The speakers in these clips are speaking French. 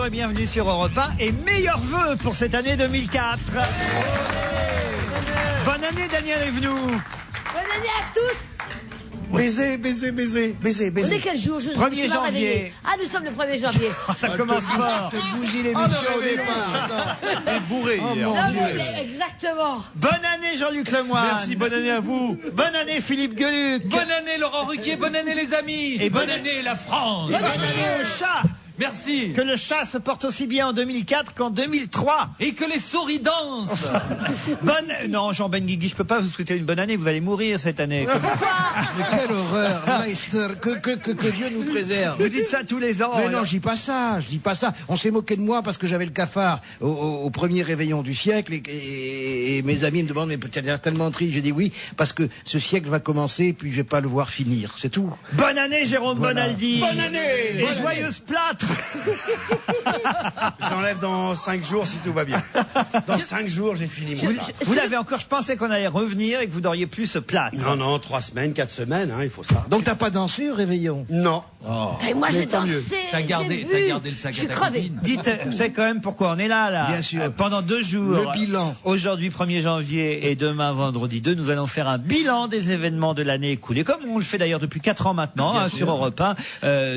bonjour et bienvenue sur Europe 1 et meilleurs vœux pour cette année 2004. Bonne année Daniel Evenou. Bonne année à tous. Baiser, baiser, baiser, baiser, On baiser. est quel jour? Je 1er suis pas janvier. réveillée. Ah, nous sommes le 1er janvier. Ça commence fort. Bougie l'émission au départ. Elle est bourrée hier. Non, mais exactement. Bonne année Jean-Luc Lemoyne. Merci, bonne année à vous. Bonne année Philippe Gueluc. Bonne année Laurent Ruquier, bonne année les amis. Et bonne année la France. Bonne année au chat. Merci. Que le chat se porte aussi bien en 2004 qu'en 2003. Et que les souris dansent. Non, Jean Benguigui, je peux pas vous souhaiter une bonne année. Vous allez mourir cette année. Mais quelle horreur, Meister, que Dieu nous préserve. Vous dites ça tous les ans. Mais alors. non, je dis pas ça, je dis pas ça. On s'est moqué de moi parce que j'avais le cafard au premier réveillon du siècle et mes amis me demandent mais peut-être l'air tellement triste. J'ai dit oui parce que ce siècle va commencer et puis je vais pas le voir finir, c'est tout. Bonne année Jérôme Bonaldi. Bonne année. Et joyeuse plâtre. J'enlève dans 5 jours si tout va bien. Dans 5 jours, j'ai fini mon plat. Vous l'avez encore, je pensais qu'on allait revenir et que vous n'auriez plus ce plâtre. Non, 3 semaines, 4 semaines, hein, il faut ça. Donc t'as pas dansé au réveillon? Non. Et moi, j'ai dansé. T'as gardé le sac Je suis à ta crevée. copine. Dites, vous savez quand même pourquoi on est là. Bien sûr. Pendant 2 jours. Le bilan. Aujourd'hui, 1er janvier et demain, vendredi 2, nous allons faire un bilan des événements de l'année écoulée, comme on le fait d'ailleurs depuis 4 ans maintenant, sur Europe 1.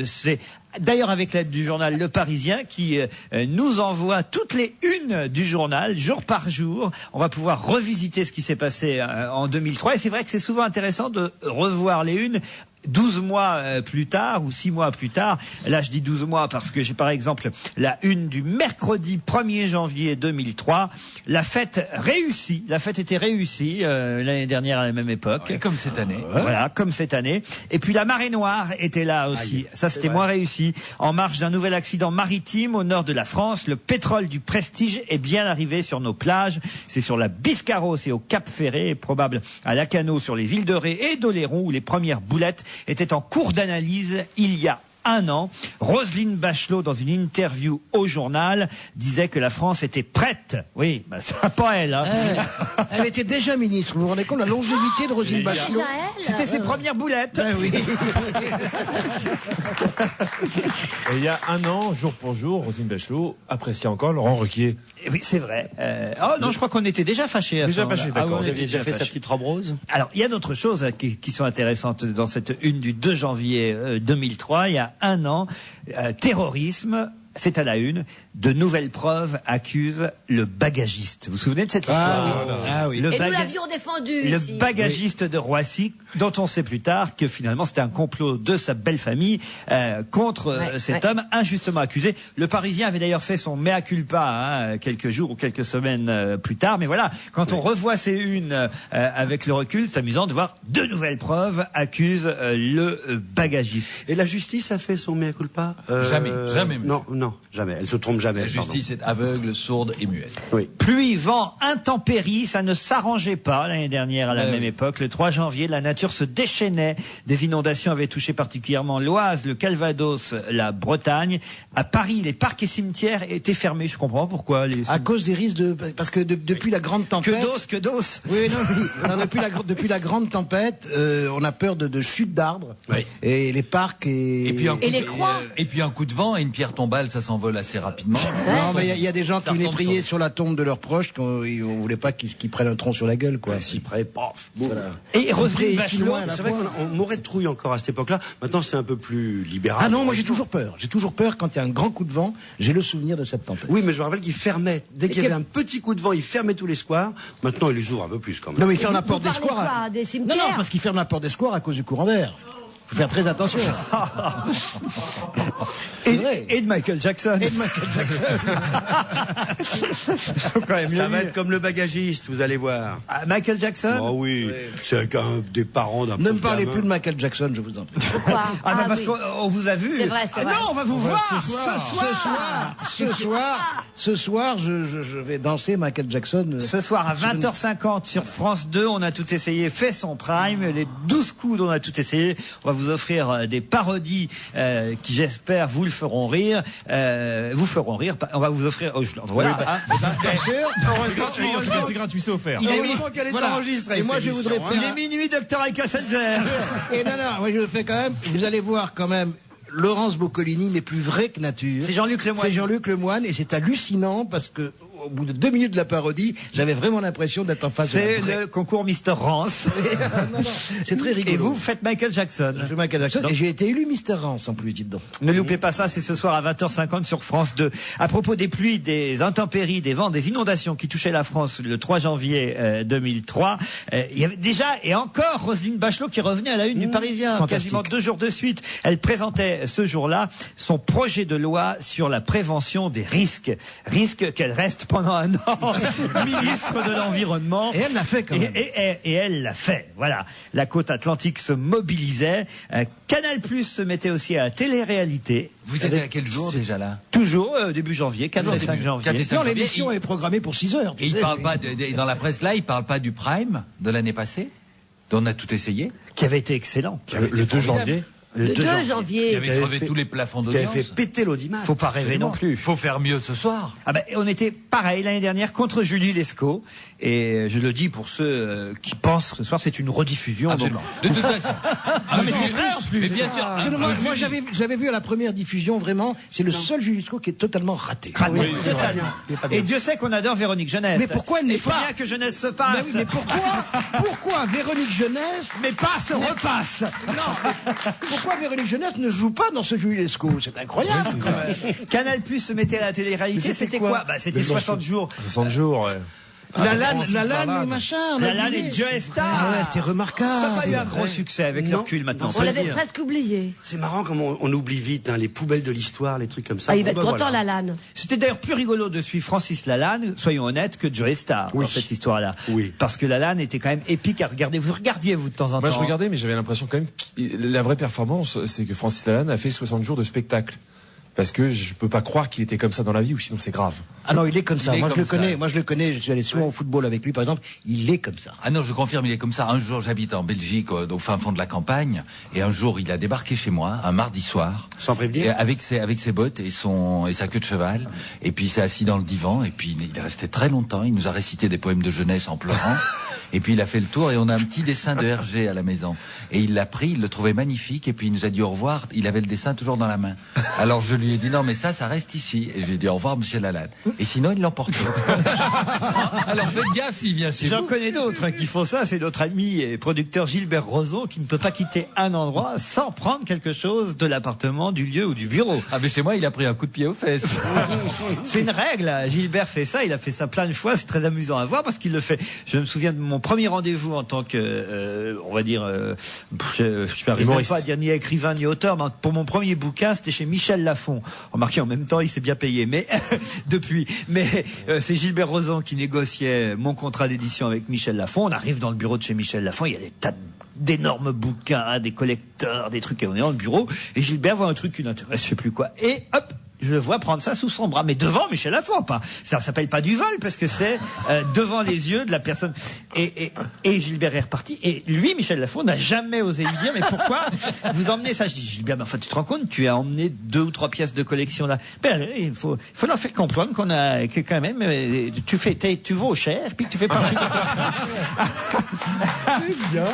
C'est d'ailleurs avec l'aide du journal Le Parisien qui nous envoie toutes les unes du journal, jour par jour. On va pouvoir revisiter ce qui s'est passé en 2003. Et c'est vrai que c'est souvent intéressant de revoir les unes 12 mois plus tard ou 6 mois plus tard. Là, je dis 12 mois parce que j'ai par exemple la une du mercredi 1er janvier 2003. La fête réussie. La fête était réussie l'année dernière à la même époque. Et comme cette année. Voilà, comme cette année. Et puis la marée noire était là aussi. Ça, c'était moins réussi. En marge d'un nouvel accident maritime au nord de la France, le pétrole du Prestige est bien arrivé sur nos plages. C'est sur la Biscarrosse et au Cap Ferré, et probable à Lacanau sur les îles de Ré et d'Oléron où les premières boulettes étaient en cours d'analyse il y a 1 an. Roselyne Bachelot, dans une interview au journal, disait que la France était prête. Oui, bah, ça pas elle. Hein. Elle était déjà ministre, vous vous rendez compte de la longévité de Roselyne Bachelot? Déjà elle. C'était ses premières boulettes. Oui. Et il y a 1 an, jour pour jour, Roselyne Bachelot appréciait encore Laurent Ruquier. Et oui, c'est vrai. Oh non, je crois qu'on était déjà fâchés. À Déjà ce moment-là. fâchés, d'accord. Ah, oui, on Vous était aviez déjà fait sa fâchés. petite robe rose? Alors, il y a d'autres choses qui sont intéressantes dans cette une du 2 janvier 2003. Il y a 1 an, terrorisme. C'est à la une. De nouvelles preuves accusent le bagagiste. Vous vous souvenez de cette histoire? Ah oui. Le Et nous baga- l'avions défendu Le ici. bagagiste de Roissy, dont on sait plus tard que finalement c'était un complot de sa belle famille contre cet homme injustement accusé. Le Parisien avait d'ailleurs fait son mea culpa quelques jours ou quelques semaines plus tard. Mais voilà, quand on revoit ces unes avec le recul, c'est amusant de voir de nouvelles preuves accusent le bagagiste. Et la justice a fait son mea culpa? Jamais, jamais. Non, jamais. Elle se trompe jamais. La justice est aveugle, sourde et muette. Oui. Pluie, vent, intempéries, ça ne s'arrangeait pas l'année dernière à la même époque. Le 3 janvier, la nature se déchaînait. Des inondations avaient touché particulièrement l'Oise, le Calvados, la Bretagne. À Paris, les parcs et cimetières étaient fermés. Je comprends pourquoi. À cause des risques parce que depuis la grande tempête. Que d'os. Oui, non, depuis la grande tempête, on a peur de chutes d'arbres. Oui. Et les parcs Et puis Et les croix. et puis un coup de vent et une pierre tombale, ça s'envole assez rapidement. Non, mais il y a des gens qui Ça venaient retombe prier sur la tombe de leurs proches, on voulait pas qu'ils prennent un tronc sur la gueule, quoi. Si près, paf. Voilà. Et Roselyne Près et Bachelot. chinois, à la C'est vrai fois. qu'on mourait de trouille encore à cette époque-là. Maintenant, c'est un peu plus libéral. Ah non, moi j'ai toujours peur. J'ai toujours peur quand il y a un grand coup de vent. J'ai le souvenir de cette tempête. Oui, mais je me rappelle qu'il fermait. Dès qu'il y avait un petit coup de vent, il fermait tous les squares. Maintenant, il les ouvre un peu plus quand même. Non, mais il ferme la Vous porte des parlez squares. quoi, des Non, cimetières? non, parce qu'il ferme la porte des squares à cause du courant d'air. Faut faire très attention. Et de Michael Jackson. Et de Michael Jackson. Faut quand même Ça le va dire. être comme le bagagiste, vous allez voir. Ah, Michael Jackson. Oh oui, c'est avec des parents d'un Ne me pauvre parlez gamin. plus de Michael Jackson, je vous en prie. Pourquoi? Ah, bah parce oui. qu'on vous a vu. C'est vrai, c'est vrai. Non, on va vous voir Ce soir, je vais danser Michael Jackson. Ce soir à 20h50 sur France 2, on a tout essayé, fait son prime, les 12 coups dont on a tout essayé. On va vous offrir des parodies qui, j'espère, vous le feront rire. Vous feront rire. On va vous offrir. Oh, voilà. C'est gratuit, c'est offert. Heureusement qu'elle est Voilà. enregistrée. Et moi, cette je voudrais émission, faire Il est minuit, docteur Eka Selzer. Et non, moi je fais quand même. Vous allez voir quand même Laurence Boccolini, mais plus vrai que nature. C'est Jean-Luc Lemoyne. C'est Jean-Luc Lemoyne, et c'est hallucinant parce que au bout de 2 minutes de la parodie, j'avais vraiment l'impression d'être en face de C'est la vraie. le concours Mister Rance. Non, c'est très rigolo. Et vous faites Michael Jackson. Je fais Michael Jackson, et j'ai été élu Mister Rance en plus, dites donc. Ne loupez pas ça, c'est ce soir à 20h50 sur France 2. À propos des pluies, des intempéries, des vents, des inondations qui touchaient la France le 3 janvier 2003, il y avait déjà et encore Roselyne Bachelot qui revenait à la une du Parisien. Fantastique. Quasiment 2 jours de suite. Elle présentait ce jour-là son projet de loi sur la prévention des risques. Risque qu'elle reste pendant un an ministre de l'Environnement. Et elle l'a fait quand même. Et elle l'a fait. Voilà. La côte atlantique se mobilisait. Canal Plus se mettait aussi à la télé-réalité. Vous êtes à quel jour déjà là? Toujours début janvier, 4 et 5 janvier. 4 et 5 Non, janvier, l'émission est programmée pour 6 heures. tu Et il sais. parle pas dans la presse là, il parle pas du Prime de l'année passée, dont on a tout essayé, Qui avait été excellent. Le 2 janvier. Le 2 qui janvier. avait avait crevé fait- tous les plafonds Qui avait d'audience. fait péter l'audimat. Faut pas rêver non plus. Il faut faire mieux ce soir. Ah ben, on était pareil l'année dernière contre Julie Lescaut. Et je le dis pour ceux qui pensent que ce soir c'est une rediffusion. Absolument. donc- De toute façon. mais c'est vrai, en plus. Mais bien sûr. Moi, j'avais vu à la première diffusion, vraiment, c'est le seul Julie Lescaut qui est totalement raté. Raté, Oui, c'est vrai. totalement. Et Dieu sait qu'on adore Véronique Jeunesse. Mais pourquoi elle n'est Il faut pas- bien que Jeunesse se Mais passe. oui, mais pourquoi Véronique Jeunesse Mais passe, repasse. Non, pourquoi Véronique Jeunesse ne joue pas dans ce Julie Lescaut? C'est incroyable. quand même. Canal Plus se mettait à la télé-réalité. Mais C'était quoi bah, c'était 60 jours. 60 jours, ouais. La LAN, Francis la LAN Lalanne. et machin. on a La LAN oublié. et Joe Star. Ah ouais, c'était Ça n'a remarquable. pas eu un gros succès avec le Non. recul maintenant. Non, faut On le l'avait dire. presque oublié. C'est marrant comme on oublie vite les poubelles de l'histoire, les trucs comme ça. Ah, il va être Bon, content, voilà. la LAN. C'était d'ailleurs plus rigolo de suivre Francis Lalanne, soyons honnêtes, que Joe Star dans cette histoire-là. Oui. Parce que Lalanne était quand même épique à regarder. Vous regardiez, vous, de temps en Moi, temps. je regardais, mais j'avais l'impression quand même que la vraie performance, c'est que Francis Lalanne a fait 60 jours de spectacle. Parce que je peux pas croire qu'il était comme ça dans la vie, ou sinon c'est grave. Ah non, il est comme ça. Il est Moi, je comme le connais. ça. Moi, je le connais. Je suis allé souvent au football avec lui, par exemple. Il est comme ça. Ah non, je confirme, il est comme ça. Un jour, j'habite en Belgique, au fin fond de la campagne, et un jour, il a débarqué chez moi, un mardi soir, Sans prévenir. et avec ses bottes et sa queue de cheval, et puis il s'est assis dans le divan, et puis il est resté très longtemps. Il nous a récité des poèmes de jeunesse en pleurant, et puis il a fait le tour, et on a un petit dessin de Hergé à la maison, et il l'a pris, il le trouvait magnifique, et puis il nous a dit au revoir. Il avait le dessin toujours dans la main. Alors je lui ai dit non, mais ça reste ici, et je lui ai dit au revoir, Monsieur Lalanne. Et sinon, il l'emportait. Alors faites gaffe s'il vient chez J'en vous. connais d'autres qui font ça. C'est notre ami et producteur Gilbert Rozon qui ne peut pas quitter un endroit sans prendre quelque chose de l'appartement, du lieu ou du bureau. Ah mais chez moi, il a pris un coup de pied aux fesses. C'est une règle. Gilbert fait ça. Il a fait ça plein de fois. C'est très amusant à voir parce qu'il le fait. Je me souviens de mon premier rendez-vous en tant que, on va dire, je n'arrive même Humoriste. pas à dire ni écrivain ni auteur. Mais pour mon premier bouquin, c'était chez Michel Lafon. Remarquez, en même temps, il s'est bien payé. Mais depuis. Mais c'est Gilbert Rozon qui négociait mon contrat d'édition avec Michel Lafon. On arrive dans le bureau de chez Michel Lafon. Il y a des tas d'énormes bouquins, des collecteurs, des trucs. Et on est dans le bureau. Et Gilbert voit un truc qui l'intéresse, je sais plus quoi. Et hop, je le vois prendre ça sous son bras, mais devant Michel Lafon, pas. Ça s'appelle pas du vol parce que c'est devant les yeux de la personne. Et Gilbert est reparti. Et lui, Michel Lafon, n'a jamais osé lui dire, mais pourquoi vous emmenez ça? Je dis, Gilbert, mais enfin, tu te rends compte, tu as emmené 2 ou 3 pièces de collection là. Ben, il faut leur faire comprendre que quand même, tu vaux cher, puis que tu fais partie de... C'est bien.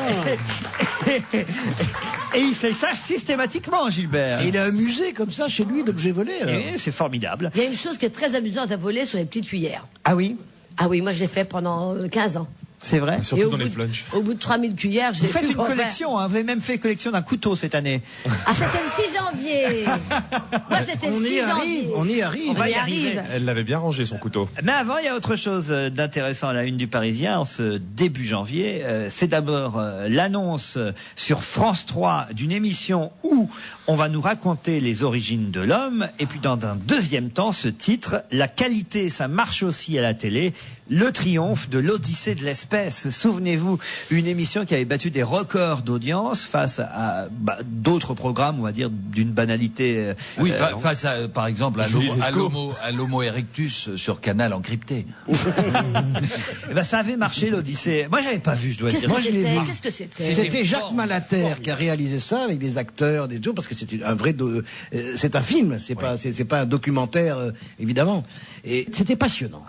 Et il fait ça systématiquement, Gilbert. Et il a un musée comme ça chez lui d'objets volés. alors. Et c'est formidable. Il y a une chose qui est très amusante à voler sur les petites cuillères. Ah oui, Ah oui, moi je l'ai fait pendant 15 ans. c'est vrai. Et Surtout au dans bout les de- flunchs. Au bout de 3000 cuillères, j'ai Vous faites pu une en faire. collection, hein. Vous avez même fait collection d'un couteau cette année. Ah, c'était le 6 janvier. Moi, c'était le On 6 y arrive. janvier. On y arrive. On va y arrive. arriver. Elle l'avait bien rangé, son couteau. Mais avant, il y a autre chose d'intéressant à la une du Parisien en ce début janvier. C'est d'abord l'annonce sur France 3 d'une émission où on va nous raconter les origines de l'homme. Et puis dans un deuxième temps, ce titre, la qualité, ça marche aussi à la télé. Le triomphe de l'Odyssée de l'espèce. Souvenez-vous, une émission qui avait battu des records d'audience face à d'autres programmes, on va dire, d'une banalité. Oui, face à, par exemple, à Julie Lescaut. l'Homo erectus sur Canal encrypté. Eh ben, ça avait marché l'Odyssée. Moi, j'avais pas vu, je dois Qu'est-ce dire. Moi, que je l'ai c'était vu. Qu'est-ce que c'était C'était Jacques Malater qui a réalisé ça avec des acteurs, des tout, parce que c'est un vrai, c'est un film, c'est pas un documentaire évidemment. Et c'était passionnant,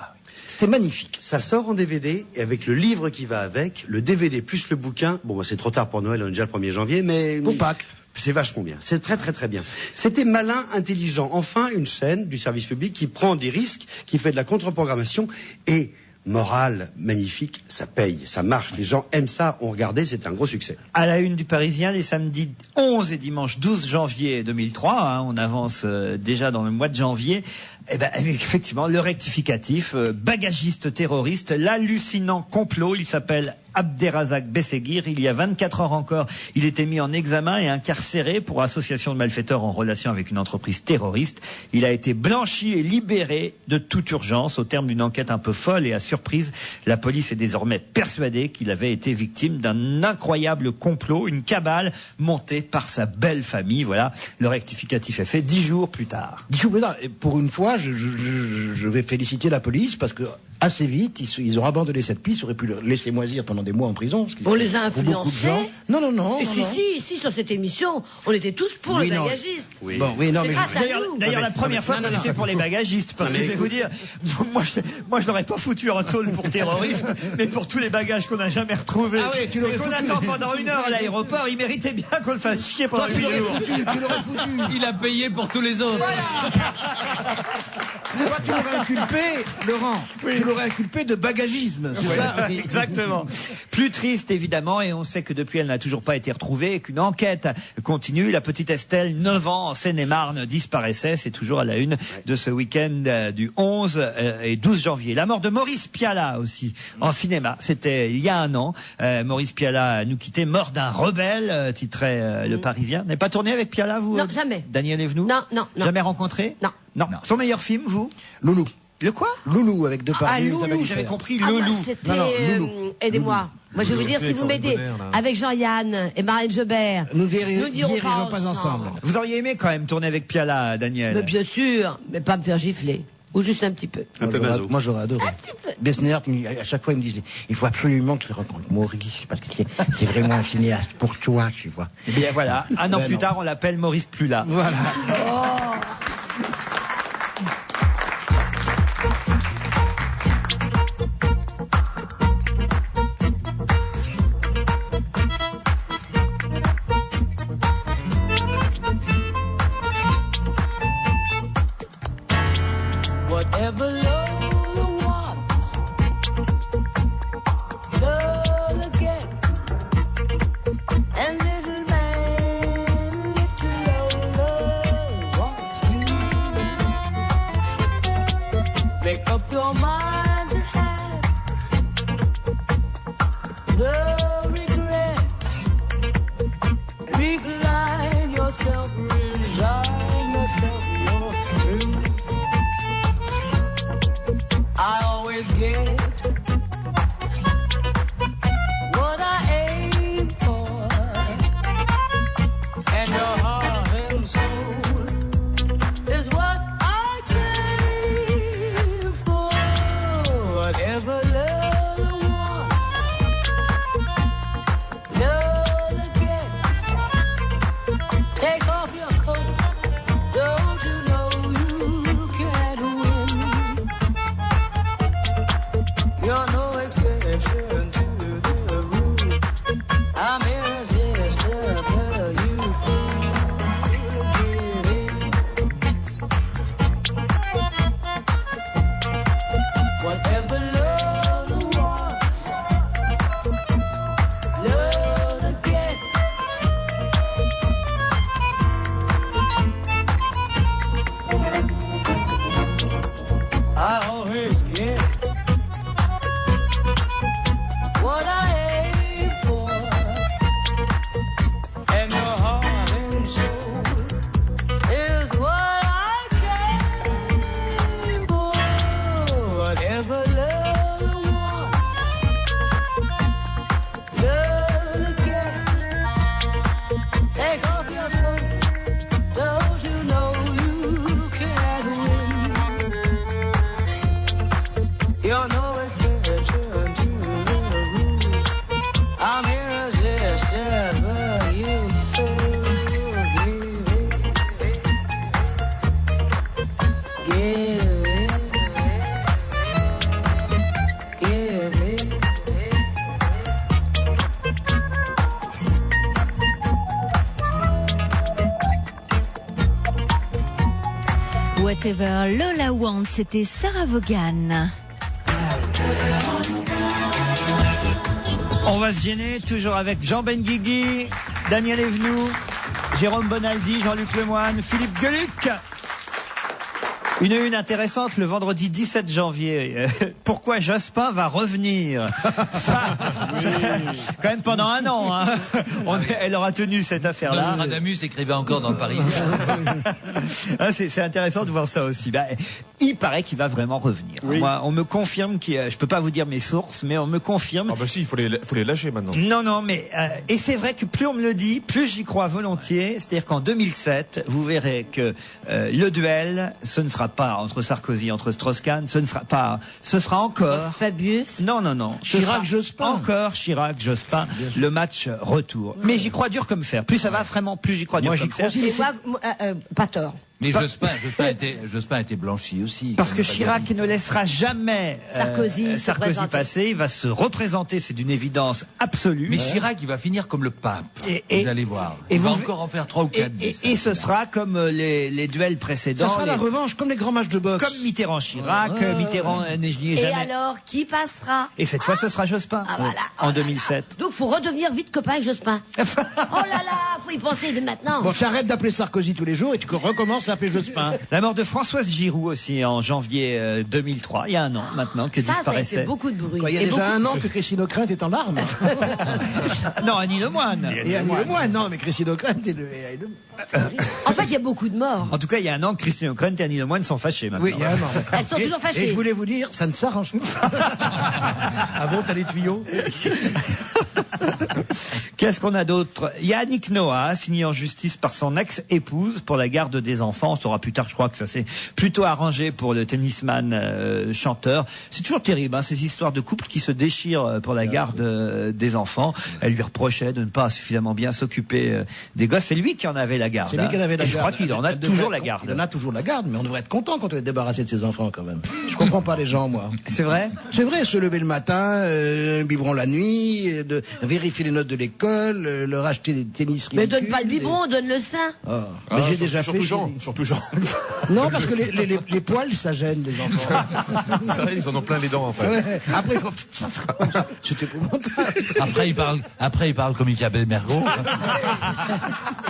c'était magnifique. Ça sort en DVD et avec le livre qui va avec, le DVD plus le bouquin. Bon, bah, c'est trop tard pour Noël, on est déjà le 1er janvier, mais Pour Pâques. C'est vachement bien. C'est très très très bien. C'était malin, intelligent. Enfin, une chaîne du service public qui prend des risques, qui fait de la contre-programmation et morale, magnifique, ça paye, ça marche. Les gens aiment ça, ont regardé, c'est un gros succès. À la une du Parisien, les samedis 11 et dimanche 12 janvier 2003, on avance déjà dans le mois de janvier. Eh ben, effectivement, le rectificatif, bagagiste terroriste, l'hallucinant complot, il s'appelle Abderrazak Besseguir. Il y a 24 heures encore, il était mis en examen et incarcéré pour association de malfaiteurs en relation avec une entreprise terroriste. Il a été blanchi et libéré de toute urgence au terme d'une enquête un peu folle et à surprise. La police est désormais persuadée qu'il avait été victime d'un incroyable complot, une cabale montée par sa belle famille. Voilà, le rectificatif est fait 10 jours plus tard. 10 jours plus tard. Et pour une fois, je vais féliciter la police parce que assez vite, ils ont abandonné cette piste, ils auraient pu le laisser moisir pendant des mois en prison. On les a pour beaucoup de influencés. gens. Non. Et si, sur cette émission, on était tous pour Oui, le non. bagagiste. Oui. Bon, oui, non, C'est mais grâce à nous. D'ailleurs, la première fois non, qu'on non, était pour les bagagistes, parce que je vais vous dire, moi je n'aurais pas foutu un tôle pour terrorisme, mais pour tous les bagages qu'on n'a jamais retrouvés, Ah oui, tu l'aurais et qu'on foutu. attend pendant 1 heure à l'aéroport, il méritait bien qu'on le fasse chier pendant toi, tu 8 l'aurais jours. foutu, tu l'aurais foutu. Il a payé pour tous les autres. Toi, tu l'aurais inculpé, Laurent, tu l'aurais inculpé de bagagisme, c'est ça? Exactement. Plus triste, évidemment, et on sait que depuis, elle n'a toujours pas été retrouvée, et qu'une enquête continue. La petite Estelle, 9 ans, en Seine-et-Marne, disparaissait. C'est toujours à la une de ce week-end du 11 et 12 janvier. La mort de Maurice Pialat aussi, en cinéma. C'était il y a 1 an. Maurice Pialat nous quittait, mort d'un rebelle, titrait Le Parisien. Vous n'avez pas tourné avec Pialat, vous? Non, jamais. Daniel Evenou? Non. Jamais rencontré? Non. Non. Son meilleur film, vous? Loulou. Le quoi? Loulou avec Depardieu. Ah, Isabelle Loulou, Huppert. j'avais compris, Ah, le moi, loup. c'était, Non, Loulou. aidez-moi. Moi, je vais vous dire, si vous m'aidez avec Jean-Yann et Marlène Jobert, Nous dirons n'irons pas ensemble. Vous auriez aimé quand même tourner avec Pialat, Daniel? Mais bien sûr, mais pas me faire gifler. Ou juste un petit peu. Un peu maso. Moi, j'aurais adoré. Besnéard, à chaque fois, il me dit, il faut absolument que tu rencontres Maurice, parce que c'est vraiment un cinéaste pour toi, tu vois. Eh bien voilà, 1 an Ben plus non. tard, on l'appelle Maurice Plula. Voilà. Whatever Lola wants, Lola gets. And little man, little Lola wants Forever, Lola Want, c'était Sarah Vaughan. On va se gêner toujours avec Jean Benguigui, Daniel Evenou, Jérôme Bonaldi, Jean-Luc Lemoyne, Philippe Gueluc. Une intéressante le vendredi 17 janvier. Pourquoi Jospin va revenir? Ça, quand même pendant un an. Hein. Elle aura tenu cette affaire-là. Nostradamus écrivait encore dans le Parisien. C'est intéressant de voir ça aussi. Bah, il paraît qu'il va vraiment revenir. Oui. Moi, on me confirme je peux pas vous dire mes sources, mais on me confirme. Ah bah si, il faut les lâcher maintenant. Non, mais et c'est vrai que plus on me le dit, plus j'y crois volontiers. C'est-à-dire qu'en 2007, vous verrez que le duel, ce ne sera pas entre Sarkozy, entre Strauss-Kahn, ce sera encore Fabius. Non. Chirac-Jospin. Encore Chirac-Jospin, le match retour. Mais j'y crois dur comme fer. Plus ça va vraiment, plus j'y crois dur comme fer. Et moi, pas tort. Mais Jospin a été blanchi aussi. Parce que Chirac ne laissera jamais Sarkozy passer. Il va se représenter, c'est d'une évidence absolue. Mais Chirac, il va finir comme le pape. Vous allez voir. Il va encore en faire 3 ou 4. Et ce sera comme les duels précédents. Ça sera la revanche, comme les grands matchs de boxe. Comme Mitterrand-Chirac, Mitterrand n'y est Et jamais. alors, qui passera? Et cette fois, ce sera Jospin. Voilà. En 2007. Donc, faut redevenir vite copain avec Jospin. Oh là là, faut y penser dès maintenant. Bon, tu arrêtes d'appeler Sarkozy tous les jours et tu recommences à appeler Jospin. La mort de Françoise Giroud aussi en janvier 2003. Il y a un an maintenant que Ça a fait disparaissait. beaucoup de bruit. Quoi, il y a déjà un an que Christine Ockrent est en larmes. Non, Annie Lemoine. Et Annie Lemoine, non, mais Christine Ockrent est le... En fait, il y a beaucoup de morts. En tout cas, il y a un an que Christine Ockrent et Annie Lemoine sont fâchés maintenant. Oui, il y a un an. Elles sont toujours Et fâchées. je voulais vous dire, ça ne s'arrange pas. Ah bon, t'as les tuyaux? Qu'est-ce qu'on a d'autre? Yannick Noah, assigné en justice par son ex-épouse pour la garde des enfants. On saura plus tard, je crois que ça s'est plutôt arrangé pour le tennisman chanteur. C'est toujours terrible, hein, ces histoires de couples qui se déchirent pour la garde des enfants. Elle lui reprochait de ne pas suffisamment bien s'occuper des gosses. C'est lui qui en avait la garde. C'est lui qui en avait la Et je garde. crois qu'il en a Elle toujours devrait- la garde. Il en a toujours la garde, mais on devrait être content quand on est débarrassé de ses enfants quand même. Je comprends pas les gens, moi. C'est vrai? C'est vrai, se lever le matin, un biberon la nuit, de vérifier les notes de l'école, leur acheter des tennis Mais ridicules. donne pas le biberon, donne le sein. Oh. Mais j'ai déjà fait. Surtout Jean. Non, parce que les poils, ça gêne les enfants. C'est vrai, ils en ont plein les dents, en fait. Ouais. Après, c'était épouvantable. Après, il parle comme Isabelle Mergo.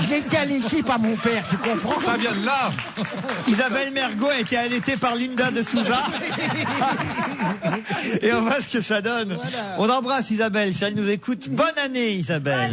Je l'ai qualifié par mon père, tu comprends? Ça vient de là. Isabelle Mergo a été allaitée par Linda de Souza. Et on voit ce que ça donne. On embrasse Isabelle, si elle nous écoute. Bonne année, Isabelle.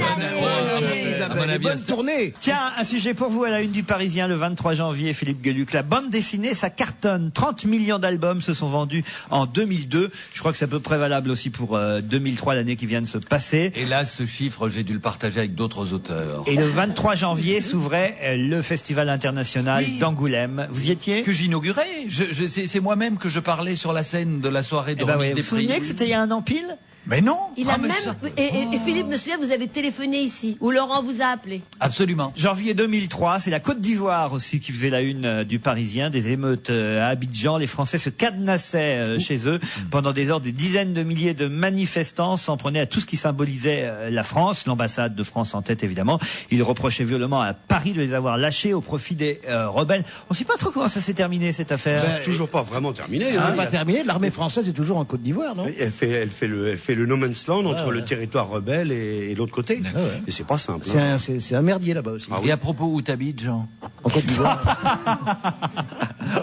Isabelle, bonne tournée. Tiens, un sujet pour vous à la une du Parisien le 23 janvier, Philippe Gueluc. La bande dessinée, ça cartonne. 30 millions d'albums se sont vendus en 2002. Je crois que c'est à peu près valable aussi pour 2003, l'année qui vient de se passer. Et là, ce chiffre, j'ai dû le partager avec d'autres auteurs. Et le 23 janvier s'ouvrait le Festival international d'Angoulême. Vous y étiez? Que j'inaugurais. C'est moi-même que je parlais sur la scène de la soirée de Eh ben remise ouais, des vous vous prix. souvenez que c'était il y a un an pile? Mais non. Il a mais même, ça- et Philippe, me souviens, vous avez téléphoné ici, où Laurent vous a appelé. Absolument. Janvier 2003, c'est la Côte d'Ivoire aussi qui faisait la une du Parisien, des émeutes à Abidjan. Les Français se cadenassaient chez eux pendant des heures. Des dizaines de milliers de manifestants s'en prenaient à tout ce qui symbolisait la France, l'ambassade de France en tête évidemment. Ils reprochaient violemment à Paris de les avoir lâchés au profit des rebelles. On ne sait pas trop comment ça s'est terminé cette affaire. C'est toujours pas vraiment terminé. Ça Hein. n'a pas terminé. L'armée française est toujours en Côte d'Ivoire, non? Oui, elle fait le no man's land entre le territoire rebelle et l'autre côté. Et c'est pas simple. hein. C'est un merdier là-bas aussi. Ah oui. Et à propos, où t'habites, Jean? En Côte d'Ivoire.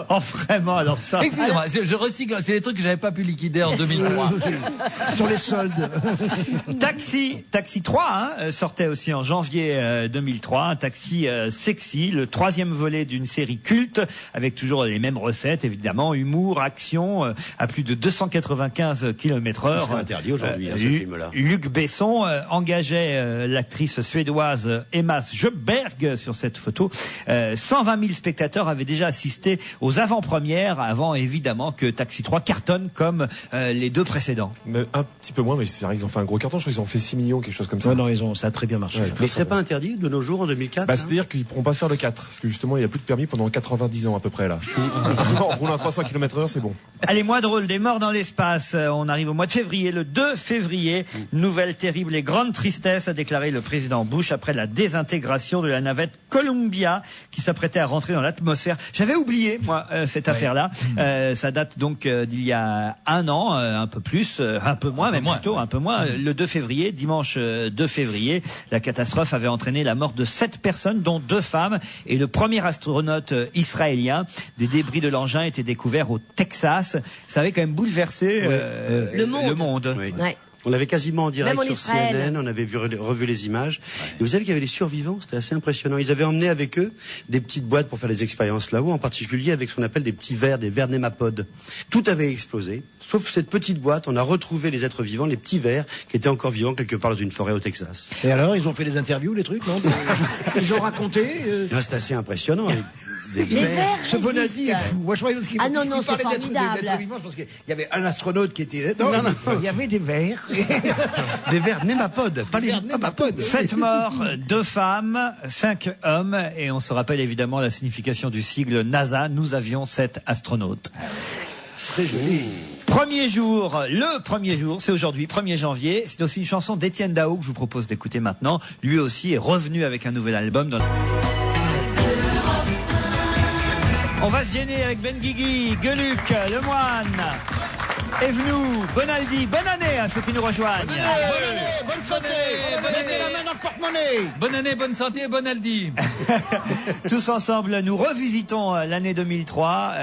Oh vraiment, alors ça. Excusez-moi, je recycle. C'est des trucs que j'avais pas pu liquider en 2003. Sur les soldes. Taxi 3 hein, sortait aussi en janvier 2003, un taxi sexy, le troisième volet d'une série culte avec toujours les mêmes recettes évidemment, humour, action à plus de 295 km/h. Il serait interdit aujourd'hui, ce film-là. Luc Besson engageait l'actrice suédoise Emma Sjöberg sur cette photo. 120 000 spectateurs avaient déjà assisté aux avant-premières avant évidemment que Taxi 3 cartonne comme les deux précédents. Mais un petit peu moins, mais c'est vrai, ils ont fait un gros carton. Je crois qu'ils ont fait 6 millions, quelque chose comme ça. Ouais, non, ça a très bien marché. Ouais. Mais il serait pas interdit de nos jours en 2004 Bah, hein c'est-à-dire qu'ils pourront pas faire le 4. Parce que justement, il n'y a plus de permis pendant 90 ans à peu près, là. En roulant à 300 km/h, c'est bon. Allez, moins drôle, des morts dans l'espace. On arrive au mois de février, le 2 février. Nouvelle terrible et grande tristesse, a déclaré le président Bush après la désintégration de la navette Columbia qui s'apprêtait à rentrer dans l'atmosphère. J'avais oublié, moi, cette affaire-là. Ça date donc d'il y a un an, un peu plus, un peu moins, un peu moins. Le 2 février, dimanche 2 février, la catastrophe avait entraîné la mort de 7 personnes, dont 2 femmes, et le premier astronaute israélien. Des débris de l'engin étaient découverts au Texas. Ça avait quand même bouleversé le monde. Oui. Ouais. On l'avait quasiment en direct Même en sur Israël. CNN, on avait revu les images. Et vous savez qu'il y avait les survivants, c'était assez impressionnant. Ils avaient emmené avec eux des petites boîtes pour faire des expériences là-haut, en particulier avec ce qu'on appelle des petits vers, des vers némapodes. Tout avait explosé, sauf cette petite boîte. On a retrouvé les êtres vivants, les petits vers, qui étaient encore vivants quelque part dans une forêt au Texas. Et alors, ils ont fait des interviews, les trucs, non? Ils ont raconté. Non, c'était assez impressionnant. Des Les vers Ce Bonaldi est fou. Moi, je croyais parce qu'il Ah non, non, il parlait c'est d'êtres formidable. vivants. Je pense qu'il y avait un astronaute qui était. Non, Non, il y avait des vers. Des vers némapodes, pas les némapodes. 7 morts, 2 femmes, 5 hommes, et on se rappelle évidemment la signification du sigle NASA. Nous avions 7 astronautes. Très joli. Le premier jour, c'est aujourd'hui, 1er janvier. C'est aussi une chanson d'Étienne Dao que je vous propose d'écouter maintenant. Lui aussi est revenu avec un nouvel album. On va se gêner avec Ben Guigui, Gueluc, Le Moine, Evenou, Bonaldi. Bonne année à ceux qui nous rejoignent. Bonne santé. Mettez la main dans le porte-monnaie. Bonne année, bonne santé, bonne Aldi. Tous ensemble, nous revisitons l'année 2003,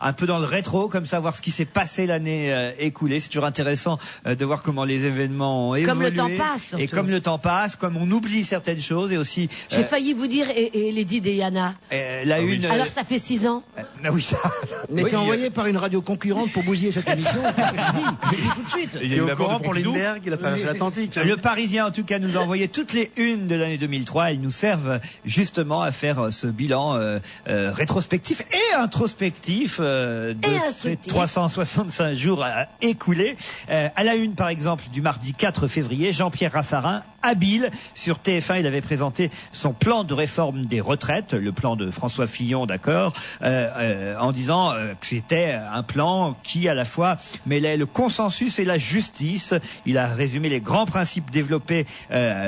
un peu dans le rétro, comme ça, voir ce qui s'est passé l'année écoulée. C'est toujours intéressant de voir comment les événements ont évolué. Comme le temps passe, surtout. Et comme le temps passe, comme on oublie certaines choses, et aussi... J'ai failli vous dire, et Lady Diana. la une... Alors ça fait 6 ans. Ah oui, ça... Mais t'es envoyé par une radio concurrente pour bousiller cette émission. Je dis tout de suite. Il est au courant pour Lindbergh, il a traversé l'Atlantique. Le Parisien, en tout cas, nous a envoyé toutes les unes de l'année 2003. Elles nous servent justement à faire ce bilan rétrospectif et introspectif de ces 365 jours écoulés. À la une, par exemple, du mardi 4 février, Jean-Pierre Raffarin, habile. Sur TF1, il avait présenté son plan de réforme des retraites, le plan de François Fillon, d'accord, en disant que c'était un plan qui, à la fois, mêlait le consensus et la justice. Il a résumé les grands principes développés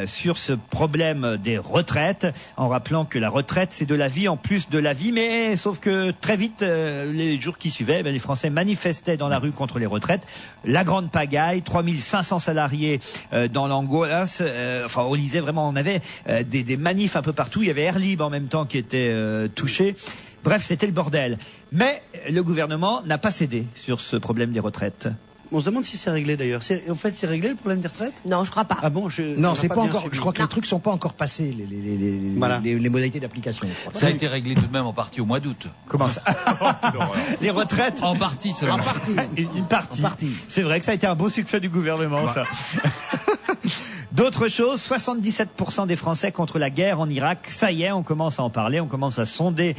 sur ce problème des retraites, en rappelant que la retraite, c'est de la vie en plus de la vie, mais sauf que très vite, les jours qui suivaient, les Français manifestaient dans la rue contre les retraites. La grande pagaille, 3500 salariés dans l'angoisse. Enfin, on lisait vraiment, on avait des manifs un peu partout. Il y avait Air Libre en même temps qui était touché. Bref, c'était le bordel. Mais le gouvernement n'a pas cédé sur ce problème des retraites. On se demande si c'est réglé d'ailleurs. En fait, c'est réglé le problème des retraites? Non, je crois pas. Ah bon, Non, c'est pas encore. Je crois que les trucs sont pas encore passés, Voilà. les modalités d'application. Ça a été réglé tout de même en partie au mois d'août. Comment ça? Les retraites? En partie seulement. Une partie. En partie. C'est vrai que ça a été un beau succès du gouvernement, ça. D'autres choses, 77% des Français contre la guerre en Irak. Ça y est, on commence à en parler, on commence à sonder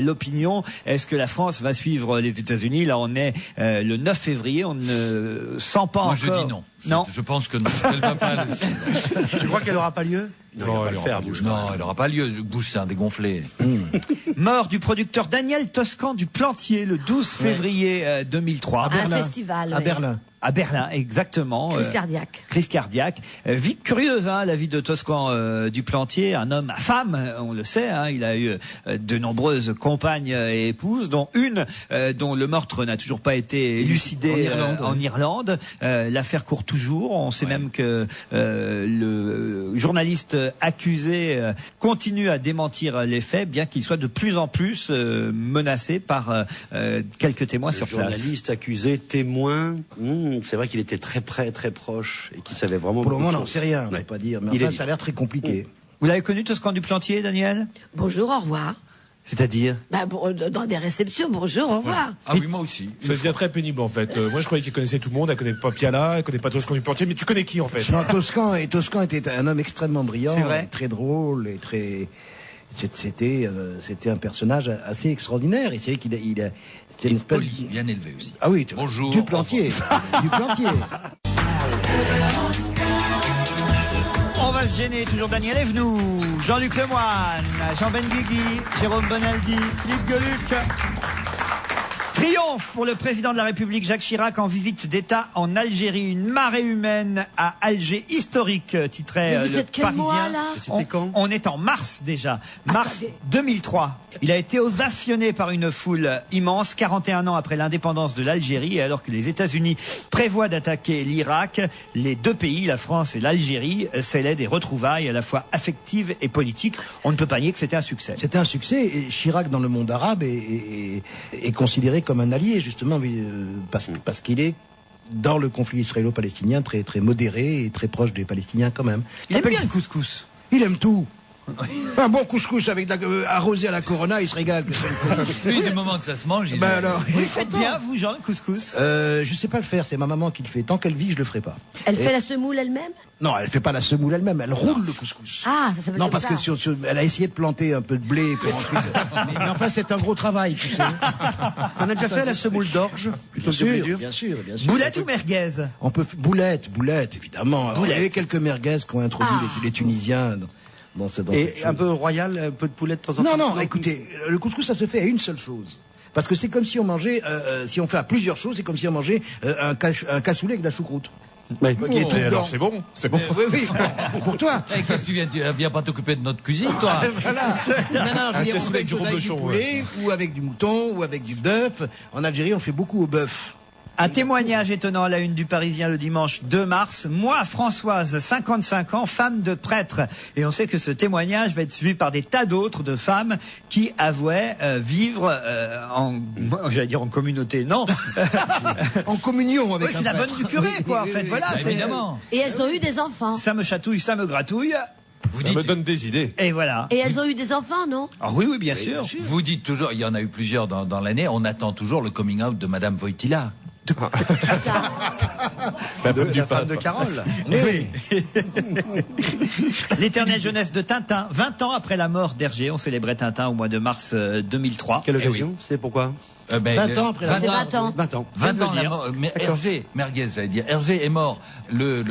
l'opinion. Est-ce que la France va suivre les États-Unis? Là, on est le 9 février, on ne sent pas Moi, encore. je dis non. Non. Je pense que non. Elle va pas le Tu crois qu'elle aura pas lieu? Non, il va pas le faire, Bush. Non, elle n'aura pas lieu. Bush, c'est un dégonflé. Mort du producteur Daniel Toscan du Plantier le 12 février 2003. Un festival. À ouais. Berlin. À Berlin, exactement. Crise cardiaque. Crise cardiaque. Vie curieuse, hein, la vie de Toscan du Plantier, un homme à femme, on le sait. Hein, il a eu de nombreuses compagnes et épouses, dont une dont le meurtre n'a toujours pas été élucidé en Irlande. L'affaire court toujours. On sait même que le journaliste accusé continue à démentir les faits, bien qu'il soit de plus en plus menacé par quelques témoins sur place. Journaliste, accusé, témoin. C'est vrai qu'il était très près, très proche et qu'il savait vraiment. Pour le moment, beaucoup non, de c'est choses. rien. On Ouais. peut pas dire. Mais Il enfin, est ça a l'air très compliqué. Vous l'avez connu, Toscan du Plantier, Daniel? Bonjour, au revoir. C'est-à-dire? Bah, bon, dans des réceptions, bonjour, au revoir. Ah oui, moi aussi. Ça devient très pénible en fait. Moi je croyais qu'il connaissait tout le monde, elle connaît pas Piala, elle connaît pas Toscan du Plantier, mais tu connais qui en fait? Non, Toscan était un homme extrêmement brillant, C'est vrai. très drôle et très. C'était un personnage assez extraordinaire. Et c'est vrai c'était une espèce. Poli, bien élevé aussi. Ah oui, Bonjour, du Plantier, du Plantier. On va se gêner, toujours Daniel Evenou, Jean-Luc Lemoyne, Jean Benguigui, Jérôme Bonaldi, Philippe Gueluc. Triomphe pour le président de la République Jacques Chirac en visite d'État en Algérie. Une marée humaine à Alger historique, titrait Mais vous le êtes quel Parisien. mois, là ? C'était quand ? On est en mars déjà, mars 2003. Il a été ovationné par une foule immense 41 ans après l'indépendance de l'Algérie, et alors que les États-Unis prévoient d'attaquer l'Irak, les deux pays, la France et l'Algérie, scellaient des retrouvailles à la fois affectives et politiques. On ne peut pas nier que c'était un succès. C'était un succès, et Chirac dans le monde arabe est considéré comme un allié, justement, parce qu'il est dans le conflit israélo-palestinien très, très modéré et très proche des Palestiniens quand même. Il aime bien le couscous. Il aime tout. Un bon couscous avec arrosé à la Corona, il se régale. Lui, du moment que ça se mange, il Alors, Vous le faites bien, vous, Jean, le couscous? je sais pas le faire, c'est ma maman qui le fait. Tant qu'elle vit, je le ferai pas. Elle fait la semoule elle-même? Non, elle fait pas la semoule elle-même, elle roule le couscous. Ah, ça s'appelle Non, comme parce ça. que elle a essayé de planter un peu de blé pour ensuite. mais enfin, c'est un gros travail, tu sais. On a déjà fait la semoule d'orge, plutôt Bien que de blé sûr, dur. bien sûr, bien sûr. Boulette ou merguez? On peut boulette, évidemment. Il y avait quelques merguez qu'ont introduit les Tunisiens dans cette Et un peu royal, un peu de poulet de temps en temps. Non, écoutez, le couscous, ça se fait à une seule chose. Parce que c'est comme si on mangeait, si on fait à plusieurs choses, c'est comme si on mangeait un cassoulet avec de la choucroute. Ouais. Qui est tout Et alors dedans. c'est bon, c'est bon. Oui, pour toi. Eh, qu'est-ce que tu viens pas t'occuper de notre cuisine, toi? Voilà. Non, je veux dire, on cassoulet fait avec du avec du reblochon, poulet, ou avec du mouton, ou avec du bœuf. En Algérie, on fait beaucoup au bœuf. Un témoignage étonnant à la une du Parisien le dimanche 2 mars. Moi, Françoise, 55 ans, femme de prêtre. Et on sait que ce témoignage va être suivi par des tas d'autres de femmes qui avouaient vivre j'allais dire en communauté, non. En communion avec Oui, un c'est la bonne prêtre. du curé, quoi, en fait. Voilà, c'est, Évidemment. Et elles ont eu des enfants. ça me chatouille, ça me gratouille. Ça me donne des idées. Et voilà. Et elles ont eu des enfants, non? Ah oui, bien sûr. Vous dites toujours, il y en a eu plusieurs dans l'année, on attend toujours le coming out de Madame Wojtyla. La femme du La femme pape. de Carole. Oui. L'éternelle jeunesse de Tintin. 20 ans après la mort d'Hergé, on célébrait Tintin au mois de mars 2003. Quelle occasion? C'est pourquoi? 20 ans après la C'est 20 ans. 20 ans. 20 ans de la dire. mort. Mais Hergé, merguez, j'allais dire. Hergé est mort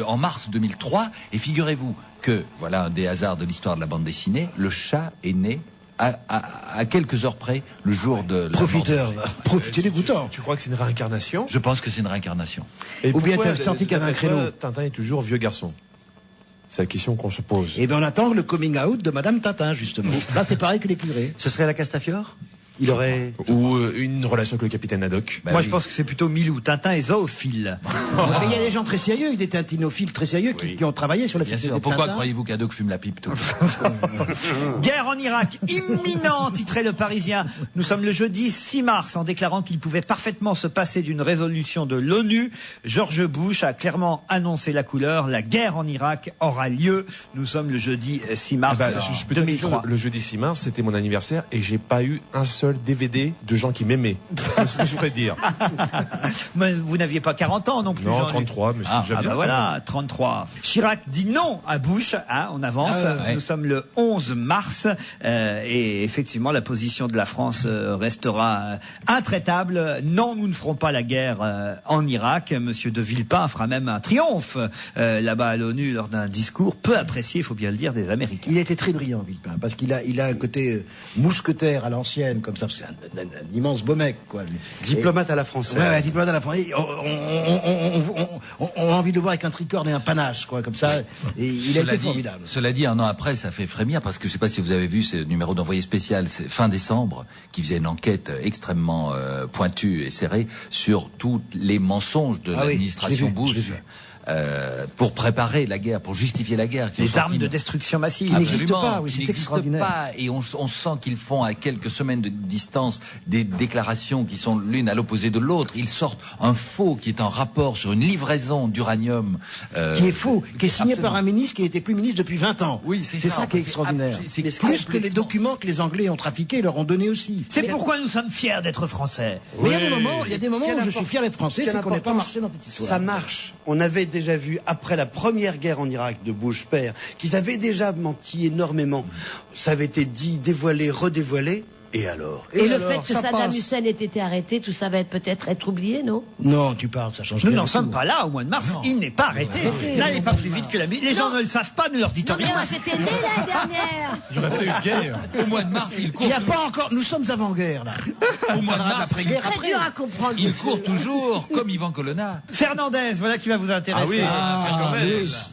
en mars 2003. Et figurez-vous que, voilà un des hasards de l'histoire de la bande dessinée, le chat est né à quelques heures près, le jour de la Profiteur, mort. profitez dégoûtant. Tu crois que c'est une réincarnation? Je pense que c'est une réincarnation. Et Ou bien pourquoi, t'as senti qu'il y avait un d'après créneau? toi, Tintin est toujours vieux garçon. C'est la question qu'on se pose. Eh bien, on attend le coming out de Madame Tintin, justement. Là, c'est pareil que les curés. Ce serait la Castafiore? Il aurait... Ou une relation avec le capitaine Haddock. Moi, je pense que c'est plutôt Milou. Tintin est zoophile. Mais il y a des gens très sérieux, des tintinophiles très sérieux qui ont travaillé sur la Bien société sûr. de Pourquoi Tintin. croyez-vous qu'Haddock fume la pipe tout Guerre en Irak, imminent, titrait le Parisien. Nous sommes le jeudi 6 mars en déclarant qu'il pouvait parfaitement se passer d'une résolution de l'ONU. George Bush a clairement annoncé la couleur. La guerre en Irak aura lieu. Nous sommes le jeudi 6 mars Je peux te dire, 2003. le jeudi 6 mars, c'était mon anniversaire et j'ai pas eu un seul DVD de gens qui m'aimaient. C'est ce que je voudrais dire. Mais vous n'aviez pas 40 ans non plus. Non, Jean-Luc. 33, mais c'est déjà Ah bien. bah voilà, 33. Chirac dit non à Bush, hein, on avance. ouais. Nous sommes le 11 mars et effectivement la position de la France restera intraitable. Non, nous ne ferons pas la guerre en Irak. Monsieur de Villepin fera même un triomphe là-bas à l'ONU lors d'un discours peu apprécié, il faut bien le dire, des Américains. Il était très brillant, Villepin, parce qu'il a un côté mousquetaire à l'ancienne, comme ça. C'est un immense beau mec, quoi. Diplomate à la française. Ouais, diplomate à la France. On a envie de le voir avec un tricorne et un panache, quoi, comme ça. Et il a été formidable. Cela dit, un an après, ça fait frémir parce que je ne sais pas si vous avez vu ce numéro d'envoyé spécial, c'est fin décembre, qui faisait une enquête extrêmement pointue et serrée sur tous les mensonges de Ah oui, l'administration je l'ai Bush. vu. Pour préparer la guerre, pour justifier la guerre. qui ont Les armes sorti de destruction massive. Qui n'existent Absolument, pas, oui, qui c'est n'existent extraordinaire. pas, et on sent qu'ils font à quelques semaines de distance des déclarations qui sont l'une à l'opposé de l'autre. Ils sortent un faux qui est en rapport sur une livraison d'uranium. Qui est faux, qui est signé Absolument. par un ministre qui n'était plus ministre depuis 20 ans. Oui, c'est ça ça. qui est extraordinaire. C'est Plus que les complètement- documents que les Anglais ont trafiqués leur ont donné aussi. C'est pourquoi nous sommes fiers d'être français. Mais il y a des moments Quelle où je suis fier d'être français, quelle c'est qu'on n'ait pas importance marché dans cette histoire. Ça marche. On avait déjà vu, après la première guerre en Irak de Bush père, qu'ils avaient déjà menti énormément. Ça avait été dit, dévoilé, redévoilé. Et alors Et le alors, fait que ça Saddam passe. Hussein ait été arrêté, tout ça va peut-être être oublié, non? Non, tu parles, ça change Nous rien n'en du sommes tout. pas là au mois de mars. Il n'est pas arrêté. N'allez pas plus vite que la musique. Les gens ne le savent pas, ne leur dites Non, mais rien. moi j'étais née l'année dernière. J'aurais pas eu de guerre. Au mois de mars, il Il court. n'y a pas encore. Nous sommes avant-guerre, là. Au mois de mars, L'après-guerre, Très dur à comprendre. il court toujours comme Ivan Colonna. Fernandez, voilà qui va vous intéresser.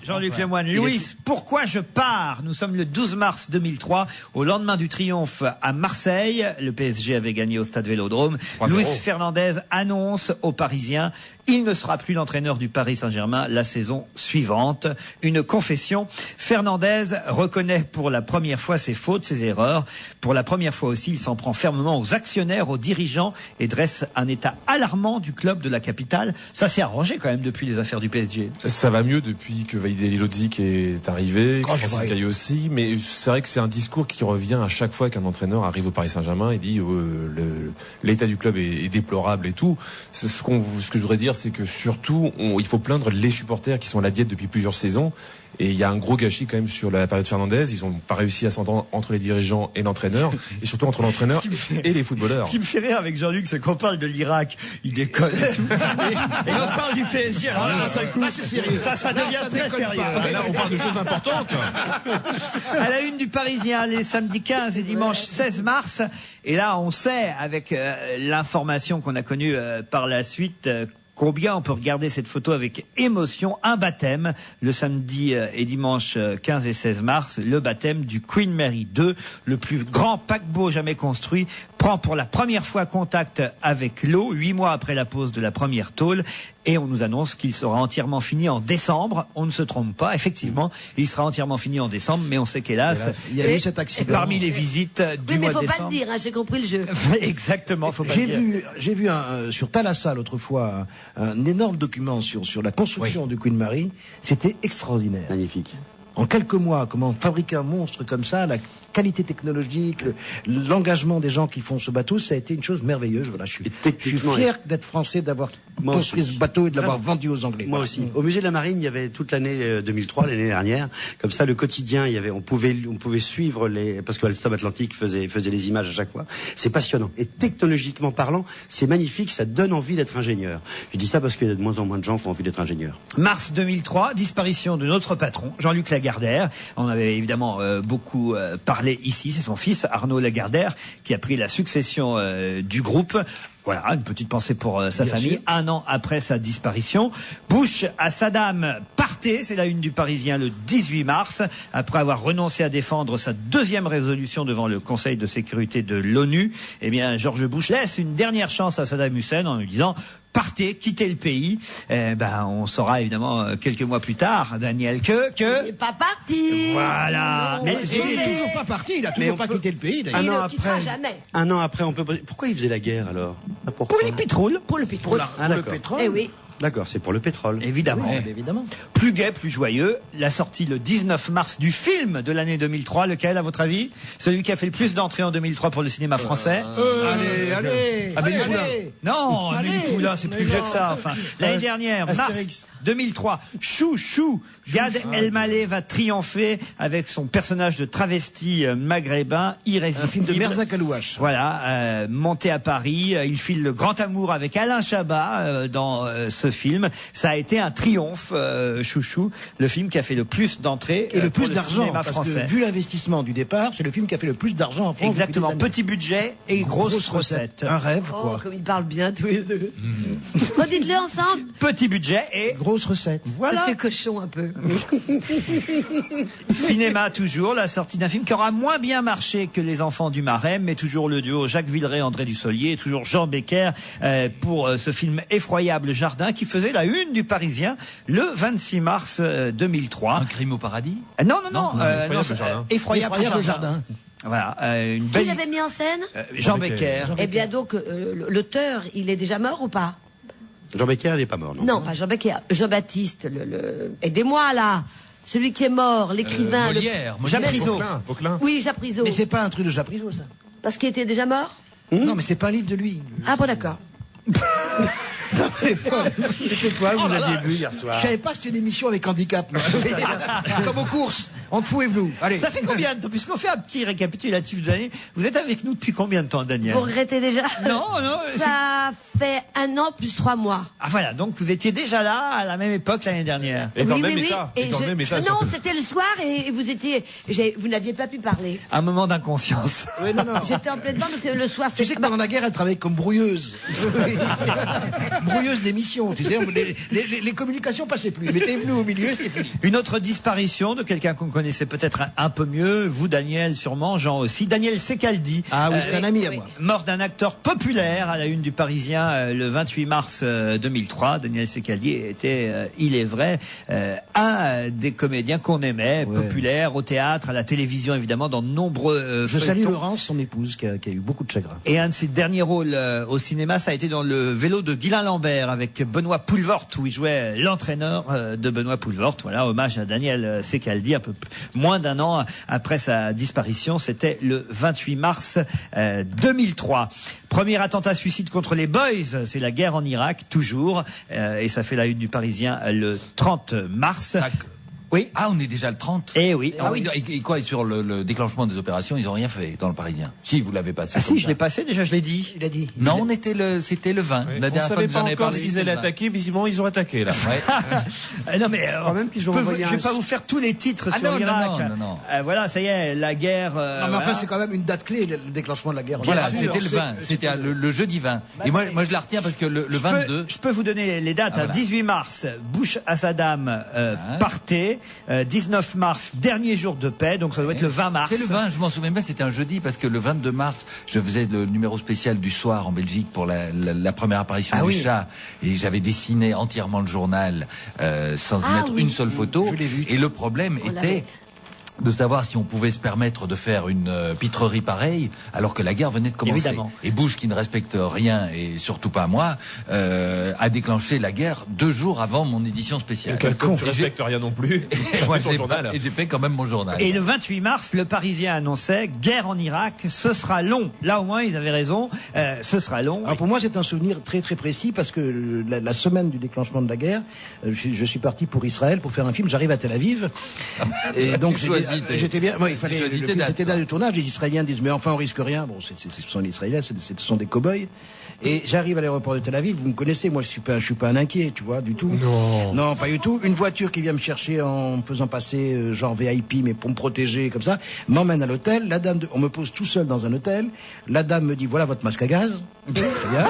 Jean-Luc Lemoyne. Louis, pourquoi je pars? Nous sommes le 12 mars 2003, au lendemain du triomphe à Marseille. Le PSG avait gagné au stade Vélodrome. 3-0. Luis Fernandez annonce aux Parisiens: il ne sera plus l'entraîneur du Paris Saint-Germain la saison suivante. Une confession. Fernandez reconnaît pour la première fois ses fautes, ses erreurs. Pour la première fois aussi, il s'en prend fermement aux actionnaires, aux dirigeants et dresse un état alarmant du club de la capitale. Ça s'est arrangé quand même depuis les affaires du PSG. Ça va mieux depuis que Vaïdé Lodzik est arrivé, que Quand je Francis vois. Caillot aussi, mais c'est vrai que c'est un discours qui revient à chaque fois qu'un entraîneur arrive au Paris Saint-Germain et dit l'état du club est déplorable et tout. Ce que je voudrais dire, c'est que surtout, il faut plaindre les supporters qui sont à la diète depuis plusieurs saisons. Et il y a un gros gâchis quand même sur la période Fernandez. Ils n'ont pas réussi à s'entendre entre les dirigeants et l'entraîneur, et surtout entre l'entraîneur et les footballeurs. Ce qui me fait rire avec Jean-Luc, c'est qu'on parle de l'Irak, il déconne et tout. Et on parle du PSG. Alors là, c'est sérieux. ça devient très sérieux. Là, on parle de choses importantes. À la une du Parisien, les samedis 15 et dimanche 16 mars. Et là, on sait, avec l'information qu'on a connue par la suite, combien on peut regarder cette photo avec émotion. Un baptême, le samedi et dimanche 15 et 16 mars, le baptême du Queen Mary II, le plus grand paquebot jamais construit, prend pour la première fois contact avec l'eau, 8 mois après la pose de la première tôle. Et on nous annonce qu'il sera entièrement fini en décembre. On ne se trompe pas, effectivement, il sera entièrement fini en décembre, mais on sait qu'hélas, Il y a eu cet accident. parmi les visites du Oui, mais mois faut de pas décembre. le dire, hein, j'ai compris le jeu. Exactement, faut pas le dire. J'ai vu sur Thalassa l'autre fois un énorme document sur la construction du Queen Mary. C'était extraordinaire. Magnifique. En quelques mois, comment fabriquer un monstre comme ça, la qualité technologique, l'engagement des gens qui font ce bateau, ça a été une chose merveilleuse. Voilà, je suis techniquement, fier d'être français, d'avoir Moi construit aussi. ce bateau et de l'avoir Vraiment. vendu aux Anglais. Moi aussi. Au musée de la Marine, il y avait toute l'année 2003, l'année dernière. Comme ça, le quotidien, on pouvait suivre parce que Alstom Atlantique faisait les images à chaque fois. C'est passionnant. Et technologiquement parlant, c'est magnifique. Ça donne envie d'être ingénieur. Je dis ça parce qu'il y a de moins en moins de gens qui ont envie d'être ingénieur. Mars 2003, disparition de notre patron, Jean-Luc Lagardère. On avait évidemment beaucoup parlé ici. C'est son fils, Arnaud Lagardère, qui a pris la succession du groupe. Voilà, une petite pensée pour sa famille. sûr. Un an après sa disparition, Bush à Saddam, partez, c'est la une du Parisien le 18 mars, après avoir renoncé à défendre sa deuxième résolution devant le Conseil de sécurité de l'ONU. Eh bien, George Bush laisse une dernière chance à Saddam Hussein en lui disant: partez, quittez le pays. On saura évidemment quelques mois plus tard, Daniel, Il n'est pas parti. voilà. Mais Mais il n'est toujours pas parti, il a toujours pas quitté le pays d'ailleurs. Il Un an ne quittera après. jamais. Un an après, pourquoi il faisait la guerre alors? Pourquoi? pour les pétroles, Pour le pétrole. Ah, d'accord. Eh oui. D'accord, c'est pour le pétrole. évidemment. Oui, évidemment. Plus gai, plus joyeux, la sortie le 19 mars du film de l'année 2003. Lequel, à votre avis? Celui qui a fait le plus d'entrées en 2003 pour le cinéma français? Allez, Amélie allez. Poulain. Non, Allez. Amélie Poulain, c'est plus vieux que ça. Enfin, l'année dernière, mars Astérix. 2003, Chou, Gad Elmaleh va triompher avec son personnage de travesti maghrébin irrésistible. Un film de Merzak Alouache. Voilà, monté à Paris, il file le grand amour avec Alain Chabat dans ce film. Ça a été un triomphe, Chouchou, le film qui a fait le plus d'entrées Et le pour plus d'argent, cinéma parce français. que vu l'investissement du départ, c'est le film qui a fait le plus d'argent en France. Exactement, depuis des années. petit budget et grosse recette. Un rêve, Oh, quoi. comme ils parlent bien tous les deux. Redites-le ensemble. Petit budget et Grosse recette. voilà. Ça fait cochon un peu. Cinéma toujours, la sortie d'un film qui aura moins bien marché que Les Enfants du Marais, mais toujours le duo Jacques Villeray, André Dussolier, et toujours Jean Becker pour ce film effroyable Jardin qui faisait la une du Parisien le 26 mars 2003. Un crime au paradis? Non, Effroyable c'est, Jardin. Effroyable Effroyable Jardin. Jardin. Voilà, une Qui belle. l'avait mis en scène? Jean Becker. Eh bien donc, l'auteur, il est déjà mort ou pas? Jean Becker, il n'est pas mort, non? Non, pas Jean Becker. Jean-Baptiste, aidez-moi là. Celui qui est mort, l'écrivain. Molière. Japrisot. Vauquelin. Oui, Japrisot. Mais c'est pas un truc de Japrisot, ça. Parce qu'il était déjà mort? Non, mais c'est pas un livre de lui. Ah bon, d'accord. C'était quoi que vous aviez vu hier soir? Je savais pas que c'était une émission avec handicap. moi. Comme aux courses, entre fou et venou. Allez. Ça fait combien de temps? Puisqu'on fait un petit récapitulatif de l'année. Vous êtes avec nous depuis combien de temps, Daniel? Vous regrettez déjà? Non, non. Ça fait 1 an plus 3 mois. Ah voilà, donc vous étiez déjà là à la même époque l'année dernière. Et dans oui, le même oui, état. oui. Et dans le même état, Non, surtout. c'était le soir et vous n'aviez pas pu parler. Un moment d'inconscience. Oui, non, non. J'étais en pleine temps parce que le soir, Tu sais que pendant la guerre, elle travaillait comme brouilleuse. Brouilleuse d'émission. Tu sais, les communications passaient plus. Mettez-vous au milieu, c'était fini. Une autre disparition de quelqu'un qu'on connaissait peut-être un peu mieux, vous Daniel sûrement, Jean aussi, Daniel Secaldi. Ah oui, c'est un ami à oui, moi. mort d'un acteur populaire à la une du Parisien le 28 mars 2003. Daniel Secaldi était, il est vrai, un des comédiens qu'on aimait, populaire au théâtre, à la télévision évidemment, dans de nombreux Je salue feuilletons. Laurence, son épouse, qui a eu beaucoup de chagrin. Et un de ses derniers rôles au cinéma, ça a été dans Le Vélo de Guylain Lambert avec Benoît Poelvoort, où il jouait l'entraîneur de Benoît Poelvoort. Voilà, hommage à Daniel Secaldi, un peu moins d'un an après sa disparition. C'était le 28 mars 2003. Premier attentat suicide contre les Boys, c'est la guerre en Irak, toujours. Et ça fait la une du Parisien le 30 mars. Ça- Oui. Ah, on est déjà le 30. Eh oui. Ah oui, et quoi, et sur le déclenchement des opérations, ils n'ont rien fait dans le Parisien. Si, vous l'avez passé. Ah comme si, je ça. l'ai passé déjà, je l'ai dit. Il a dit. Non, c'était le 20. La On dernière fois savait que pas j'en ai encore parlé. s'ils c'était allaient le 20. attaquer. Visiblement, ils ont attaqué là. Ouais. Non mais crois même qu'ils je ont peux envoyé je vais un- pas vous faire tous les titres Ah sur non, l'Irak. non. Voilà, ça y est, la guerre. Non, mais enfin, voilà. c'est quand même une date clé, le déclenchement de la guerre. Voilà, sûr, c'était le 20. C'était le jeudi 20. Et moi, je la retiens parce que le Je peux- 22. Je peux vous donner les dates. Ah, voilà. 18 mars, Bush à Saddam partait. 19 mars, dernier jour de paix, donc ça doit être le 20 mars. C'est le 20, je m'en souviens bien, c'était un jeudi parce que le 22 mars, je faisais le numéro spécial du soir en Belgique pour la première apparition Ah du oui. chat et j'avais dessiné entièrement le journal sans y Ah mettre oui. une seule photo. Je l'ai vu. Et le problème On était l'avait. de savoir si on pouvait se permettre de faire une pitrerie pareille alors que la guerre venait de commencer. Évidemment. Et Bush, qui ne respecte rien et surtout pas moi, a déclenché la guerre 2 jours avant mon édition spéciale. Quel con, tu Et j'ai- respectes rien non plus. et moi, Ton j'ai journal. et j'ai fait quand même mon journal. Et le 28 mars, le Parisien annonçait guerre en Irak, ce sera long. Là au moins, ils avaient raison, ce sera long. Alors pour moi, c'est un souvenir très très précis parce que la semaine du déclenchement de la guerre, je suis parti pour Israël pour faire un film. J'arrive à Tel Aviv et donc j'étais bien. Ouais, il fallait. choisis le tes film, dates, c'était date de tournage. Les Israéliens disent mais enfin on risque rien. Bon, ce sont les Israéliens, ce sont des cow-boys. Et j'arrive à l'aéroport de Tel Aviv. Vous me connaissez, moi je suis pas un inquiet, tu vois, du tout. Non, pas du tout. Une voiture qui vient me chercher en me faisant passer genre VIP, mais pour me protéger comme ça, m'emmène à l'hôtel. La dame, on me pose tout seul dans un hôtel. La dame me dit voilà votre masque à gaz. Très bien.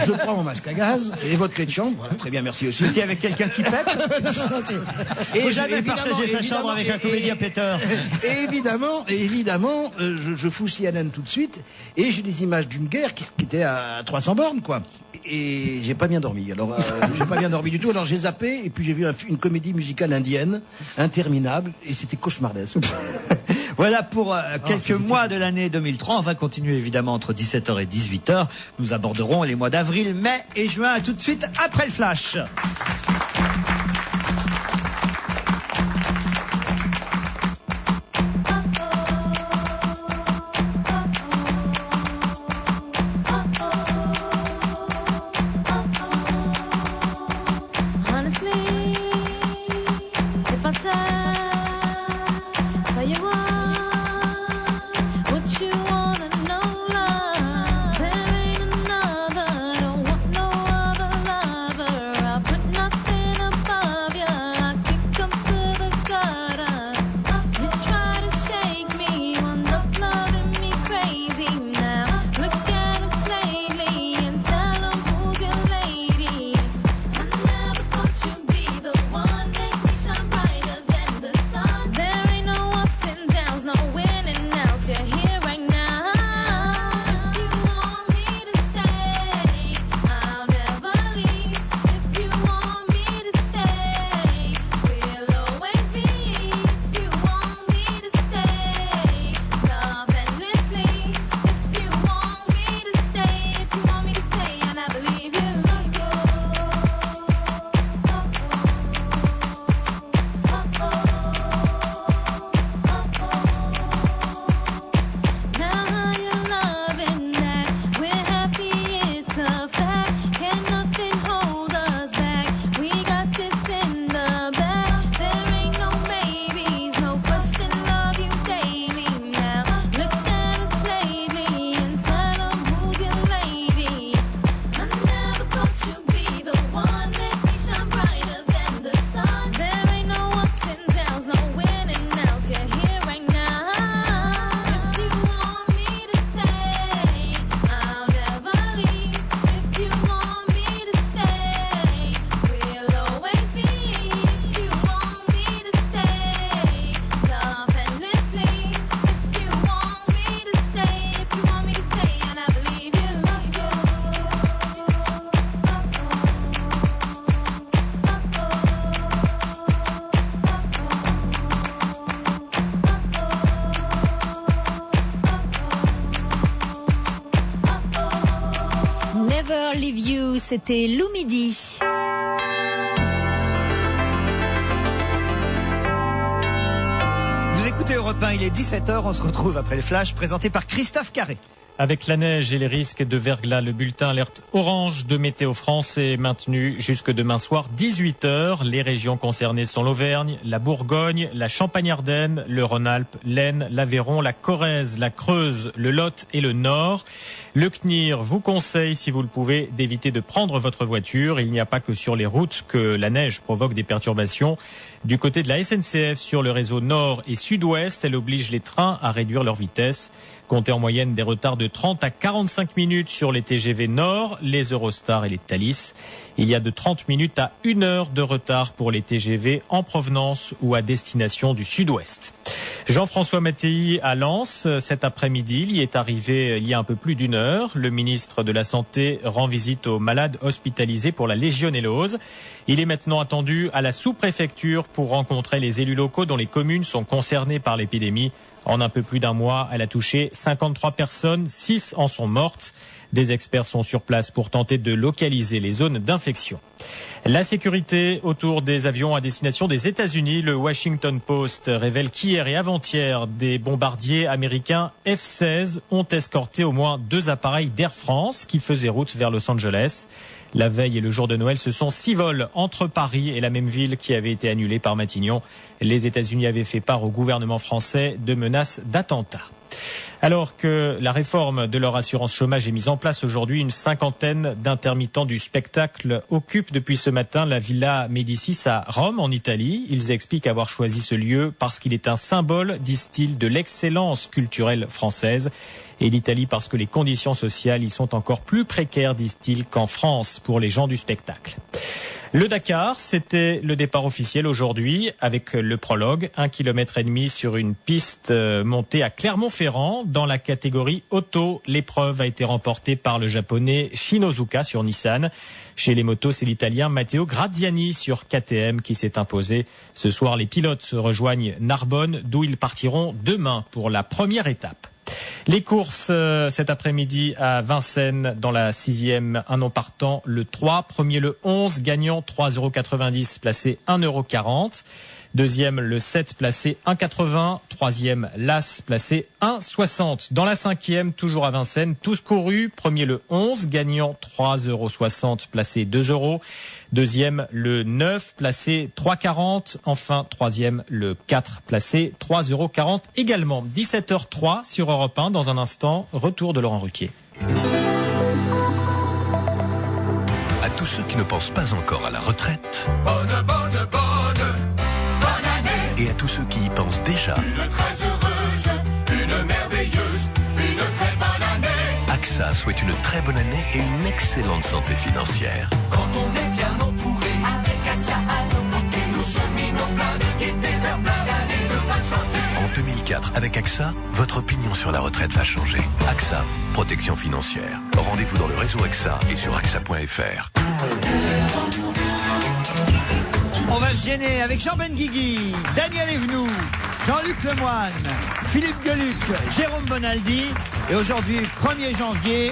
Je prends mon masque à gaz et votre clé de chambre. Voilà, très bien, merci aussi. Ceci avec quelqu'un qui pète. Faut jamais partager sa chambre avec un comédien péteur. Et évidemment, je fous CNN tout de suite, et j'ai des images d'une guerre qui était à 300 bornes, quoi. Et j'ai pas bien dormi. Alors, j'ai pas bien dormi du tout. Alors j'ai zappé, et puis j'ai vu une comédie musicale indienne, interminable, et c'était cauchemardesque. Voilà pour quelques mois de l'année 2003. On va continuer évidemment entre 17h et 18h. Nous aborderons les mois d'avril, mai et juin tout de suite après le flash. Honestly, if I tell you what you wanna know, love, there ain't another, don't want no other lover. I put nothing c'était Lou Midi. Vous écoutez Europe 1, il est 17h, on se retrouve après le flash présenté par Christophe Carré. Avec la neige et les risques de verglas, le bulletin alerte orange de Météo France est maintenu jusque demain soir 18h. Les régions concernées sont l'Auvergne, la Bourgogne, la Champagne-Ardenne, le Rhône-Alpes, l'Aisne, l'Aveyron, la Corrèze, la Creuse, le Lot et le Nord. Le CNIR vous conseille, si vous le pouvez, d'éviter de prendre votre voiture. Il n'y a pas que sur les routes que la neige provoque des perturbations. Du côté de la SNCF, sur le réseau nord et sud-ouest, elle oblige les trains à réduire leur vitesse. Comptez en moyenne des retards de 30 à 45 minutes sur les TGV Nord, les Eurostar et les Thalys. Il y a de 30 minutes à 1 heure de retard pour les TGV en provenance ou à destination du sud-ouest. Jean-François Mattei à Lens, cet après-midi, il y est arrivé il y a un peu plus d'1 heure. Le ministre de la Santé rend visite aux malades hospitalisés pour la légionellose. Il est maintenant attendu à la sous-préfecture pour rencontrer les élus locaux dont les communes sont concernées par l'épidémie. En un peu plus d'1 mois, elle a touché 53 personnes, 6 en sont mortes. Des experts sont sur place pour tenter de localiser les zones d'infection. La sécurité autour des avions à destination des États-Unis. Le Washington Post révèle qu'hier et avant-hier, des bombardiers américains F-16 ont escorté au moins 2 appareils d'Air France qui faisaient route vers Los Angeles. La veille et le jour de Noël, ce sont 6 vols entre Paris et la même ville qui avaient été annulés par Matignon. Les États-Unis avaient fait part au gouvernement français de menaces d'attentats. Alors que la réforme de leur assurance chômage est mise en place aujourd'hui, une cinquantaine d'intermittents du spectacle occupent depuis ce matin la Villa Médicis à Rome, en Italie. Ils expliquent avoir choisi ce lieu parce qu'il est un symbole, disent-ils, de l'excellence culturelle française. Et l'Italie parce que les conditions sociales y sont encore plus précaires, disent-ils, qu'en France pour les gens du spectacle. Le Dakar, c'était le départ officiel aujourd'hui avec le prologue, 1,5 km sur une piste montée à Clermont-Ferrand dans la catégorie auto. L'épreuve a été remportée par le japonais Shinozuka sur Nissan. Chez les motos, c'est l'italien Matteo Graziani sur KTM qui s'est imposé. Ce soir, les pilotes rejoignent Narbonne d'où ils partiront demain pour la première étape. Les courses cet après-midi à Vincennes dans la 6e, un nom partant le 3, premier le 11, gagnant 3,90 €, placé 1,40 €. Deuxième le 7, placé 1,80 €. Troisième l'As, placé 1,60 €. Dans la 5e, toujours à Vincennes, tous courus. Premier le 11, gagnant 3,60 €, placé 2 €. Deuxième le 9, placé 3,40 €. Enfin, troisième le 4, placé 3,40 € également. 17h03 sur Europe 1. Dans un instant, retour de Laurent Ruquier. À tous ceux qui ne pensent pas encore à la retraite. Bonne année. Et à tous ceux qui y pensent déjà. Une très heureuse, une merveilleuse, une très bonne année. AXA souhaite une très bonne année et une excellente santé financière. Quand on est bien entouré, avec AXA à nos côtés, nous cheminons plein de gaieté vers plein d'années de bonne santé. En 2004, avec AXA, votre opinion sur la retraite va changer. AXA, protection financière. Rendez-vous dans le réseau AXA et sur AXA.fr. On va se gêner avec Jean Benguigui, Daniel Evenou, Jean-Luc Lemoyne, Philippe Gueluc, Jérôme Bonaldi. Et aujourd'hui, 1er janvier,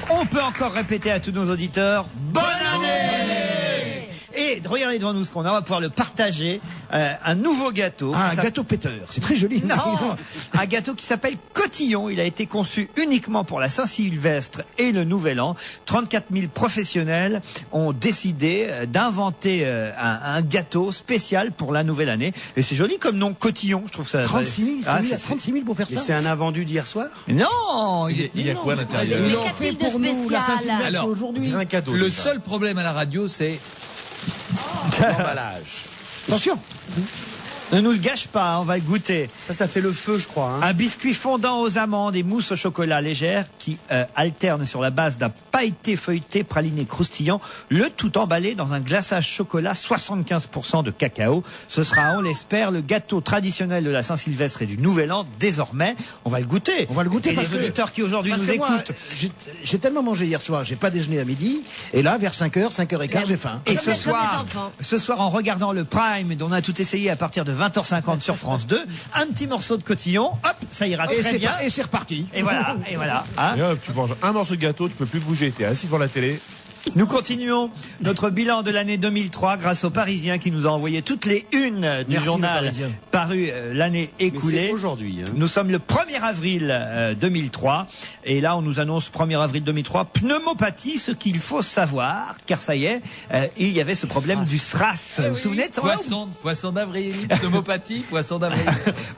on peut encore répéter à tous nos auditeurs, bonne année! Et regardez devant nous ce qu'on a, on va pouvoir le partager. Un nouveau gâteau. Un gâteau péteur, c'est très joli. Non, un gâteau qui s'appelle Cotillon. Il a été conçu uniquement pour la Saint-Sylvestre et le Nouvel An. 34 000 professionnels ont décidé d'inventer un gâteau spécial pour la nouvelle année. Et c'est joli comme nom, Cotillon. Je trouve ça. 36 000, c'est 36 000 pour faire ça. Et c'est un invendu d'hier soir? Non, il y a quoi à l'intérieur? Ils l'ont fait pour nous, la Saint-Sylvestre aujourd'hui. Un cadeau. Le seul problème à la radio, c'est L'emballage. Attention. Ne nous le gâche pas, on va le goûter. Ça fait le feu, je crois. Un biscuit fondant aux amandes et mousse au chocolat légère qui alterne sur la base d'un pailleté feuilleté praliné croustillant, le tout emballé dans un glaçage chocolat 75% de cacao. Ce sera, on l'espère, le gâteau traditionnel de la Saint-Sylvestre et du Nouvel An désormais. On va le goûter. On va le goûter et parce les auditeurs qui aujourd'hui nous écoutent. Moi, j'ai tellement mangé hier soir, j'ai pas déjeuné à midi, et là, vers 5h, 5h15, j'ai faim. Et ce soir, en regardant le Prime, dont on a tout essayé à partir de 20h50 sur France 2, un petit morceau de cotillon, hop, ça ira très bien. Et c'est reparti. Et voilà, et voilà. Hein, et hop, tu manges un morceau de gâteau, tu peux plus bouger, t'es assis devant la télé. Nous continuons notre bilan de l'année 2003 grâce aux Parisiens qui nous ont envoyé toutes les unes du Merci, journal les Parisiens. paru l'année écoulée. c'est aujourd'hui, hein. Nous sommes le 1er avril 2003 et là on nous annonce 1er avril 2003 pneumopathie, ce qu'il faut savoir car ça y est, il y avait ce problème du SRAS. Vous vous souvenez de ça? Poisson d'avril, pneumopathie, poisson d'avril.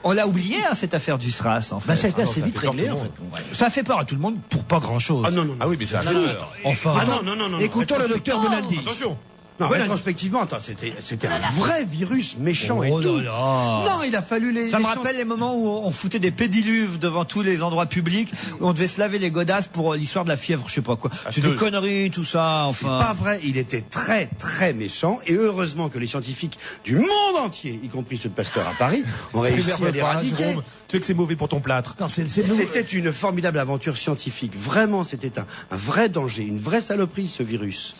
On l'a oublié cette affaire du SRAS en fait. Bah, ça a été Ah non, assez ça vite fait peur réglé, tout en le fait. monde. Ça fait peur à tout le monde pour pas grand chose. Ah non, non, non. Ah oui, mais ça a fait peur. Enfin, Ah non, non, non, non. Écoutons le docteur Bonaldi. Attention. Non, rétrospectivement, attends, c'était un vrai virus méchant et Oh tout. là là. Non, il a fallu les... Ça me les rappelle les moments où on foutait des pédiluves devant tous les endroits publics, où on devait se laver les godasses pour l'histoire de la fièvre, je sais pas quoi. C'est des conneries, tout ça, C'est enfin. pas vrai, il était très très méchant et heureusement que les scientifiques du monde entier, y compris ceux de Pasteur à Paris, ont réussi à l'éradiquer. Tu sais que c'est mauvais pour ton plâtre. Non, C'était une formidable aventure scientifique. Vraiment, c'était un vrai danger, une vraie saloperie ce virus.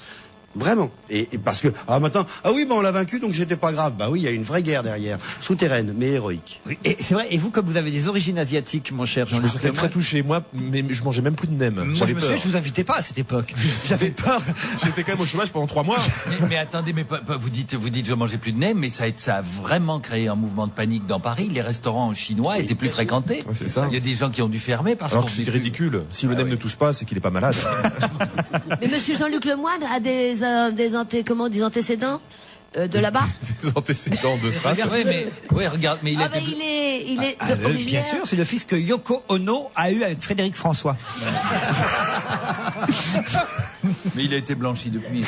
Vraiment. Et parce que, maintenant, oui, on l'a vaincu, donc c'était pas grave. Bah oui, il y a une vraie guerre derrière. Souterraine, mais héroïque. Oui, et c'est vrai, et vous, comme vous avez des origines asiatiques, mon cher Je me Jean-Luc sentais très touché, moi, mais je mangeais même plus de nem. moi, J'avais je me peur. souviens, je vous invitais pas à cette époque. J'avais peur. J'étais quand même au chômage pendant 3 mois. Mais attendez, vous dites je mangeais plus de nem, mais ça a vraiment créé un mouvement de panique dans Paris. Les restaurants chinois étaient plus fréquentés. Ouais, c'est ça. Il y a des gens qui ont dû fermer parce Alors qu'on que c'est faisait plus- ridicule. Si le nem ne tousse pas, c'est qu'il est pas malade. Mais monsieur Jean-Luc Lemoyne a des antécédents de là-bas? Des antécédents de SRAS. Regarde, mais il Ah était... il est Bien originaire. sûr, c'est le fils que Yoko Ono a eu avec Frédéric François. Mais il a été blanchi depuis.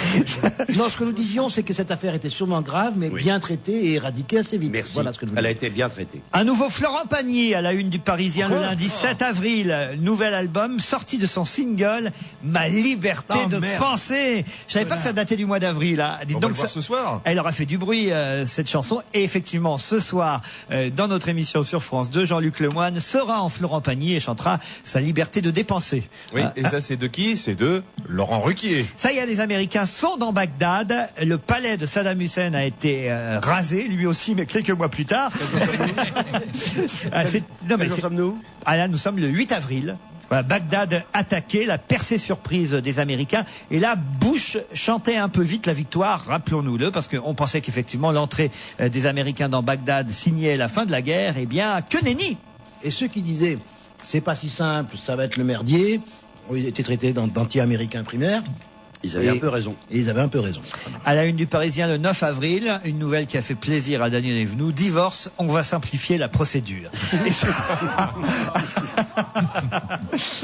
Non, ce que nous disions, c'est que cette affaire était sûrement grave, mais Oui. bien traitée et éradiquée assez vite. Merci. Voilà ce que je Elle a voulais été bien traitée. Un nouveau Florent Pagny à la une du Parisien le lundi 7 avril. Nouvel album sorti de son single Ma liberté Oh, de merde. penser. Je savais pas que ça datait du mois d'avril. Hein. Dites On va donc le voir ça- ce soir. Elle aura fait du bruit cette chanson et effectivement ce soir dans notre émission sur France 2, Jean-Luc Lemoyne sera en Florent Pagny et chantera sa liberté de dépenser. Oui, et ça, c'est de qui? C'est de Laurent Ruquier. Ça y est, les Américains sont dans Bagdad. Le palais de Saddam Hussein a été rasé, lui aussi, mais quelques mois plus tard. Quel jour sommes-nous? Là, nous sommes le 8 avril. Voilà, Bagdad attaqué, la percée surprise des Américains. Et là, Bush chantait un peu vite la victoire, rappelons-nous-le, parce qu'on pensait qu'effectivement l'entrée des Américains dans Bagdad signait la fin de la guerre. Eh bien, que nenni! Et ceux qui disaient, c'est pas si simple, ça va être le merdier, ils étaient traités d'anti-américains primaires. Ils avaient un peu raison. Et ils avaient un peu raison. À la une du Parisien le 9 avril, une nouvelle qui a fait plaisir à Daniel Evenou. Divorce, on va simplifier la procédure. Et c'est-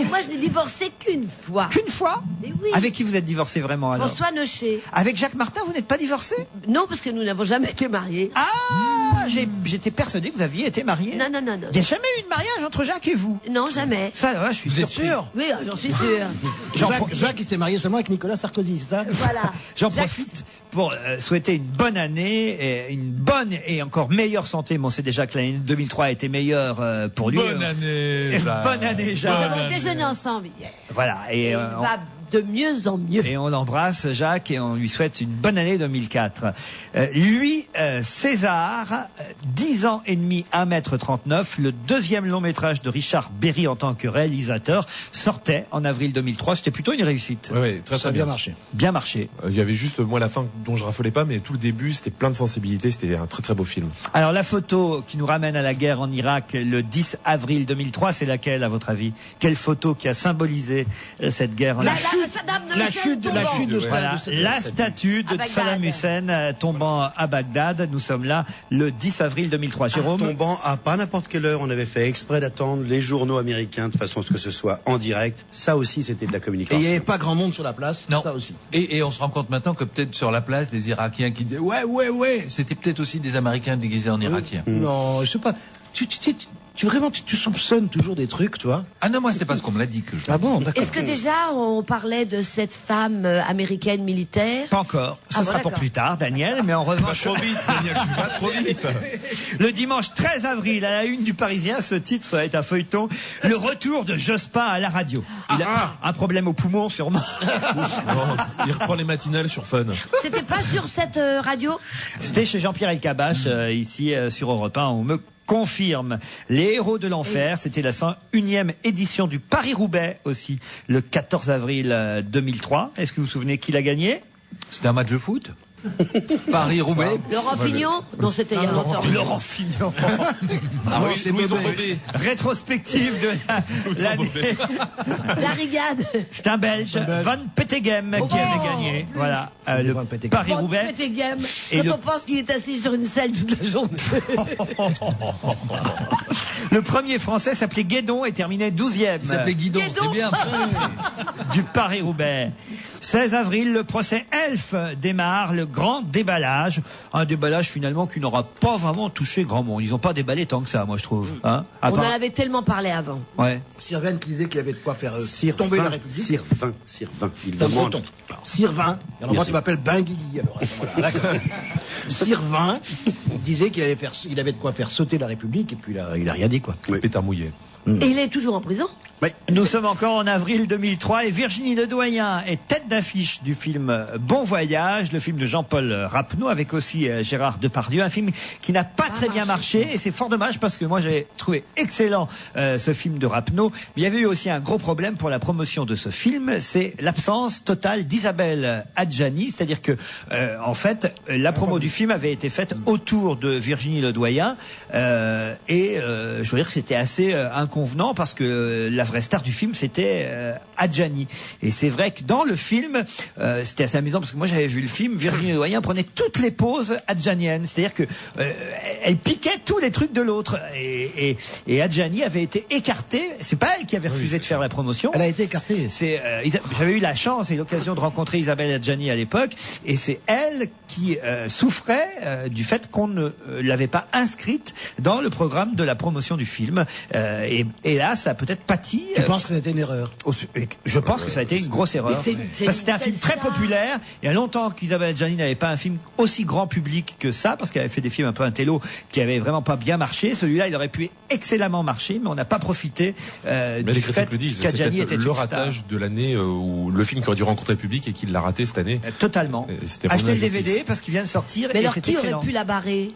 Et moi, je n'ai divorcé qu'une fois. Qu'une fois? Mais oui. Avec qui vous êtes divorcé vraiment alors? François Nochet. Avec Jacques Martin, vous n'êtes pas divorcé? Non, parce que nous n'avons jamais été mariés. Ah, j'étais persuadé que vous aviez été marié. Non, non, non, non. Il n'y a jamais eu de mariage entre Jacques et vous? Non, jamais. Ça, ouais, je suis surpris. Oui, j'en suis sûr. Jacques, il s'est marié seulement avec Nicolas Sarkozy, c'est ça? Voilà. J'en Jacques- profite pour souhaiter une bonne année, et une bonne et encore meilleure santé. Bon, on sait déjà que l'année 2003 a été meilleure pour lui. Bonne année, Jacques. Bonne année, Nous Jacques. avons déjeuné ensemble hier. Voilà. Et il va de mieux en mieux. Et on l'embrasse, Jacques, et on lui souhaite une bonne année 2004. César, 10 ans et demi, 1m39, le deuxième long métrage de Richard Berry en tant que réalisateur, sortait en avril 2003. C'était plutôt une réussite. Ouais, très Ça très a bien bien. marché. Bien marché. Il y avait juste, moi, la fin dont je raffolais pas, mais tout le début, c'était plein de sensibilité. C'était un très très beau film. Alors la photo qui nous ramène à la guerre en Irak le 10 avril 2003, c'est laquelle à votre avis? Quelle photo qui a symbolisé cette guerre en Irak? La chute de Voilà, la statue de À Bagdad. Saddam Hussein tombant à Bagdad. Nous sommes là le 10 avril 2003. Jérôme? Tombant à pas n'importe quelle heure, on avait fait exprès d'attendre les journaux américains de façon à ce que ce soit en direct. Ça aussi, c'était de la Et communication. il n'y avait pas grand monde sur la place, Non. ça aussi. Et on se rend compte maintenant que peut-être sur la place, des Irakiens qui disaient ouais, c'était peut-être aussi des Américains déguisés en Irakiens. Non, je sais pas. Tu soupçonnes toujours des trucs, tu vois. Ah non, moi c'est parce qu'on me l'a dit que je. Ah bon, d'accord. Est-ce que déjà on parlait de cette femme américaine militaire? Pas encore. Ce Ah bon, sera pour d'accord. plus tard, Daniel. Mais en revanche, Trop vite, Daniel, tu vas trop vite. le dimanche 13 avril, à la une du Parisien, ce titre va être un feuilleton. Le retour de Jospin à la radio. Il a un problème au poumon, sûrement. Non, il reprend les matinales sur Fun. C'était pas sur cette radio? C'était chez Jean-Pierre Elkabbach, ici sur Europe 1. On me confirme. Les héros de l'enfer, c'était la 101e édition du Paris-Roubaix aussi, le 14 avril 2003. Est-ce que vous vous souvenez qui l'a gagné? C'était un match de foot. Paris-Roubaix. Laurent Fignon? Non, c'était il y a longtemps. Laurent Fignon. Ah oui, c'est Bobet. Rétrospective de l'année. La Rigade. C'est un Belge, Van Petegem, qui avait gagné. Voilà, le Paris-Roubaix. Et Quand on pense qu'il est assis sur une selle toute la journée. Le premier Français s'appelait Guédon et terminait 12e. Il s'appelait Guidon, c'est bien. Du Paris-Roubaix. 16 avril, le procès Elf démarre, le grand déballage. Un déballage finalement qui n'aura pas vraiment touché grand monde. Ils n'ont pas déballé tant que ça, moi je trouve. Hein, on en avait tellement parlé avant. Ouais. Sirven qui disait qu'il y avait de quoi faire tomber la République. Sirvin, il demande. Sirvin. Alors moi tu m'appelles Benguigui. Voilà, Sirvin disait qu'il avait de quoi faire sauter la République et puis il a rien dit quoi. Oui. Pétard mouillé. Et il est toujours en prison? Oui. Nous sommes encore en avril 2003 et Virginie Ledoyen est tête d'affiche du film Bon Voyage, le film de Jean-Paul Rapneau avec aussi Gérard Depardieu, un film qui n'a pas très bien marché et c'est fort dommage parce que moi j'avais trouvé excellent ce film de Rapneau. Mais il y avait eu aussi un gros problème pour la promotion de ce film, c'est l'absence totale d'Isabelle Adjani, c'est-à-dire que en fait la promo du film avait été faite autour de Virginie Ledoyen et je veux dire que c'était assez inconvenant parce que la vraie star du film c'était Adjani et c'est vrai que dans le film c'était assez amusant parce que moi j'avais vu le film, Virginie Ledoyen prenait toutes les poses adjaniennes, c'est-à-dire que elle piquait tous les trucs de l'autre et Adjani avait été écartée, c'est pas elle qui avait refusé de faire la promotion, elle a été écartée. J'avais eu la chance et l'occasion de rencontrer Isabelle Adjani à l'époque et c'est elle qui souffrait du fait qu'on ne l'avait pas inscrite dans le programme de la promotion du film et là ça a peut-être pâti. Tu penses que c'était une erreur? Je pense que ça a été une grosse erreur. Parce que c'était un film très populaire. Il y a longtemps qu'Isabelle Adjani n'avait pas un film aussi grand public que ça, parce qu'elle avait fait des films un peu intello qui avaient vraiment pas bien marché. Celui-là, il aurait pu excellemment marcher, mais on n'a pas profité du fait qu'Adjani était le ratage de l'année où le film qui aurait dû rencontrer le public et qu'il l'a raté cette année. Totalement. Achetez le DVD parce qu'il vient de sortir. Mais et alors c'est qui excellent. aurait pu la barrer?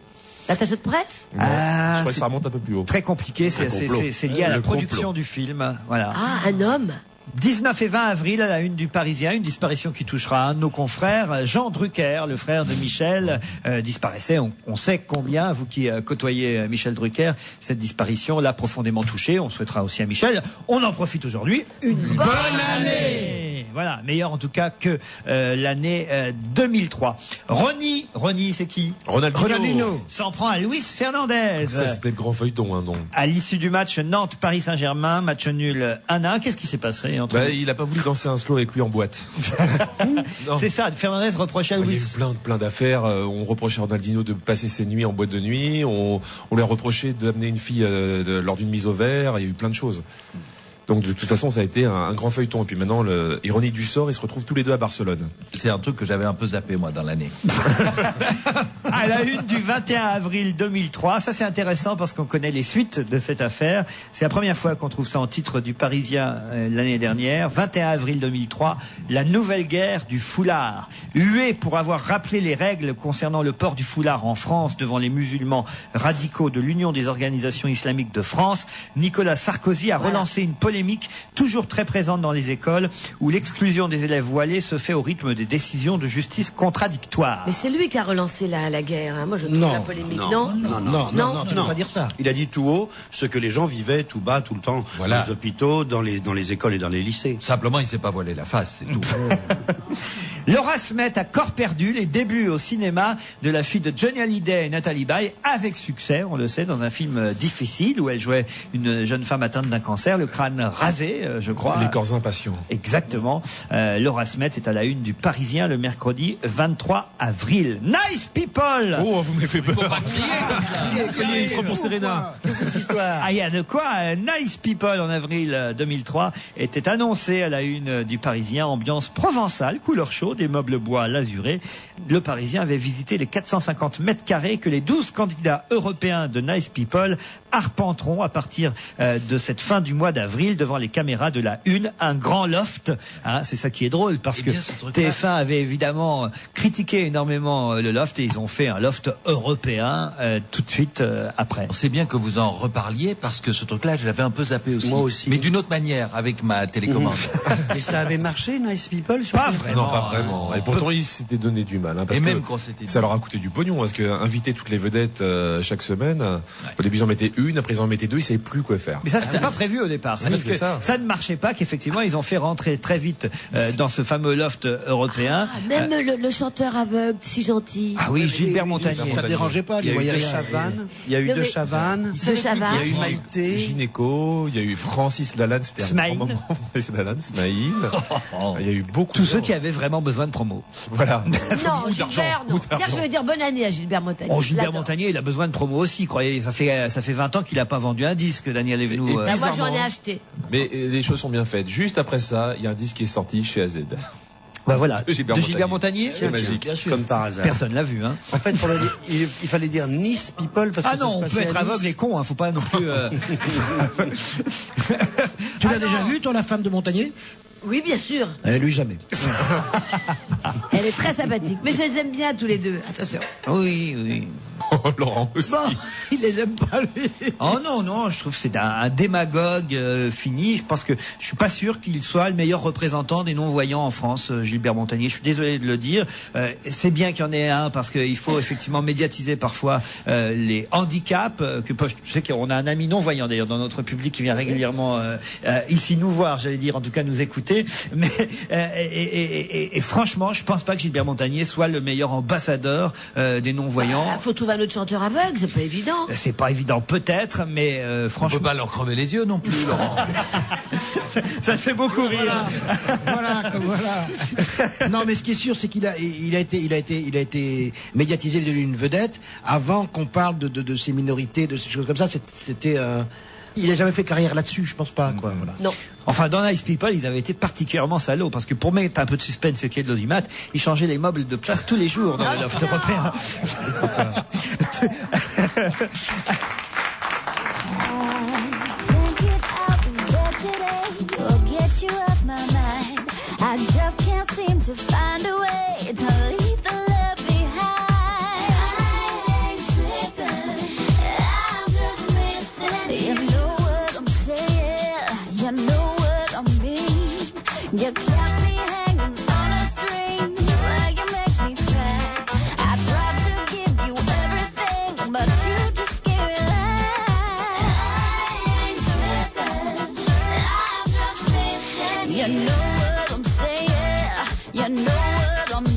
L'attaché de presse? Je crois que ça remonte un peu plus haut. Très compliqué, c'est lié à la production du film. Voilà. Ah, un homme? 19 et 20 avril, à la une du Parisien, une disparition qui touchera un de nos confrères, Jean Drucker, le frère de Michel, disparaissait. On sait combien, vous qui côtoyez Michel Drucker, cette disparition l'a profondément touché. On souhaitera aussi à Michel. On en profite aujourd'hui. Une bonne année! Voilà, meilleure en tout cas que l'année 2003. Ronny, c'est qui? Ronaldinho. S'en prend à Luis Fernandez. Ça, c'était le grand feuilleton, hein, donc. À l'issue du match Nantes-Paris Saint-Germain, match nul 1-1, qu'est-ce qui s'est passé entre il a pas voulu danser un slow avec lui en boîte. C'est ça, Fernandez reprochait à Luis. Il y a eu plein d'affaires. On reprochait à Ronaldinho de passer ses nuits en boîte de nuit. On lui a reproché d'amener une fille lors d'une mise au vert. Il y a eu plein de choses. Donc de toute façon, ça a été un grand feuilleton. Et puis maintenant, ironie du sort, ils se retrouvent tous les deux à Barcelone. C'est un truc que j'avais un peu zappé, moi, dans l'année. À la une du 21 avril 2003, ça c'est intéressant parce qu'on connaît les suites de cette affaire. C'est la première fois qu'on trouve ça en titre du Parisien l'année dernière. 21 avril 2003, la nouvelle guerre du foulard. Hué pour avoir rappelé les règles concernant le port du foulard en France devant les musulmans radicaux de l'Union des organisations islamiques de France, Nicolas Sarkozy a relancé une polémique toujours très présente dans les écoles où l'exclusion des élèves voilés se fait au rythme des décisions de justice contradictoires. Mais c'est lui qui a relancé la guerre. Hein. Moi, je trouve la polémique. Non, tu ne peux pas dire ça. Il a dit tout haut ce que les gens vivaient tout bas, tout le temps, dans les hôpitaux, dans les écoles et dans les lycées. Simplement, il s'est pas voilé la face, c'est tout. Laura Smet a corps perdu, les débuts au cinéma de la fille de Johnny Hallyday et Nathalie Baye, avec succès, on le sait, dans un film difficile où elle jouait une jeune femme atteinte d'un cancer, le crâne rasé, je crois. Les corps impatients. Exactement. Laura Smet est à la une du Parisien le mercredi 23 avril. Nice People! Oh, vous m'avez fait peur. Ça y est, il se prend pour Serena. Qu'est-ce que c'est cette histoire? Ah, il y a de quoi. Nice People en avril 2003 était annoncé à la une du Parisien, ambiance provençale, couleur chaude, des meubles bois lazurés. Le Parisien avait visité les 450 mètres carrés que les 12 candidats européens de Nice People arpenteront à partir de cette fin du mois d'avril. domicile devant les caméras de la Une, un grand loft. Hein, c'est ça qui est drôle parce que TF1 avait évidemment critiqué énormément le loft et ils ont fait un loft européen tout de suite après. C'est bien que vous en reparliez parce que ce truc-là, je l'avais un peu zappé aussi. Moi aussi. Mais d'une autre manière, avec ma télécommande. Et ça avait marché, Nice People, sur Pas TF1? vraiment. Non, pas vraiment. Et pourtant, ils s'étaient donné du mal. Hein, parce Et même que quand c'était ça leur a coûté du pognon. Parce que inviter toutes les vedettes chaque semaine, au début ils en mettaient une, après ils en mettaient deux, ils savaient plus quoi faire. Mais ça, c'était pas prévu au départ. C'est Oui, parce c'est que ça ne marchait pas qu'effectivement, ils ont fait rentrer très vite dans ce fameux loft européen. Ah, même le chanteur aveugle, si gentil. Ah oui, Gilbert Montagnier. Ça ne dérangeait pas, Il y il a eu voyait De rien. Chavannes, il y a eu Non, De mais- Chavannes, De il y Chavannes. a eu Maïté. Gynéco, il y a eu Francis Lalanne, c'était un Smaïn. grand moment. Francis Lalanne, Smaïl. Il y a eu beaucoup. Tous de ceux gens. qui avaient vraiment besoin de promo. Voilà. Non, Ou Gilbert, d'argent, non. ou d'argent. Tiens, je veux dire bonne année à Gilbert Montagnier. Oh, Je Gilbert l'adore. Montagnier, il a besoin de promo aussi, croyez. Ça fait 20 ans qu'il n'a pas vendu un disque, Daniel Evenou. Et- et Ah, moi, bizarrement, j'en ai acheté. Mais les choses sont bien faites. Juste après ça, il y a un disque qui est sorti chez AZ. Bah voilà, De Gilbert de Gilbert Montagnier. C'est magique. Comme par hasard. Personne l'a vu, hein. En fait, il fallait dire Nice People parce que Ah ça non, se on passait peut à être Nice. aveugle et con, hein, faut pas non plus. Tu l'as déjà vu, toi, la femme de Montagnier? Oui, bien sûr. Lui, jamais. Elle est très sympathique. Mais je les aime bien tous les deux. Attention. Oui, oui. Oh, Laurent aussi. Bon, il les aime pas, lui. Oh non, non, je trouve que c'est un démagogue fini. Je pense que je suis pas sûr qu'il soit le meilleur représentant des non-voyants en France, Gilbert Montagnier. Je suis désolé de le dire. C'est bien qu'il y en ait un parce qu'il faut effectivement médiatiser parfois les handicaps. Je sais qu'on a un ami non-voyant d'ailleurs dans notre public qui vient régulièrement ici nous voir, j'allais dire, en tout cas nous écouter. Mais et franchement, je pense pas que Gilbert Montagnier soit le meilleur ambassadeur des non-voyants. Il faut trouver un autre chanteur aveugle, c'est pas évident. C'est pas évident peut-être, mais On franchement. peut pas leur crever les yeux non plus, Laurent. Ça fait beaucoup rire. Voilà. Non, mais ce qui est sûr, c'est qu'il a été médiatisé, devenu une vedette avant qu'on parle de ces minorités, de ces choses comme ça. C'était, il a jamais fait carrière là-dessus, je pense pas, quoi. Voilà. Non. Enfin, dans Nice People, ils avaient été particulièrement salauds parce que pour mettre un peu de suspense et qu'il y ait de l'audimat, ils changeaient les meubles de place tous les jours dans le loft européen. Can't get out of bed today or get you off my mind. I just can't seem to find a way to leave the love behind. I ain't slipping, I'm just missing. You know what I'm saying, you know what I mean. You kept me hanging on a string, why you make me cry. I tried to give you everything, but you just gave it You know what I'm saying, you know what I'm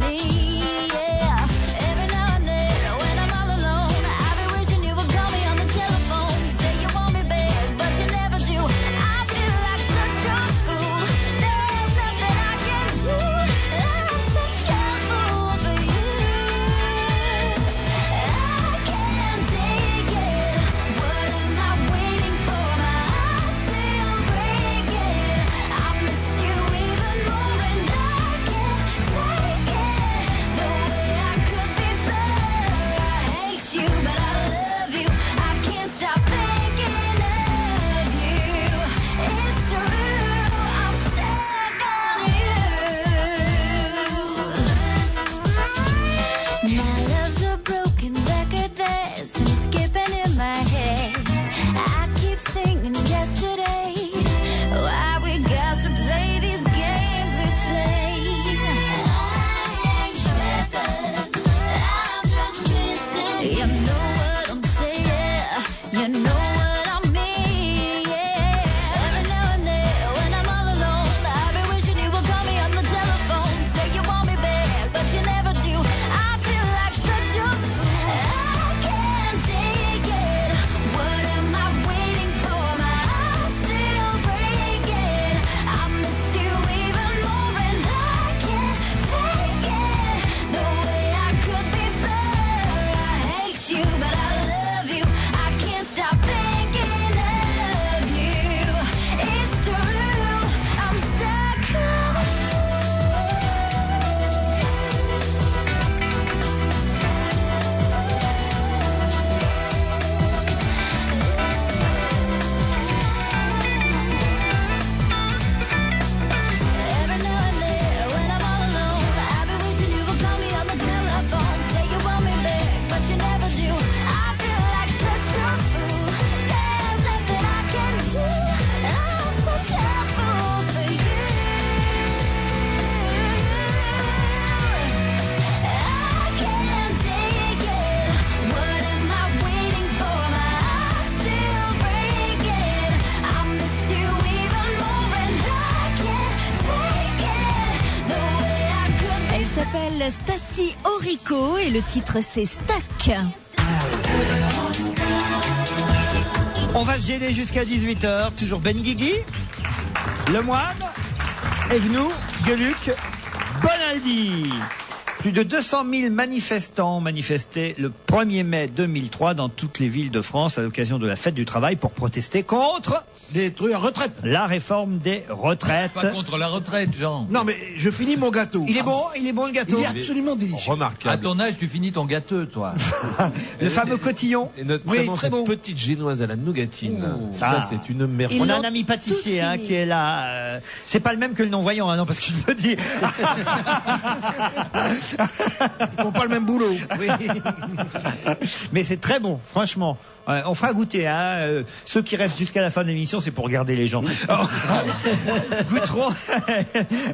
Cocorico et le titre c'est Stuck. On va se gêner jusqu'à 18h. Toujours Ben Guigui, Le Moine, Evenou, Gueluc, Bonaldi. Plus de 200 000 manifestants ont manifesté le 1er mai 2003 dans toutes les villes de France à l'occasion de la fête du travail pour protester contre des trucs à retraite. La réforme des retraites. Pas contre la retraite, Jean. Non, mais je finis mon gâteau. Il est bon le gâteau. Il est absolument délicieux. Remarquable. À ton âge, tu finis ton gâteau, toi. Le fameux cotillon. Et notamment très cette bon. petite génoise à la nougatine. Ah. Ça, c'est une merveille. On a un ami pâtissier qui est là. C'est pas le même que le non-voyant, hein, non, parce que je le dis. Ils font pas le même boulot. Oui. Mais c'est très bon, franchement. On fera goûter. Hein. Ceux qui restent jusqu'à la fin de l'émission, c'est pour regarder les gens.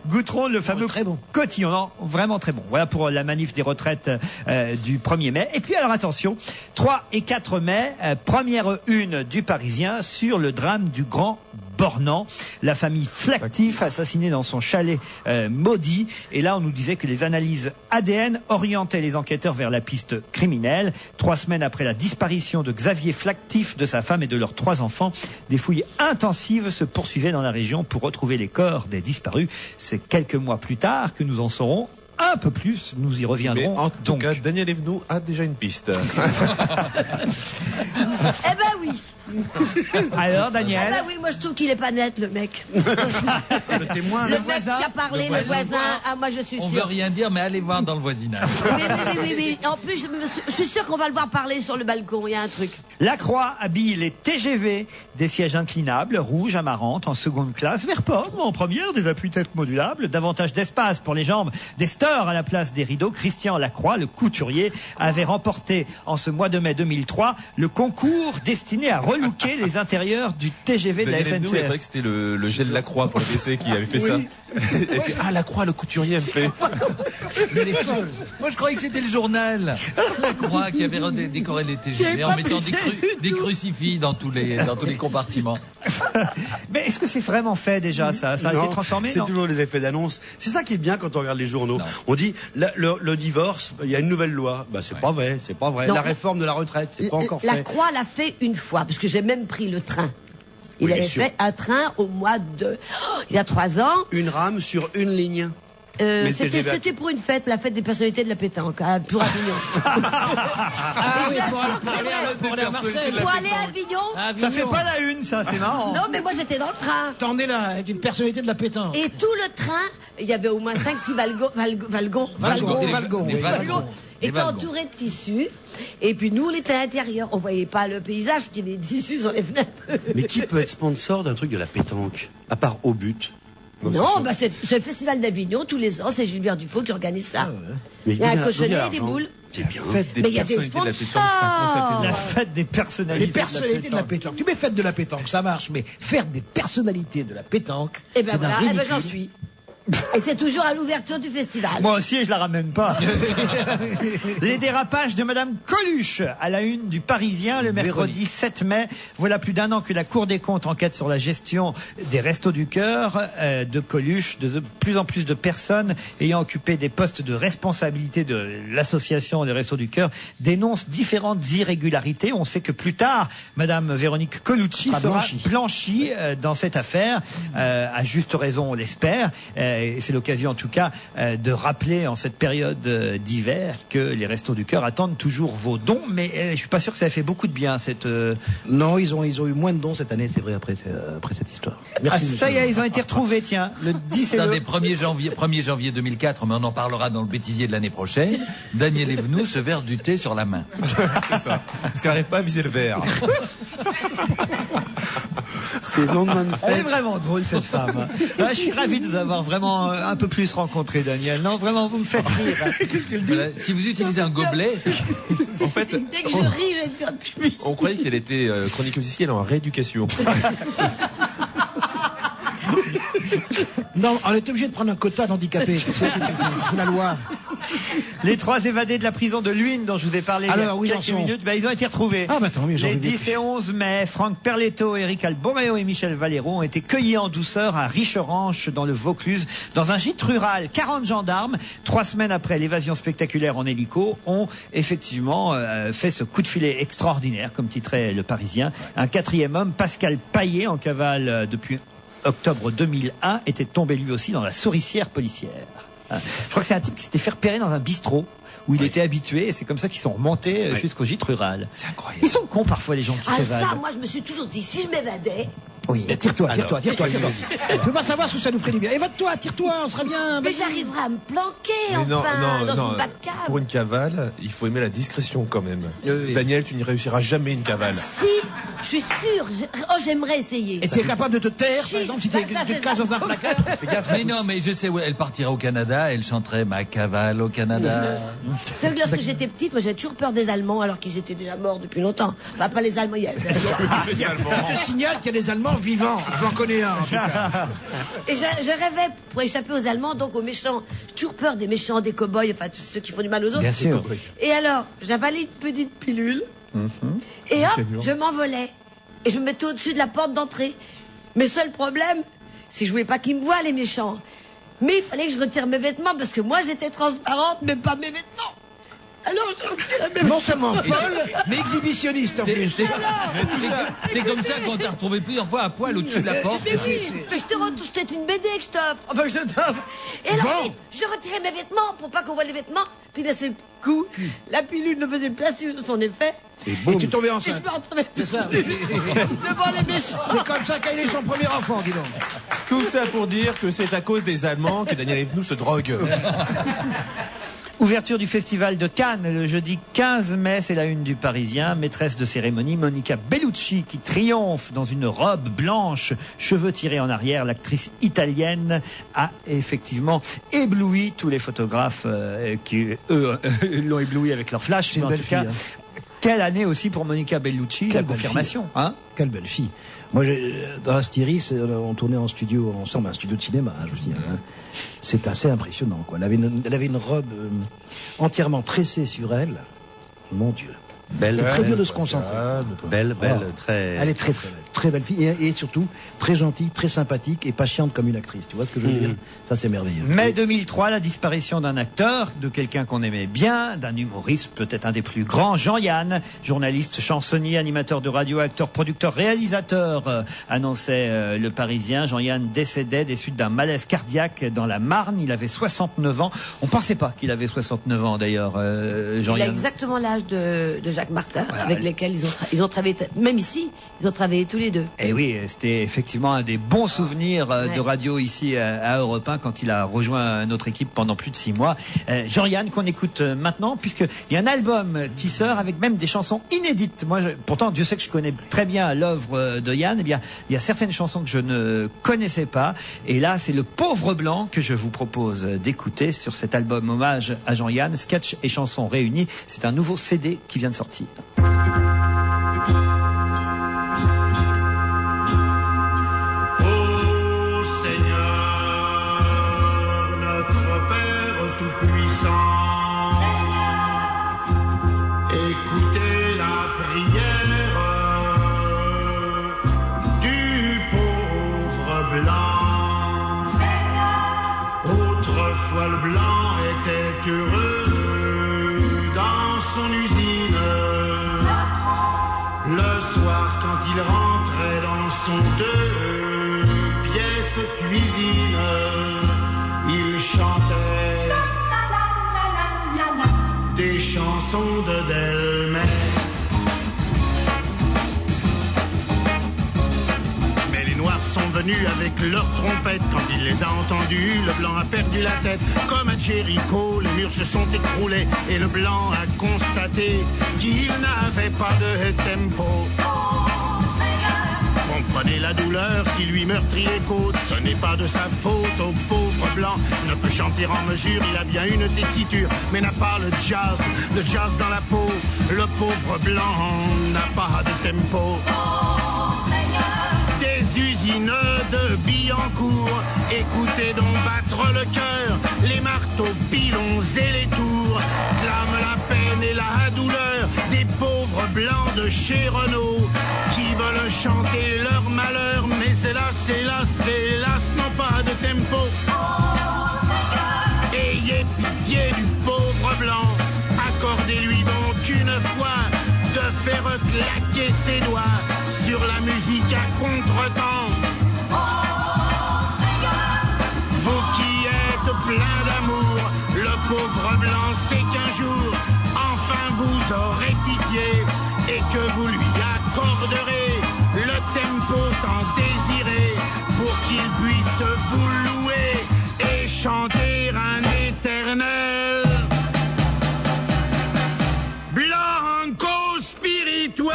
Goûteront le fameux très bon. cotillon. Non, vraiment très bon. Voilà pour la manif des retraites du 1er mai. Et puis alors attention, 3 et 4 mai, première une du Parisien sur le drame du Grand Bornand, la famille Flactif assassinée dans son chalet maudit. Et là, on nous disait que les analyses ADN orientaient les enquêteurs vers la piste criminelle. 3 semaines après la disparition de Xavier Flactif, de sa femme et de leurs 3 enfants, des fouilles intensives se poursuivaient dans la région pour retrouver les corps des disparus. C'est quelques mois plus tard que nous en saurons un peu plus. Nous y reviendrons. Mais en tout cas, Daniel Evenou a déjà une piste. Eh ben oui. Alors, Daniel? Ah bah oui, moi je trouve qu'il est pas net, le mec. Le témoin, Le mec qui a parlé, le voisin. Ah, moi je suis On sûre. veut rien dire, mais allez voir dans le voisinage. Oui. En plus, je suis sûre qu'on va le voir parler sur le balcon. Il y a un truc. La Croix habille les TGV, des sièges inclinables, rouges, amarantes, en seconde classe, vert pomme, en première, des appuis-têtes modulables, davantage d'espace pour les jambes, des stores à la place des rideaux. Christian Lacroix, le couturier, avait remporté en ce mois de mai 2003 le concours destiné à relooker les intérieurs du TGV de la Daniel Evenou, il SNCF. paraît que c'était le gel Lacroix pour le PC qui avait fait ça. Elle fait, Lacroix, le couturier, elle fait. Moi, je croyais que c'était le journal. La Croix qui avait décoré les TGV en mettant des crucifix dans tous les compartiments. Mais est-ce que c'est vraiment fait déjà, ça? Ça a Non, été transformé, c'est non? toujours les effets d'annonce. C'est ça qui est bien quand on regarde les journaux. Non. On dit le divorce, il y a une nouvelle loi. Bah c'est pas vrai, c'est pas vrai. Non. La réforme de la retraite, c'est pas encore La fait. Croix l'a fait une fois, parce que j'ai même pris le train. Il Oui, avait bien sûr. fait un train au mois de... il y a 3 ans. Une rame sur une ligne. Mais le TGV C'était pour une fête, la fête des personnalités de la pétanque, à pour Avignon. Ah oui, pour aller à Marseille. Pour aller à Avignon. Ça fait pas la une, ça, c'est marrant. Non, mais moi j'étais dans le train. T'en es là, avec une personnalité de la pétanque. Et tout le train, il y avait au moins 5-6 wagons. Était entouré de tissus. Et puis nous, on était à l'intérieur. On voyait pas le paysage, parce qu'il y avait des tissus sur les fenêtres. Mais qui peut être sponsor d'un truc de la pétanque, à part Au But? Non, bah c'est le festival d'Avignon, tous les ans, c'est Gilbert Dufaux qui organise ça. Mais Il y a un d'où vient cochonnet et des l'argent boules. C'est bien. Fête des Mais il y a des personnalités de la pétanque, sponsors. c'est un concept énorme. La fête des personnalités. Les personnalités de la pétanque. Tu mets fête de la pétanque, ça marche, mais faire des personnalités de la pétanque, Et ben c'est d'un voilà, ridicule. j'en suis. Et c'est toujours à l'ouverture du festival. Moi aussi, je la ramène pas. Les dérapages de Madame Coluche à la une du Parisien le mercredi 7 mai. Voilà plus d'1 an que la Cour des comptes enquête sur la gestion des Restos du Cœur de Coluche. De plus en plus de personnes ayant occupé des postes de responsabilité de l'association des Restos du Cœur dénoncent différentes irrégularités. On sait que plus tard, Madame Véronique Colucci sera blanchie dans cette affaire, à juste raison, on l'espère. Et c'est l'occasion en tout cas de rappeler en cette période d'hiver que les Restos du Cœur attendent toujours vos dons, mais je suis pas sûr que ça ait fait beaucoup de bien cette... Non, ils ont eu moins de dons cette année, c'est vrai, après cette histoire. Merci, ça y est, ils ont été retrouvés, tiens, le 10 et C'est le... des 1er janvier 2004, mais on en parlera dans le bêtisier de l'année prochaine. Daniel Evenou se verse du thé sur la main. C'est ça. Parce qu'elle n'arrive pas à viser le verre. C'est le lendemain de Elle est fête. vraiment drôle, cette femme. Je suis ravi de vous avoir vraiment un peu plus rencontré, Daniel. Non, vraiment, vous me faites rire. Qu'est-ce qu'elle dit? Voilà. Si vous utilisez un gobelet, En fait, Dès que je ris, je vais te faire pipi. on croyait qu'elle était chroniqueuse ici, elle est en rééducation. Non, on est obligé de prendre un quota d'handicapés. Tu sais, c'est la loi. Les 3 évadés de la prison de Luynes dont je vous ai parlé Alors, il y a où quelques ils en sont minutes, ils ont été retrouvés. Ah, bah tant mieux, j'en Les ai bien 10 et 11 mai, Franck Perletto, Éric Alboréo et Michel Valero ont été cueillis en douceur à Richeranche dans le Vaucluse, dans un gîte rural. 40 gendarmes, 3 semaines après l'évasion spectaculaire en hélico, ont effectivement fait ce coup de filet extraordinaire, comme titrait Le Parisien. Un 4e homme, Pascal Paillet, en cavale depuis octobre 2001, était tombé lui aussi dans la souricière policière. Je crois que c'est un type qui s'était fait repérer dans un bistrot où il était habitué, et c'est comme ça qu'ils sont remontés jusqu'au gîte rural. C'est incroyable. Ils sont cons parfois, les gens qui s'évadent. Ça, moi, je me suis toujours dit, si je m'évadais, Oui. Tire-toi. Je veux pas savoir ce que ça nous ferait du bien. Évade-toi, tire-toi, on sera bien. mais vas-y. j'arriverai à me planquer, Mais enfin, dans une Batcave. Pour une cavale, il faut aimer la discrétion quand même. Daniel, tu n'y réussiras jamais une cavale. Si, je suis sûre. J'aimerais essayer. Et tu es capable de te taire, par exemple, si tu ça, te c'est caches ça. dans un placard. Mais non, mais je sais où elle partira au Canada, elle chanterait ma cavale au Canada. C'est que lorsque j'étais petite, moi j'avais toujours peur des Allemands alors qu'ils étaient déjà morts depuis longtemps. Enfin, pas les Allemands, il y a... Je te signale qu'il y a des Allemands vivants. J'en connais un, en tout cas. Et je rêvais pour échapper aux Allemands, donc aux méchants. J'ai toujours peur des méchants, des cow-boys, enfin tous ceux qui font du mal aux autres. Bien sûr. Et alors, j'avalais une petite pilule, et hop, je m'envolais. Et je me mettais au-dessus de la porte d'entrée. Mais seul problème, c'est que je voulais pas qu'ils me voient, les méchants. Mais il fallait que je retire mes vêtements, parce que moi j'étais transparente, mais pas mes vêtements. Alors je retirais mes vêtements. Non seulement folle, mais exhibitionniste en plus. C'est comme ça qu'on t'a retrouvé plusieurs fois à poil au-dessus de la porte. Mais oui, mais je te retrouve, c'était une BD que je t'offre. Enfin, que je t'offre. Et là, Bon. je retirais mes vêtements pour pas qu'on voit les vêtements. Puis d'un seul coup, la pilule ne faisait plus son effet. Et tu tombais Et je enceinte. me retrouvais C'est ça. devant les méchants. C'est comme ça qu'a eu son premier enfant, dis donc. Tout ça pour dire que c'est à cause des Allemands que Daniel Evenou se drogue. Ouverture du festival de Cannes le jeudi 15 mai, c'est la une du Parisien. Maîtresse de cérémonie, Monica Bellucci qui triomphe dans une robe blanche, cheveux tirés en arrière. L'actrice italienne a effectivement ébloui tous les photographes qui, eux, l'ont ébloui avec leur flash. C'est une En belle tout cas, fille, hein. quelle année aussi pour Monica Bellucci, la Quelle belle confirmation. fille. Hein Quelle belle fille. Moi, dans Astérix, on tournait en studio ensemble, un studio de cinéma, je veux dire. Hein. C'est assez impressionnant, quoi. Elle avait une robe entièrement tressée sur elle. Mon Dieu. Belle, C'est très dur de se concentrer. belle, très. Elle est très très belle. Très belle fille. Et surtout, très gentille, très sympathique et patiente comme une actrice. Tu vois ce que je veux dire? Ça, c'est merveilleux. Mai 2003, la disparition d'un acteur, de quelqu'un qu'on aimait bien, d'un humoriste, peut-être un des plus grands, Jean-Yann, journaliste, chansonnier, animateur de radio, acteur, producteur, réalisateur, annonçait Le Parisien. Jean-Yann décédait des suites d'un malaise cardiaque dans la Marne. Il avait 69 ans. On pensait pas qu'il avait 69 ans d'ailleurs, Il a Jean-Yann. exactement l'âge de Jacques Martin, avec lesquels ils ont travaillé, même ici, ils ont travaillé tous les deux. Et oui, c'était effectivement un des bons souvenirs de radio ici à Europe 1 quand il a rejoint notre équipe pendant plus de 6 mois. Jean-Yann qu'on écoute maintenant puisqu'il y a un album qui sort avec même des chansons inédites. Moi, pourtant, Dieu sait que je connais très bien l'œuvre de Yann. Eh bien, il y a certaines chansons que je ne connaissais pas. Et là, c'est Le Pauvre Blanc que je vous propose d'écouter sur cet album hommage à Jean-Yann. Sketch et chansons réunis. C'est un nouveau CD qui vient de sortir. Écoutez la prière du pauvre blanc. Autrefois le blanc était heureux dans son usine. Le soir quand il rentrait dans son 2 pièces cuisine, il chantait des chansons de Delmay. Mais les Noirs sont venus avec leurs trompettes. Quand il les a entendus, le blanc a perdu la tête. Comme à Jéricho, les murs se sont écroulés et le blanc a constaté qu'il n'avait pas de tempo. Comprenez la douleur qui lui meurtrit les côtes. Ce n'est pas de sa faute au pauvre blanc. Ne peut chanter en mesure, il a bien une tessiture, mais n'a pas le jazz dans la peau. Le pauvre blanc n'a pas de tempo. Des usines de Billancourt Écoutez donc battre le cœur, les marteaux, pilons et les tours, clament la peine et la douleur des pauvres blancs de chez Renault qui veulent chanter leur malheur, mais hélas, hélas, hélas, n'ont pas de tempo. Ayez pitié du pauvre blanc, accordez-lui donc une fois de faire claquer ses doigts sur la musique à contre-temps. Vous qui êtes plein d'amour, le pauvre blanc sait qu'un jour, enfin vous aurez pitié et que vous lui accorderez le tempo tant désiré pour qu'il puisse vous louer et chanter un éternel Blanco spirituel.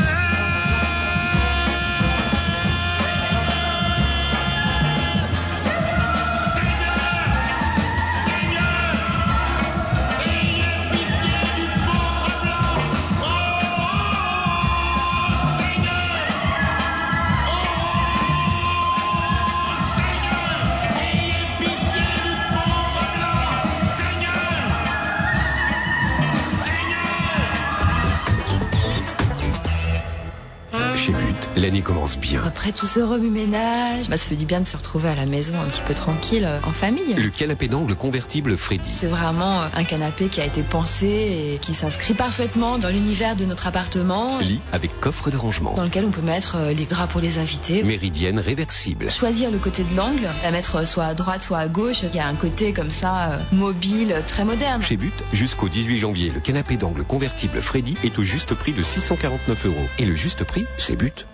Chez But, l'année commence bien. Après tout ce remue-ménage, ça fait du bien de se retrouver à la maison un petit peu tranquille, en famille. Le canapé d'angle convertible Freddy. C'est vraiment un canapé qui a été pensé et qui s'inscrit parfaitement dans l'univers de notre appartement. Lit avec coffre de rangement. Dans lequel on peut mettre les draps pour les invités. Méridienne réversible. Choisir le côté de l'angle, la mettre soit à droite, soit à gauche. Il y a un côté comme ça, mobile, très moderne. Chez But, jusqu'au 18 janvier, le canapé d'angle convertible Freddy est au juste prix de 649 €. Et le juste prix, c'est But.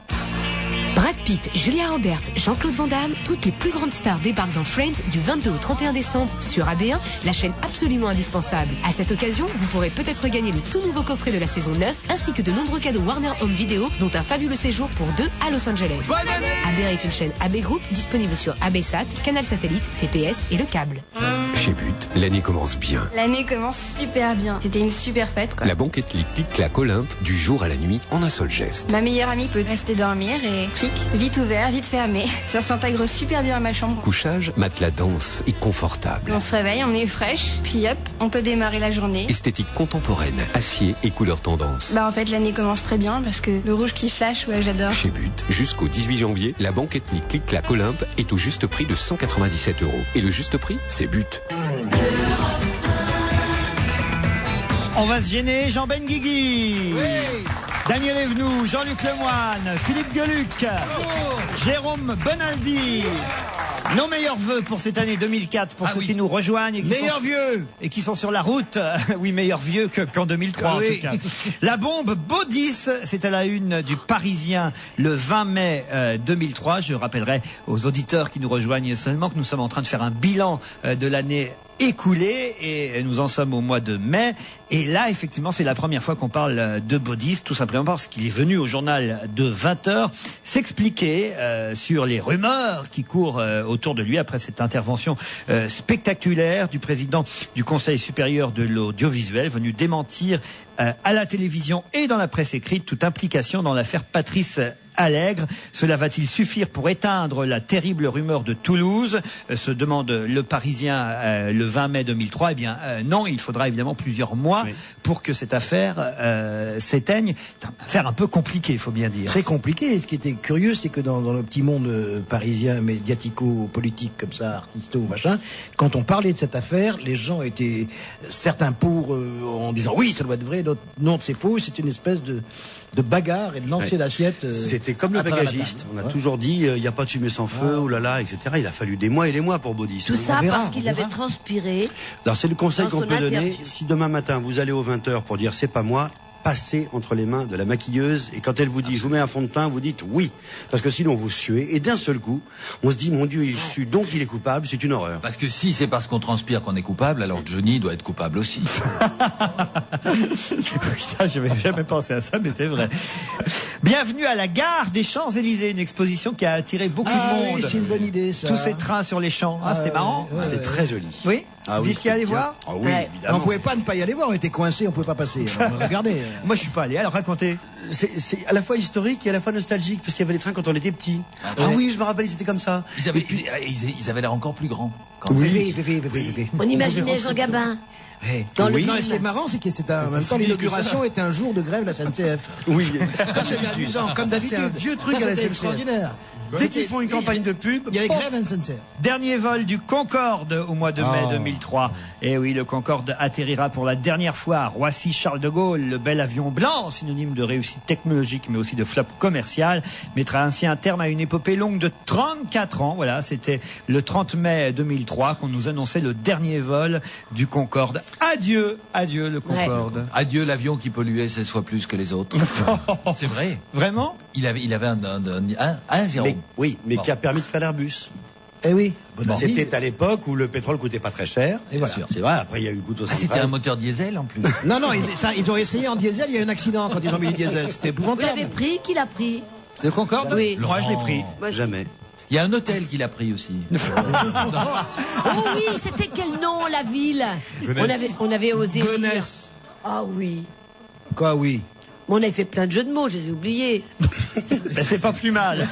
Brad Pitt, Julia Roberts, Jean-Claude Van Damme, toutes les plus grandes stars débarquent dans Friends du 22 au 31 décembre sur AB1, la chaîne absolument indispensable. À cette occasion, vous pourrez peut-être gagner le tout nouveau coffret de la saison 9 ainsi que de nombreux cadeaux Warner Home Video, dont un fabuleux séjour pour 2 à Los Angeles. Bonne année. AB1 est une chaîne AB Group disponible sur ABSat, Canal Satellite, TPS et le câble. Chez But, l'année commence bien. L'année commence super bien. C'était une super fête, quoi. La banquette lit clic-clac Olympe, du jour à la nuit, en un seul geste. Ma meilleure amie peut rester dormir et clic, vite ouvert, vite fermé. Ça s'intègre super bien à ma chambre. Couchage, matelas dense et confortable. On se réveille, on est fraîche, puis hop, on peut démarrer la journée. Esthétique contemporaine, acier et couleur tendance. En fait, l'année commence très bien parce que le rouge qui flash, ouais, j'adore. Chez But, jusqu'au 18 janvier, la banquette lit clic-clac Olympe est au juste prix de 197 €. Et le juste prix, c'est But. On va se gêner, Jean Benguigui. Oui. Daniel Evenou, Jean-Luc Lemoyne, Philippe Gueluc, Jérôme Bonaldi. Nos meilleurs vœux pour cette année 2004 pour ceux qui nous rejoignent et qui vieux et qui sont sur la route. Oui, meilleurs vieux qu'en 2003 en tout cas. La bombe Baudis, c'est à la une du Parisien le 20 mai 2003. Je rappellerai aux auditeurs qui nous rejoignent seulement que nous sommes en train de faire un bilan de l'année écoulé et nous en sommes au mois de mai. Et là, effectivement, c'est la première fois qu'on parle de Baudis, tout simplement parce qu'il est venu au journal de 20h s'expliquer sur les rumeurs qui courent autour de lui après cette intervention spectaculaire du président du Conseil supérieur de l'audiovisuel, venu démentir à la télévision et dans la presse écrite toute implication dans l'affaire Patrice Allègre. Cela va-t-il suffire pour éteindre la terrible rumeur de Toulouse, se demande le Parisien le 20 mai 2003. Eh bien non, il faudra évidemment plusieurs mois pour que cette affaire s'éteigne. C'est une affaire un peu compliquée, il faut bien dire. Très compliqué. Et ce qui était curieux, c'est que dans le petit monde parisien médiatico-politique comme ça, artisto, machin, quand on parlait de cette affaire, les gens étaient certains pour en disant oui, ça doit être vrai, d'autres non, c'est faux. C'est une espèce de bagarre et de lancer l'assiette. C'était comme le bagagiste. On a toujours dit, il n'y a pas de fumée sans feu, oh là là, etc. Il a fallu des mois et des mois pour Baudis. Tout ça parce qu'il avait transpiré. Alors c'est le conseil qu'on peut donner. Si demain matin vous allez aux 20h pour dire c'est pas moi, passez entre les mains de la maquilleuse et quand elle vous dit je vous mets un fond de teint, vous dites oui. Parce que sinon vous suez et d'un seul coup, on se dit mon Dieu, il sue donc il est coupable, c'est une horreur. Parce que si c'est parce qu'on transpire qu'on est coupable, alors Johnny doit être coupable aussi. Ça, je n'avais jamais pensé à ça, mais c'est vrai. Bienvenue à la gare des Champs-Élysées, une exposition qui a attiré beaucoup de monde. Oui, c'est une bonne idée ça. Tous ces trains sur les champs. C'était marrant. C'était très joli. Oui. Ah Vous oui, étiez allé c'était bien. voir? Ah oui, Ouais. évidemment. On pouvait pas ne pas y aller voir, on était coincés, on pouvait pas passer. Alors, regardez. Moi, je suis pas allé. Alors, racontez. C'est à la fois historique et à la fois nostalgique, parce qu'il y avait les trains quand on était petit. Ah oui, je me rappelle, ils étaient comme ça. Ils avaient l'air encore plus grands. Oui. On imaginait Jean Gabin. Dans Oui. Non, et ce qui est marrant, c'est que c'était en même temps l'inauguration était un jour de grève de la SNCF. Oui. Ça c'était amusant, comme d'habitude. C'est un vieux truc Ça, à la c'était SNCF. extraordinaire. Dès qu'ils font une campagne de pub, Il y avait pof, grève à la SNCF. Dernier vol du Concorde au mois de mai 2003. Et oui, le Concorde atterrira pour la dernière fois à Roissy-Charles de Gaulle. Le bel avion blanc, synonyme de réussite technologique mais aussi de flop commercial, mettra ainsi un terme à une épopée longue de 34 ans. Voilà, c'était le 30 mai 2003 qu'on nous annonçait le dernier vol du Concorde. Adieu, adieu le Concorde. Adieu l'avion qui polluait 16 fois plus que les autres. C'est vrai. Vraiment? Il avait un Jérôme. oui, mais qui a permis de faire l'Airbus. Eh oui. C'était à l'époque où le pétrole coûtait pas très cher. Et voilà. C'est vrai, après il y a eu le coup de Ah, c'était un moteur diesel en plus. Non, ils ont essayé en diesel, il y a eu un accident quand ils ont mis le diesel. C'était Vous épouvantable. l'avez pris? Qui l'a pris? Le Concorde? Oui. Moi, je l'ai pris. Moi, je- Jamais. Il y a un hôtel qu'il a pris aussi. Oh oui, c'était quel nom, la ville? On avait osé dire. Gonesse. Ah oui. Quoi, oui. On avait fait plein de jeux de mots, je les ai oubliés. Ben, c'est pas plus mal.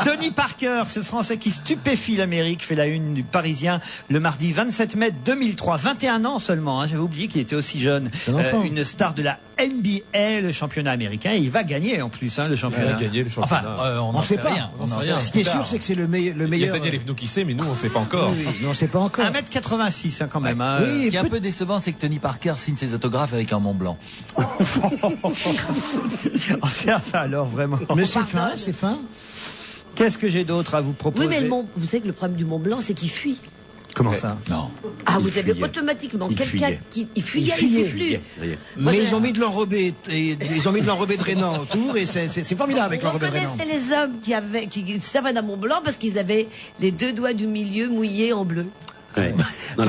Tony Parker, ce Français qui stupéfie l'Amérique, fait la une du Parisien le mardi 27 mai 2003. 21 ans seulement, hein, j'avais oublié qu'il était aussi jeune. C'est un enfant. Une star de la NBA, le championnat américain. Et il va gagner en plus le Il a championnat. gagné le championnat. Enfin, on On n'en sait sait pas. rien. On n'en sait rien. Ce qui est sûr, c'est que c'est le Il y a meilleur. Daniel Evenou qui sait, mais nous, on sait pas encore. Oui, non, c'est pas encore. 1m86 hein, quand même. hein. Oui, Ce qui est un peu décevant, c'est que Tony Parker signe ses autographes avec un Mont Blanc. Oh, c'est ça alors vraiment. Mais c'est fin, c'est fin. Qu'est-ce que j'ai d'autre à vous proposer? Oui, mais vous savez que le problème du Mont Blanc, c'est qu'il fuit. Comment ça? Non. Ah, Il vous avez fuyait. automatiquement Il quelqu'un fuyait. qui il fuyait, Il il fuyait. fuit plus. Ça y est. Moi, Mais j'ai- ils ont mis de l'enrobé, ils ont mis de l'enrobé drainant autour et c'est formidable avec On l'enrobé drainant. connaissait les hommes qui servaient d'un Mont Blanc parce qu'ils avaient les deux doigts du milieu mouillés en bleu. Ouais. Non,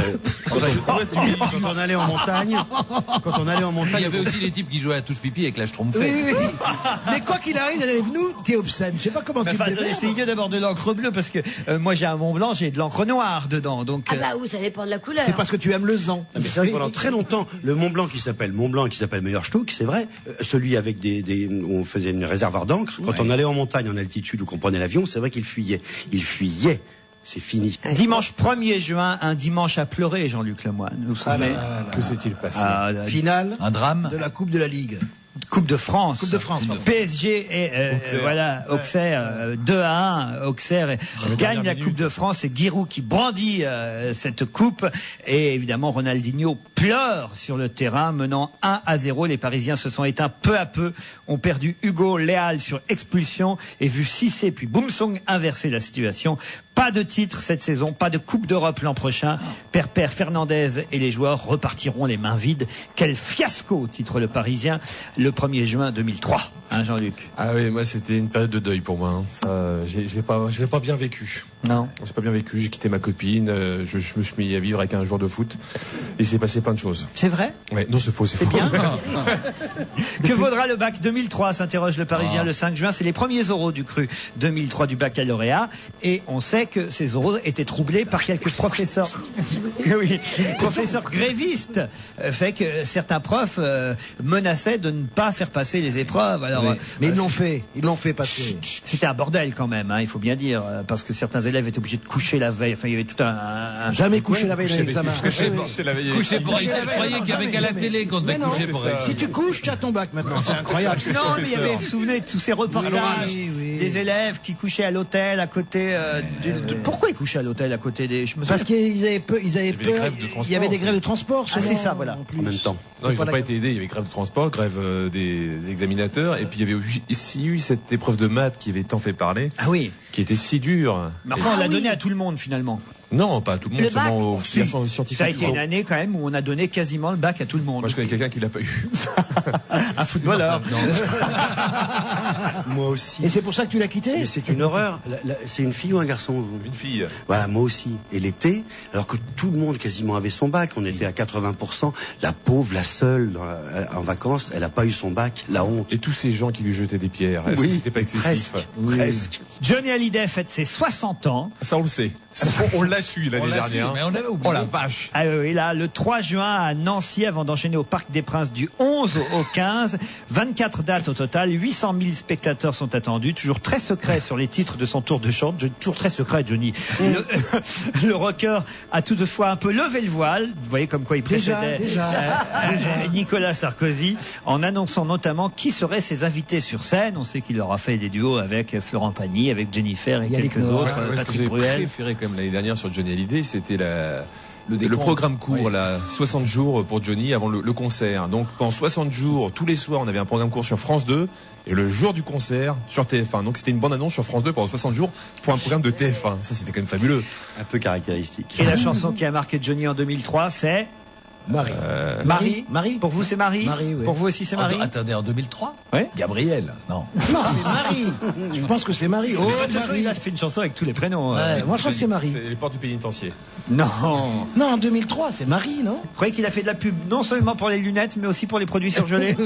quand on allait en montagne, Il y avait aussi les types qui jouaient à la touche pipi avec la schtroumpfette. Oui. Mais quoi qu'il arrive, Daniel Evenou, t'es obscène. Je sais pas comment tu Enfin, te démerdes. essayez d'abord de l'encre bleue parce que moi j'ai un Mont Blanc, j'ai de l'encre noire dedans. Donc, Ah bah oui, ça dépend de la couleur. C'est parce que tu aimes le sang. mais c'est vrai que pendant très longtemps, le Mont Blanc qui s'appelle Meilleurstuck, c'est vrai, celui avec où on faisait une réservoir d'encre, quand on allait en montagne, en altitude ou qu'on prenait l'avion, c'est vrai qu'il fuyait. Il fuyait. C'est fini. Dimanche 1er juin, un dimanche à pleurer, Jean-Luc Lemoyne. Vous vous souvenez? Que s'est-il passé? La Finale Un drame. de la Coupe de la Ligue. Coupe de France. Coupe de France, pardon. PSG et Auxerre 2-1. Auxerre gagne dernière la minute. Coupe de France. C'est Giroud qui brandit cette coupe. Et évidemment, Ronaldinho pleure sur le terrain, menant 1-0. Les Parisiens se sont éteints peu à peu. Ont perdu Hugo Léal sur expulsion et vu Cissé puis Boumsong inverser la situation. Pas de titre cette saison, pas de Coupe d'Europe l'an prochain. Père Fernandez et les joueurs repartiront les mains vides. Quel fiasco, titre le Parisien, le 1er juin 2003. Hein, Jean-Luc? Ah oui, moi c'était une période de deuil pour moi. Hein. Ça, je l'ai pas bien vécu. Non. J'ai pas bien vécu. J'ai quitté ma copine. Je me suis mis à vivre avec un joueur de foot. Et il s'est passé plein de choses. C'est vrai? Ouais, non, c'est faux, c'est faux. Bien. Que vaudra le bac 2003, s'interroge le Parisien le 5 juin. C'est les premiers oraux du cru 2003 du baccalauréat. Et on sait que ces oraux étaient troublés par quelques professeurs. Oui, professeurs grévistes. Fait que certains profs menaçaient de ne pas faire passer les épreuves. Alors, Oui. Mais ils l'ont fait passer. c'était un bordel quand même, hein, il faut bien dire, parce que certains élèves étaient obligés de coucher la veille. Enfin, il y avait tout un Jamais couché la veille d'un examen. Coucher pour réussir. Je croyais qu'il y avait qu'à la télé qu'on devait Mais non, coucher pour réussir. Si tu couches, tu as ton bac maintenant. C'est incroyable. Non, mais il y avait, vous vous souvenez de tous ces reportages Oui. des élèves qui couchaient à l'hôtel à côté Pourquoi ils couchaient à l'hôtel à côté des... Je me Parce souviens- qu'ils avaient peur. des grèves de transport, Il y avait des aussi. grèves de transport. Ah, c'est ça, voilà. En même temps. Non, ils pas n'ont la- pas été aidés. Il y avait grève de transport, grève des examinateurs. Et puis il y avait aussi eu cette épreuve de maths qui avait tant fait parler, Ah oui. qui était si dure. Mais enfin, on l'a donné à tout le monde finalement. Non, pas à tout le monde, Le seulement bac aux garçons scientifiques. Ça a été une année quand même où on a donné quasiment le bac à tout le monde. Moi, je connais quelqu'un qui l'a pas eu. Un footballeur. Moi aussi. Et c'est pour ça que tu l'as quitté. Mais c'est une horreur. C'est une fille ou un garçon, vous? Une fille. Voilà, moi aussi. Et l'été, alors que tout le monde quasiment avait son bac, on était à 80%, la pauvre, la seule, en vacances, elle n'a pas eu son bac, la honte. Et tous ces gens qui lui jetaient des pierres. Est-ce que c'était pas excessif? Presque. Johnny Hallyday fête ses 60 ans. Ça, on le sait. On l'a su l'année dernière. Mais on avait oublié. Oh la vache. Ah oui, là, le 3 juin à Nancy, avant d'enchaîner au Parc des Princes du 11 au 15. 24 dates au total, 800 000 spectateurs sont attendus. Toujours très secret sur les titres de son tour de chant. Toujours très secret, Johnny. Le rocker a toutefois un peu levé le voile. Vous voyez comme quoi il précédait Nicolas Sarkozy, en annonçant notamment qui seraient ses invités sur scène. On sait qu'il aura fait des duos avec Florent Pagny, avec Jennifer et quelques autres. Ce que Patrick j'ai Bruel. préféré quand même l'année dernière sur Johnny Hallyday, c'était le programme court, 60 jours pour Johnny avant le concert. Donc pendant 60 jours, tous les soirs, on avait un programme court sur France 2 et le jour du concert sur TF1. Donc c'était une bande annonce sur France 2 pendant 60 jours pour un programme de TF1. Ça, c'était quand même fabuleux. Un peu caractéristique. Et la chanson qui a marqué Johnny en 2003, c'est Marie. Marie. Pour vous, c'est Marie. Marie, oui. Pour vous aussi, c'est Marie. Attendez, en 2003 Oui. Gabriel, non. Non, c'est Marie. Je pense que c'est Marie. Oh, De toute façon, Marie. il a fait une chanson avec tous les prénoms. Ouais, moi, je crois que c'est Marie. C'est les portes du pénitencier. Non. Non, en 2003, c'est Marie, non? Vous croyez qu'il a fait de la pub non seulement pour les lunettes, mais aussi pour les produits surgelés?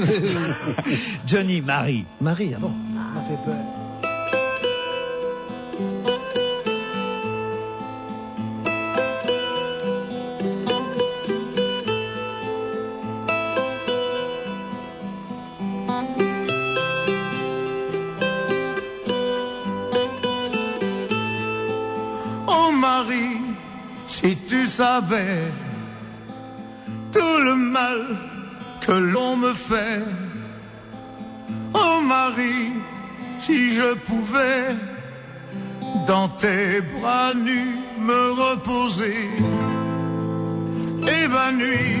Johnny, Marie. Marie, ah bon, ça m'a fait peur. Oh Marie, si tu savais tout le mal que l'on me fait. Oh Marie, si je pouvais dans tes bras nus me reposer, évanouir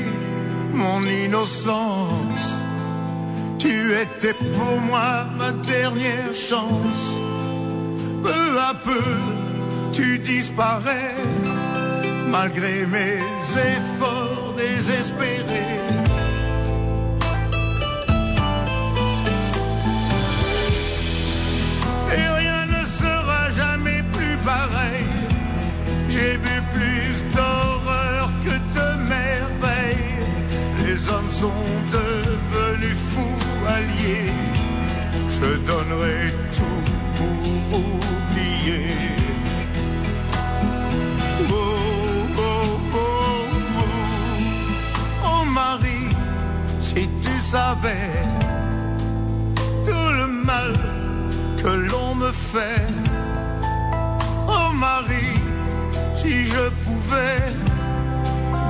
mon innocence. Tu étais pour moi ma dernière chance. Peu à peu, tu disparais, malgré mes efforts désespérés. Et rien ne sera jamais plus pareil. J'ai vu plus d'horreur que de merveilles. Les hommes sont devenus fous alliés. Je donnerai tout pour oublier. Oh Marie, si tu savais tout le mal que l'on me fait. Oh Marie, si je pouvais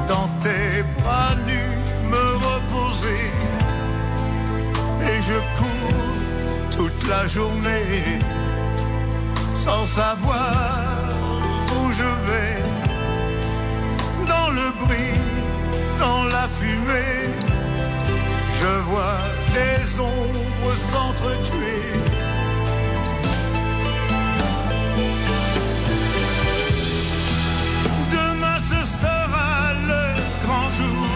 dans tes bras nus me reposer. Et je cours toute la journée sans savoir où je vais. Dans le bruit, dans la fumée, je vois des ombres s'entretuer. Demain ce sera le grand jour.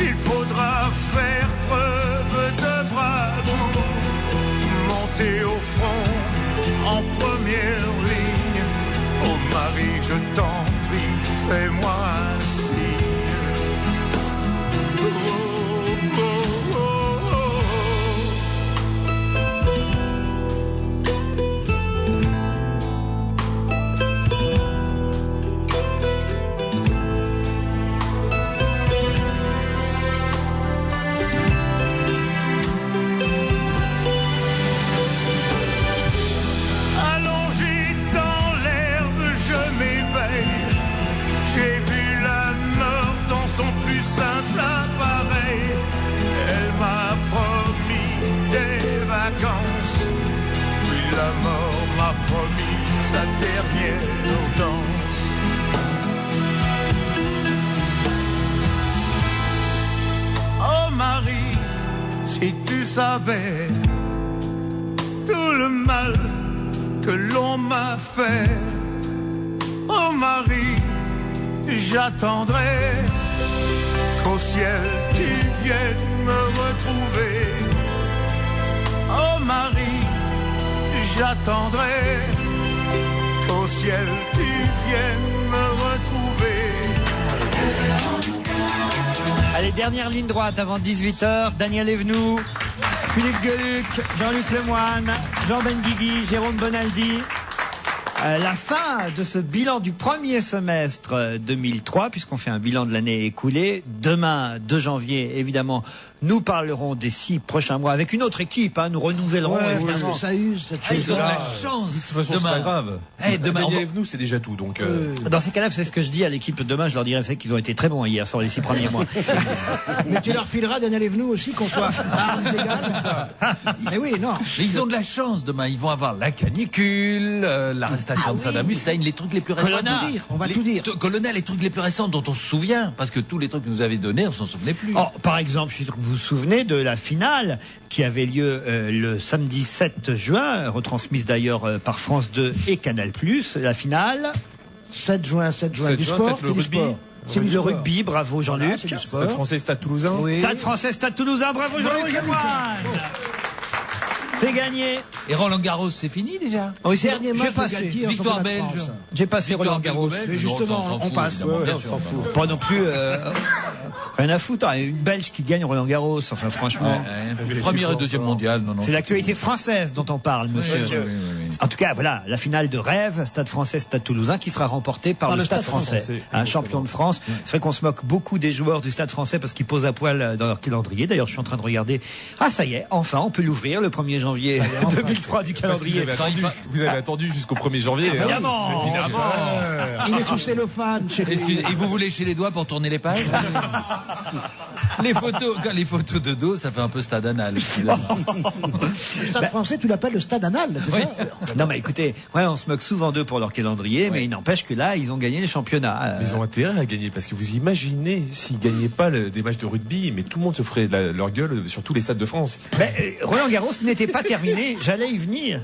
Il faudra faire preuve de bravoure, monter au front en première ligne. Oh Marie, je t'en prie, fais-moi un signe. Allongé dans l'herbe, je m'éveille. J'ai vu la mort dans son plus simple appareil. Elle m'a promis des vacances, puis la mort m'a promis sa dernière danse. Oh Marie, si tu savais tout le mal que l'on m'a fait. Oh Marie, j'attendrai qu'au ciel tu viennes me retrouver. Oh Marie, j'attendrai qu'au ciel tu viennes me retrouver. Allez, dernière ligne droite avant 18h. Daniel Evenou, Philippe Gueluc, Jean-Luc Lemoyne, Jean Benguigui, Jérôme Bonaldi. La fin de ce bilan du premier semestre 2003, puisqu'on fait un bilan de l'année écoulée. Demain, 2 janvier, évidemment, nous parlerons des 6 prochains mois avec une autre équipe. Nous renouvellerons. Parce que ça use cette chose. Ils ont de la chance. De toute façon, c'est pas grave. Demain, Daniel Evenou, c'est déjà tout. Donc, Dans ces cas-là, c'est ce que je dis à l'équipe demain. Je leur dirai qu'ils ont été très bons hier sur les 6 premiers mois. Mais tu leur fileras Daniel Evenou aussi, qu'on soit armes égales. Mais oui, non. Mais ils ont de la chance demain. Ils vont avoir la canicule, l'arrestation de Saddam Hussein, les trucs les plus récents. On va tout dire. Colonel, les trucs les plus récents dont on se souvient, parce que tous les trucs que vous avez donnés, on s'en souvenait plus. Par exemple, je suis sûr que vous vous souvenez de la finale qui avait lieu le samedi 7 juin, retransmise d'ailleurs par France 2 et Canal+. La finale 7 juin, du sport, c'est du sport. C'est le rugby, bravo Jean-Luc. Stade français, Stade toulousain. Oui. Stade français, Stade toulousain, bravo Jean-Luc Lemoine. C'est gagné. Et Roland Garros, c'est fini déjà. Oui, Dernier match de Galtier en Victoire championnat de belge. France. J'ai passé Roland Garros. Mais justement, on passe. Pas non plus rien à foutre. Une Belge qui gagne Roland Garros. Enfin, franchement. Première et deuxième mondiale. Non, c'est l'actualité française dont on parle, monsieur. Oui. En tout cas, voilà, la finale de rêve, Stade français, Stade toulousain, qui sera remportée par le Stade français. Un champion de France. C'est vrai qu'on se moque beaucoup des joueurs du Stade français parce qu'ils posent à poil dans leur calendrier. D'ailleurs, je suis en train de regarder. Ah, ça y est, enfin, on peut l'ouvrir le 1er janvier 2003 du calendrier. Vous avez attendu jusqu'au 1er janvier. Évidemment. Il est sous cellophane chez lui. Et vous vous léchez les doigts pour tourner les pages? les photos de dos, ça fait un peu stade anal. Le Stade français, tu l'appelles le Stade anal, c'est ça? Non, mais écoutez, on se moque souvent d'eux pour leur calendrier, mais il n'empêche que là, ils ont gagné les championnats. Mais ils ont intérêt à gagner, parce que vous imaginez s'ils gagnaient pas des matchs de rugby, mais tout le monde se ferait leur gueule sur tous les stades de France. Roland Garros n'était pas terminé, j'allais y venir.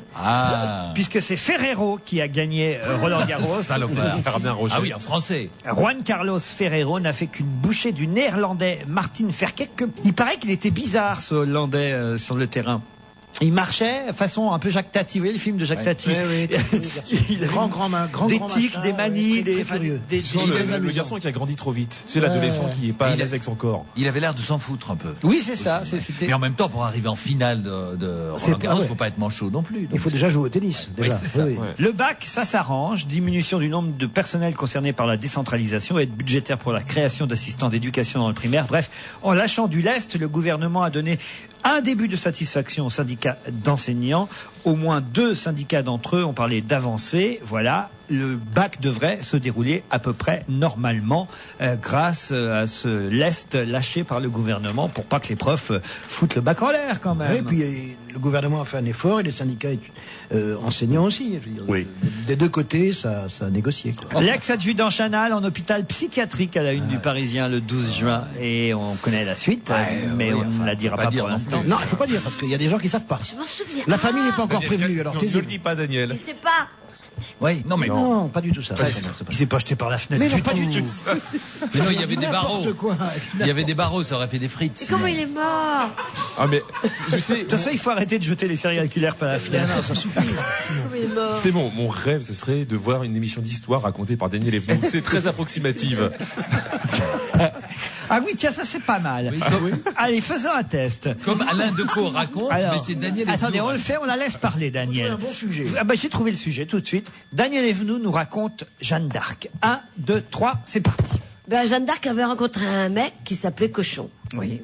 Puisque c'est Ferrero qui a gagné Roland Garros. Ah oui, en français. Juan Carlos Ferrero n'a fait qu'une bouchée du néerlandais Martin Verkerk. Il paraît qu'il était bizarre, ce hollandais, sur le terrain. Il marchait façon un peu Jacques Tati, vous voyez le film de Jacques Tati. Il avait des tics, des manies, des le garçon qui a grandi trop vite. Tu sais, l'adolescent qui est pas à l'aise avec son corps. Il avait l'air de s'en foutre un peu. Oui, c'est ça. Mais en même temps, pour arriver en finale de Roland Garros, faut pas être manchot non plus. Il faut déjà jouer au tennis. Déjà. Oui. Le bac, ça s'arrange. Diminution du nombre de personnels concernés par la décentralisation, aide budgétaire pour la création d'assistants d'éducation dans le primaire. Bref, en lâchant du lest, le gouvernement a donné un début de satisfaction aux syndicats d'enseignants. Au moins 2 syndicats d'entre eux ont parlé d'avancée. Voilà, le bac devrait se dérouler à peu près normalement grâce à ce lest lâché par le gouvernement pour pas que les profs foutent le bac en l'air quand même. Oui, et puis le gouvernement a fait un effort et les syndicats enseignants aussi. Je veux dire, oui. Des deux côtés, ça a négocié. L'ex-adjudant Chanal en hôpital psychiatrique à la une du Parisien le 12 juin. Et on connaît la suite, mais on ne la dira pas pour l'instant. Non, il ne faut pas dire, parce qu'il y a des gens qui ne savent pas. Je m'en souviens. La famille n'est pas encore prévenue, alors ne le dis pas, Daniel. Je sais pas. Oui, non mais non, pas du tout ça. Il s'est pas jeté par la fenêtre. Mais non, pas du tout. Mais non, il y avait des barreaux. Il y avait des barreaux, ça aurait fait des frites. Mais comment il est mort? Ah mais je sais. De toute façon, il faut arrêter de jeter les serial killers par la fenêtre. Non, ça suffit. C'est bon, mon rêve, ce serait de voir une émission d'histoire racontée par Daniel Evenou. C'est très approximative. Ah oui, tiens, ça c'est pas mal. Allez, faisons un test. Comme Alain Decaux raconte, mais c'est Daniel Evenou. Attendez, on le fait, on la laisse parler, Daniel. C'est un bon sujet. J'ai trouvé le sujet tout de suite. Daniel Evenou nous raconte Jeanne d'Arc. 1, 2, 3, c'est parti. Jeanne d'Arc avait rencontré un mec qui s'appelait Cochon. Oui.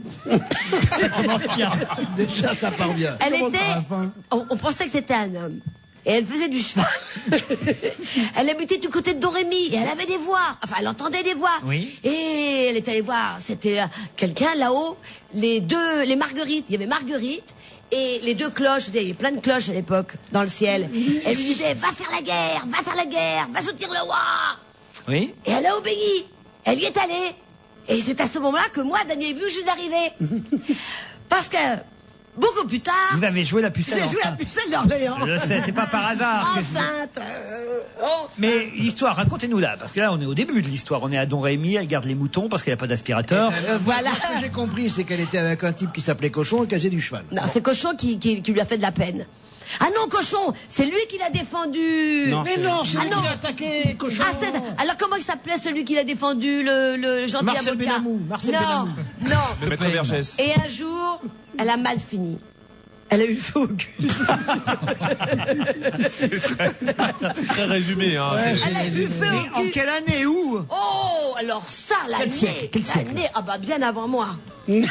Ça commence bien. Déjà, ça part bien. Elle était... On pensait que c'était un homme. Et elle faisait du cheval. Elle habitait du côté de Domrémy. Et elle avait des voix. Enfin, elle entendait des voix. Oui. Et elle était allée voir. C'était quelqu'un là-haut. Les Marguerites. Il y avait Marguerite. Et les 2 cloches. Il y avait plein de cloches à l'époque dans le ciel. Elle lui disait, va faire la guerre, va soutenir le roi. Oui. Et elle a obéi. Elle y est allée. Et c'est à ce moment-là que moi, Daniel Evenou, je suis arrivée. Parce que... beaucoup plus tard... Vous avez joué la pucelle enceinte. J'ai joué la pucelle d'Orléans. Je sais, c'est pas par hasard. Enceinte. Mais l'histoire, racontez-nous là, parce que là on est au début de l'histoire. On est à Domrémy, elle garde les moutons parce qu'elle n'a pas d'aspirateur. Voilà. Ce que j'ai compris, c'est qu'elle était avec un type qui s'appelait Cochon et qu'elle faisait du cheval. Non, c'est Cochon qui lui a fait de la peine. Ah non, Cochon, c'est lui qui l'a défendu. Non, mais non, c'est lui qui l'a attaqué, Cochon. Alors comment il s'appelait celui qui l'a défendu, le gentil Marcel avocat? Benamou. Marcel Non, Benamou. non. Le maître Vergès. Et un jour, elle a mal fini. Elle a eu le feu au cul. C'est très résumé. Hein. Elle a eu le feu au cul. En quelle année, où? Oh, alors ça, l'année. Quel siècle? Ah bah bien avant moi. Donc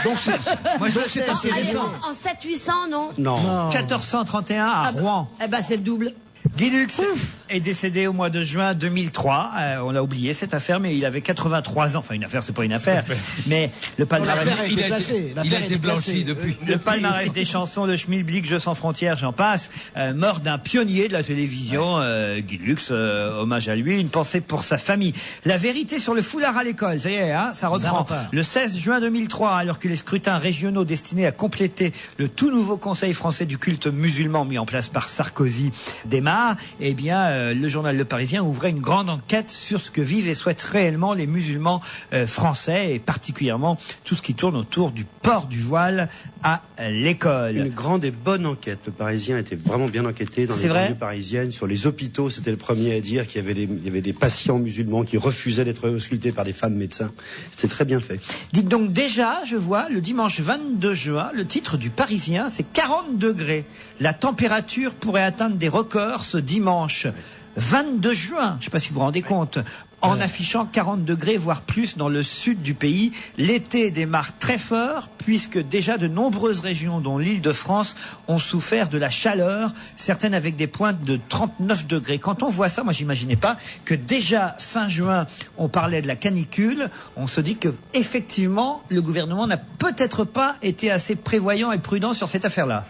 moi, c'est assez Allez, récent. en 700-800, non? Non. 1431 à Rouen. Eh ben c'est le double. Guy Lux est décédé au mois de juin 2003. On l'a oublié cette affaire, mais il avait 83 ans. Enfin, une affaire, c'est pas une affaire. Mais le palmarès, Il a été blanchi depuis. le palmarès des chansons, le Schmilblick, Jeux sans frontières, j'en passe. Mort d'un pionnier de la télévision, Guy Lux, hommage à lui, une pensée pour sa famille. La vérité sur le foulard à l'école, ça y est, hein, ça reprend. repart. Le 16 juin 2003, alors que les scrutins régionaux destinés à compléter le tout nouveau Conseil français du culte musulman mis en place par Sarkozy démarrent, eh bien, le journal Le Parisien ouvrait une grande enquête sur ce que vivent et souhaitent réellement les musulmans français, et particulièrement tout ce qui tourne autour du port du voile à l'école. Une grande et bonne enquête. Le Parisien était vraiment bien enquêté dans les banlieues parisiennes. Sur les hôpitaux, c'était le premier à dire qu'il y avait des patients musulmans qui refusaient d'être auscultés par des femmes médecins. C'était très bien fait. Dites donc déjà, je vois, le dimanche 22 juin, le titre du Parisien, c'est 40 degrés. La température pourrait atteindre des records ce dimanche. 22 juin, je ne sais pas si vous vous rendez compte, en affichant 40 degrés, voire plus dans le sud du pays. L'été démarre très fort, puisque déjà de nombreuses régions, dont l'Île-de-France, ont souffert de la chaleur, certaines avec des pointes de 39 degrés. Quand on voit ça, moi j'imaginais pas que déjà fin juin, on parlait de la canicule. On se dit que effectivement, le gouvernement n'a peut-être pas été assez prévoyant et prudent sur cette affaire-là.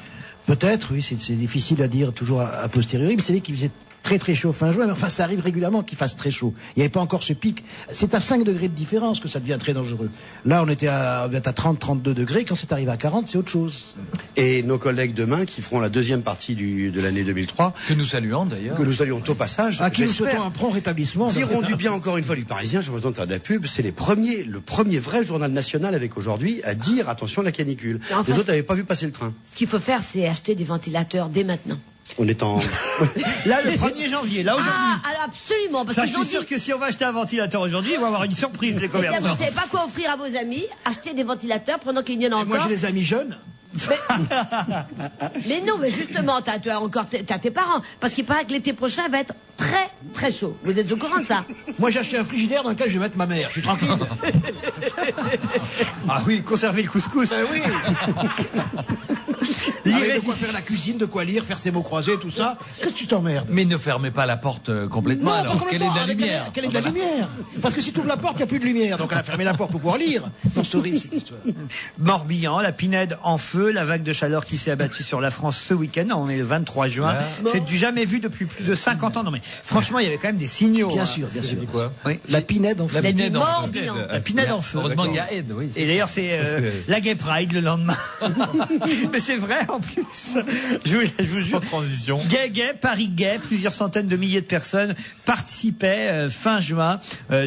Peut-être, oui, c'est difficile à dire toujours a posteriori, mais c'est vrai qu'il faisait très très chaud fin juin, mais enfin ça arrive régulièrement qu'il fasse très chaud. Il n'y avait pas encore ce pic. C'est à 5 degrés de différence que ça devient très dangereux. Là, on était à 30-32 degrés. Quand c'est arrivé à 40, c'est autre chose. Et nos collègues demain, qui feront la deuxième partie de l'année 2003, Que nous saluons d'ailleurs. que nous saluons au passage, À qui nous j'espère, souhaitons un prompt rétablissement. diront du bien encore une fois du Parisien. J'ai besoin de faire de la pub. C'est le premier vrai journal national avec aujourd'hui à dire attention à la canicule. Mais enfin, Les autres n'avaient pas vu passer le train. Ce qu'il faut faire, c'est acheter des ventilateurs dès maintenant. On est en... Là, le 1er janvier, là aujourd'hui. Ah, absolument. Parce Ça, qu'ils je ont suis sûr dit... que si on va acheter un ventilateur aujourd'hui, ils vont avoir une surprise, les Eh bien, commerçants. vous ne savez pas quoi offrir à vos amis. Achetez des ventilateurs pendant qu'il y en a encore. Moi, j'ai des amis jeunes. Mais non, mais justement, t'as tes parents. Parce qu'il paraît que l'été prochain va être très, très chaud. Vous êtes au courant de ça? Moi, j'ai acheté un frigidaire dans lequel je vais mettre ma mère. Je suis tranquille. Ah oui, conserver le couscous. Ben oui. Avec de quoi faire la cuisine, de quoi lire, faire ses mots croisés, tout ça. Qu'est-ce que tu t'emmerdes? Mais ne fermez pas la porte complètement. Non, alors pas quelle est complètement. la lumière? Quelle est de la lumière? Parce que si tu ouvres la porte, il n'y a plus de lumière. Donc elle a fermé la porte pour pouvoir lire. Non, c'est horrible cette histoire. Morbihan, la Pinède en feu, la vague de chaleur qui s'est abattue sur la France ce week-end. On est le 23 juin. C'est du jamais vu depuis plus de 50 ans. Non mais franchement, il y avait quand même des signaux. Bien hein. sûr, bien sûr. Quoi Oui. La Pinède en fait. La Pinède en feu. Morbihan. La Pinède en feu. Heureusement qu'il y a aide, oui. Et d'ailleurs, c'est la Gay Pride le lendemain. Mais c'est vrai en plus. Je vous jure. Transition. Gay, Paris Gay, plusieurs centaines de milliers de personnes participaient fin juin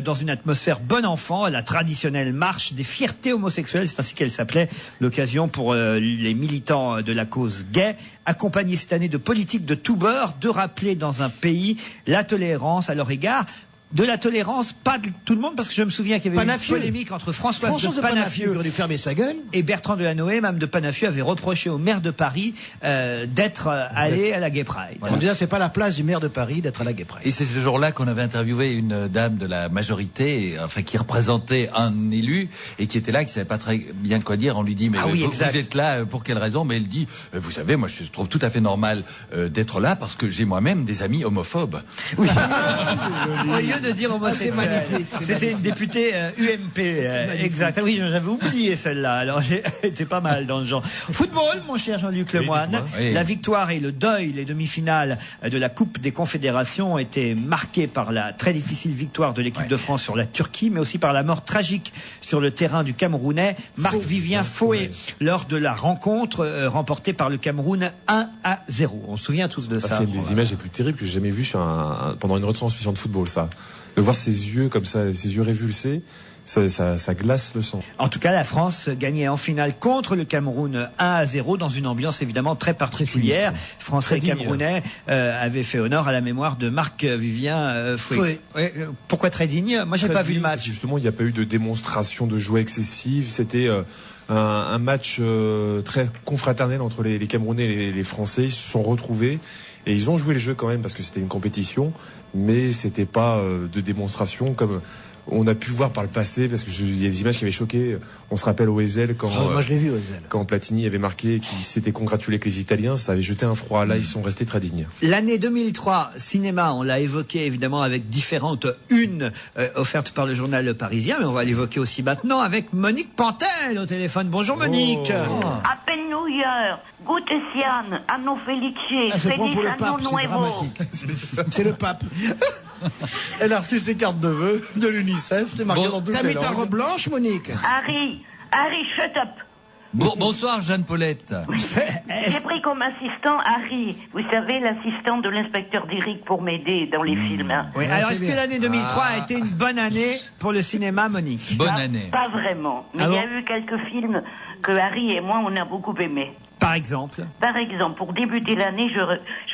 dans une atmosphère bon enfant à la traditionnelle marche des fiertés homosexuelles, c'est ainsi qu'elle s'appelait, l'occasion pour les militants de la cause gay, accompagnés cette année de politiques de tous bords, de rappeler dans un pays la tolérance à leur égard. De la tolérance, pas de tout le monde, parce que je me souviens qu'il y avait Panafieux. une polémique entre Françoise Françoise de Panafieux qui aurait dû fermer sa gueule. et Bertrand Delanoë, même de Panafieux, avait reproché au maire de Paris d'être allé à la Gay Pride. On disait, c'est pas la place du maire de Paris d'être à la Gay Pride. Et c'est ce jour-là qu'on avait interviewé une dame de la majorité, enfin qui représentait un élu et qui était là, qui savait pas très bien quoi dire. On lui dit mais vous êtes là pour quelle raison? Mais elle dit vous savez, moi je trouve tout à fait normal d'être là parce que j'ai moi-même des amis homophobes. Oui. Au lieu de dire homosexuel. C'est magnifique. C'était une députée UMP. Exact. Ah oui, j'avais oublié celle-là. Alors j'ai été pas mal dans le genre. Football, mon cher Jean-Luc Lemoyne. Oui. La victoire et le deuil, les demi-finales de la Coupe des Confédérations ont été marquées par la très difficile victoire de l'équipe de France sur la Turquie, mais aussi par la mort tragique sur le terrain du Camerounais Marc-Vivien Foé lors de la rencontre remportée par le Cameroun 1-0. On se souvient tous de ça. C'est une des images les plus terribles que j'ai jamais vues pendant une retransmission de football, ça. De voir ses yeux comme ça, ses yeux révulsés, ça glace le sang. En tout cas, la France gagnait en finale contre le Cameroun 1-0 dans une ambiance évidemment très particulière. Français et Camerounais avaient fait honneur à la mémoire de Marc-Vivien Foé. Ouais, pourquoi très digne? Moi, j'ai pas vu le match. Justement, il n'y a pas eu de démonstration de joie excessive. C'était un match très confraternel entre les Camerounais et les Français. Ils se sont retrouvés et ils ont joué le jeu quand même parce que c'était une compétition, mais c'était pas de démonstration comme on a pu voir par le passé, parce que il y a des images qui avaient choqué. On se rappelle au Ezel quand moi je l'ai vu au Ezel. Quand Platini avait marqué qu'il s'était congratulé avec les Italiens, ça avait jeté un froid. Là, ils sont restés très dignes. L'année 2003, cinéma, on l'a évoqué évidemment avec différentes unes offertes par le journal Le Parisien, mais on va l'évoquer aussi maintenant avec Monique Pantel au téléphone. Bonjour Monique. Happy New Year, Gute Sian, Anno Felice, C'est bon pour le pape, Anno c'est Nuevo. dramatique. C'est le pape. Elle a reçu ses cartes de vœux de l'UNICEF, c'est marqué dans toutes T'as les mis ta langues. robe blanche, Monique? Harry, shut up. Bonsoir Jeanne Paulette. J'ai pris comme assistant Harry, vous savez, l'assistant de l'inspecteur d'Eric pour m'aider dans les films. Hein. Oui, alors est-ce que l'année 2003 a été une bonne année pour le cinéma, Monique? Bonne année. Pas vraiment, mais il y a eu quelques films que Harry et moi on a beaucoup aimés. Par exemple? Par exemple, pour débuter l'année,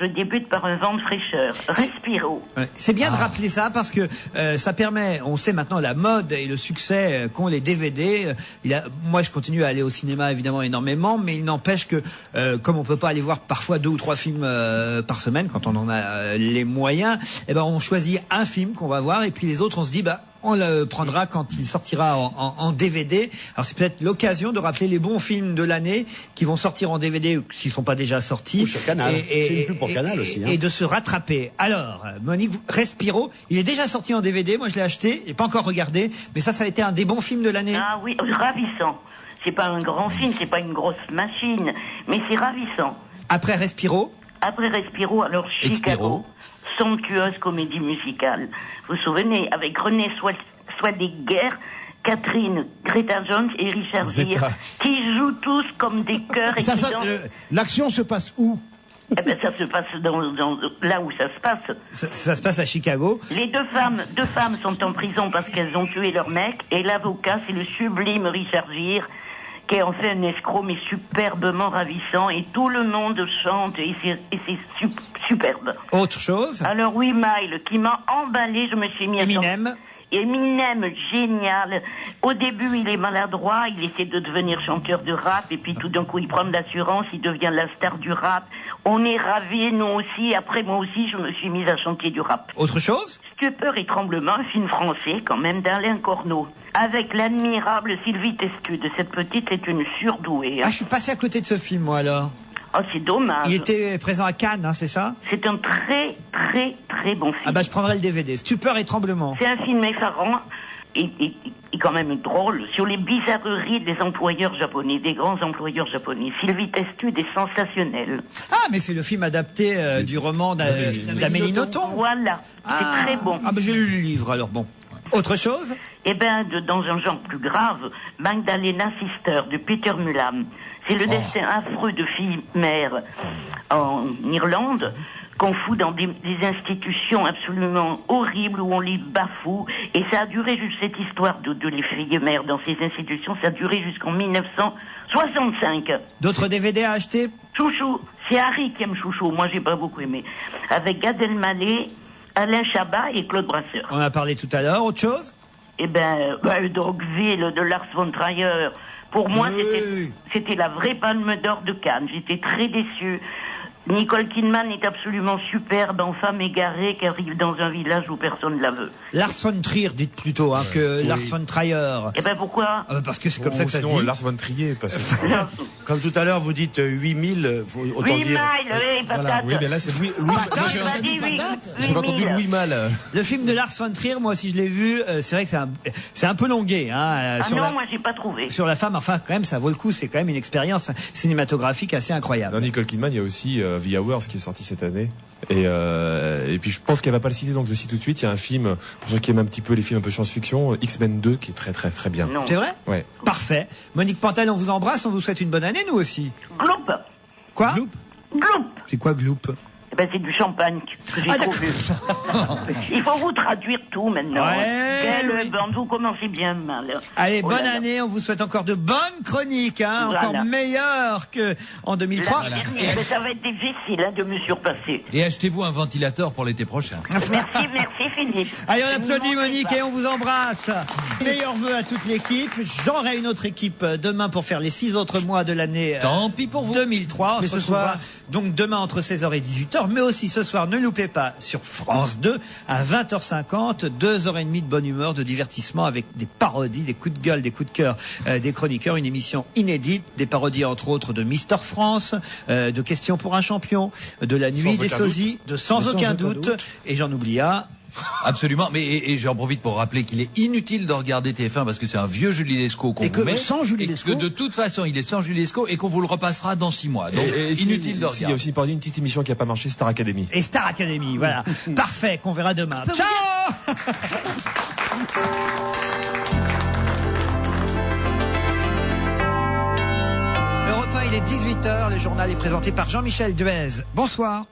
je débute par un vent de fraîcheur. Respiro. Ouais. C'est bien de rappeler ça parce que ça permet, on sait maintenant la mode et le succès qu'ont les DVD. Moi, je continue à aller au cinéma évidemment énormément, mais il n'empêche que comme on peut pas aller voir parfois 2 ou 3 films par semaine quand on en a les moyens, eh ben on choisit un film qu'on va voir et puis les autres on se dit on le prendra quand il sortira en DVD. Alors c'est peut-être l'occasion de rappeler les bons films de l'année qui vont sortir en DVD ou s'ils sont pas déjà sortis. Ou sur Canal. C'est une pub pour Canal aussi. Et de se rattraper. Alors, Monique, Respiro, il est déjà sorti en DVD. Moi, je l'ai acheté. J'ai pas encore regardé. Mais ça a été un des bons films de l'année. Ah oui, ravissant. C'est pas un grand film, c'est pas une grosse machine, mais c'est ravissant. Après Respiro? Après Respiro, alors Chicago. Somptueuse comédie musicale. Vous vous souvenez, avec René Swadeguer, Catherine Greta-Jones et Richard Gere, qui jouent tous comme des chœurs. Et l'action se passe où? Eh ben, ça se passe là où ça se passe. Ça se passe à Chicago. Les deux femmes sont en prison parce qu'elles ont tué leur mec, et l'avocat, c'est le sublime Richard Gere, qui est en fait un escroc, mais superbement ravissant, et tout le monde chante, et c'est superbe. Autre chose? Alors oui, Mile, qui m'a emballé, je me suis mis à Eminem, génial. Au début, il est maladroit, il essaie de devenir chanteur de rap, et puis tout d'un coup, il prend de l'assurance, il devient la star du rap. On est ravis, nous aussi. Après, moi aussi, je me suis mise à chanter du rap. Autre chose? Stupeur et tremblement, un film français, quand même, d'Alain Corneau. Avec l'admirable Sylvie Testude. Cette petite est une surdouée. Ah, je suis passé à côté de ce film, moi, alors. Oh, c'est dommage. Il était présent à Cannes, hein, c'est ça? C'est un très, très, très bon film. Ah bah, je prendrai le DVD. Stupeur et tremblement. C'est un film effarant et quand même drôle sur les bizarreries des employeurs japonais, des grands employeurs japonais. Sylvie Testude est sensationnelle. Ah, mais c'est le film adapté du roman d'Amélie Nothomb. Voilà, c'est très bon. Ah, bah j'ai lu le livre, alors bon. Autre chose? Eh ben, dans un genre plus grave, Magdalena Sister de Peter Mulham. C'est le destin affreux de filles mères en Irlande qu'on fout dans des institutions absolument horribles où on les bafoue. Et ça a duré, cette histoire de les filles mères dans ces institutions, ça a duré jusqu'en 1965. D'autres DVD à acheter? Chouchou, c'est Harry qui aime Chouchou, moi j'ai pas beaucoup aimé. Avec Gad Elmaleh, Alain Chabat et Claude Brasseur. On a parlé tout à l'heure. Autre chose? Eh ben, Dogville de Lars von Trier. Pour moi, c'était la vraie Palme d'Or de Cannes. J'étais très déçue. Nicole Kidman est absolument superbe, en femme égarée qui arrive dans un village où personne ne la veut. Lars von Trier, dites plutôt, que Lars von Trier. Eh ben pourquoi? Parce que c'est comme ça que ça se dit. Lars von Trier, parce que... Comme tout à l'heure, vous dites 8000, autant 8 dire... oui, patate. Oui, mais là, c'est Louis... J'ai entendu Louis Malle. Le film de Lars von Trier, moi, si je l'ai vu, c'est vrai que c'est un peu longué. Hein, moi, j'ai pas trouvé. Sur la femme, enfin, quand même, ça vaut le coup. C'est quand même une expérience cinématographique assez incroyable. Dans Nicole Kidman, il y a aussi The Hours qui est sorti cette année. Et puis je pense qu'elle va pas le citer, donc je le cite tout de suite. Il y a un film, pour ceux qui aiment un petit peu les films un peu science-fiction, X-Men 2, qui est très très très bien. C'est vrai? Ouais. Parfait. Monique Pantel, on vous embrasse, on vous souhaite une bonne année, nous aussi. Gloup. Quoi? Gloup. C'est quoi Gloup? Ben, c'est du champagne que j'ai trouvé. Il faut vous traduire tout maintenant. Quelle bande, vous commencez bien mal. Allez, bonne année, on vous souhaite encore de bonnes chroniques, hein, Voilà. encore meilleures qu'en 2003. Mais ça va être difficile de me surpasser. Et achetez-vous un ventilateur pour l'été prochain. Merci Philippe. Allez, on applaudit Monique et on vous embrasse. Meilleurs vœux à toute l'équipe. J'aurai une autre équipe demain pour faire les 6 autres mois de l'année Tant pis pour vous. 2003. On Mais se ce retrouvera soir. donc demain entre 16h et 18h, mais aussi ce soir, ne loupez pas sur France 2 à 20h50, 2h30 de bonne humeur, de divertissement avec des parodies, des coups de gueule, des coups de cœur des chroniqueurs, une émission inédite, des parodies entre autres de Mister France, de Questions pour un champion, de la nuit des sosies, de Sans aucun doute, et j'en oublie un. Absolument, mais et j'en profite pour rappeler qu'il est inutile de regarder TF1 parce que c'est un vieux Julie Lescaut qu'on vous met. Sans Julie Lescaut. Et que de toute façon, il est sans Julie Lescaut et qu'on vous le repassera dans 6 mois. Donc, inutile de regarder. Il y a aussi une petite émission qui n'a pas marché, Star Academy. Et Star Academy, voilà. Parfait, qu'on verra demain. Ciao. Europe 1, il est 18h, le journal est présenté par Jean-Michel Duez. Bonsoir.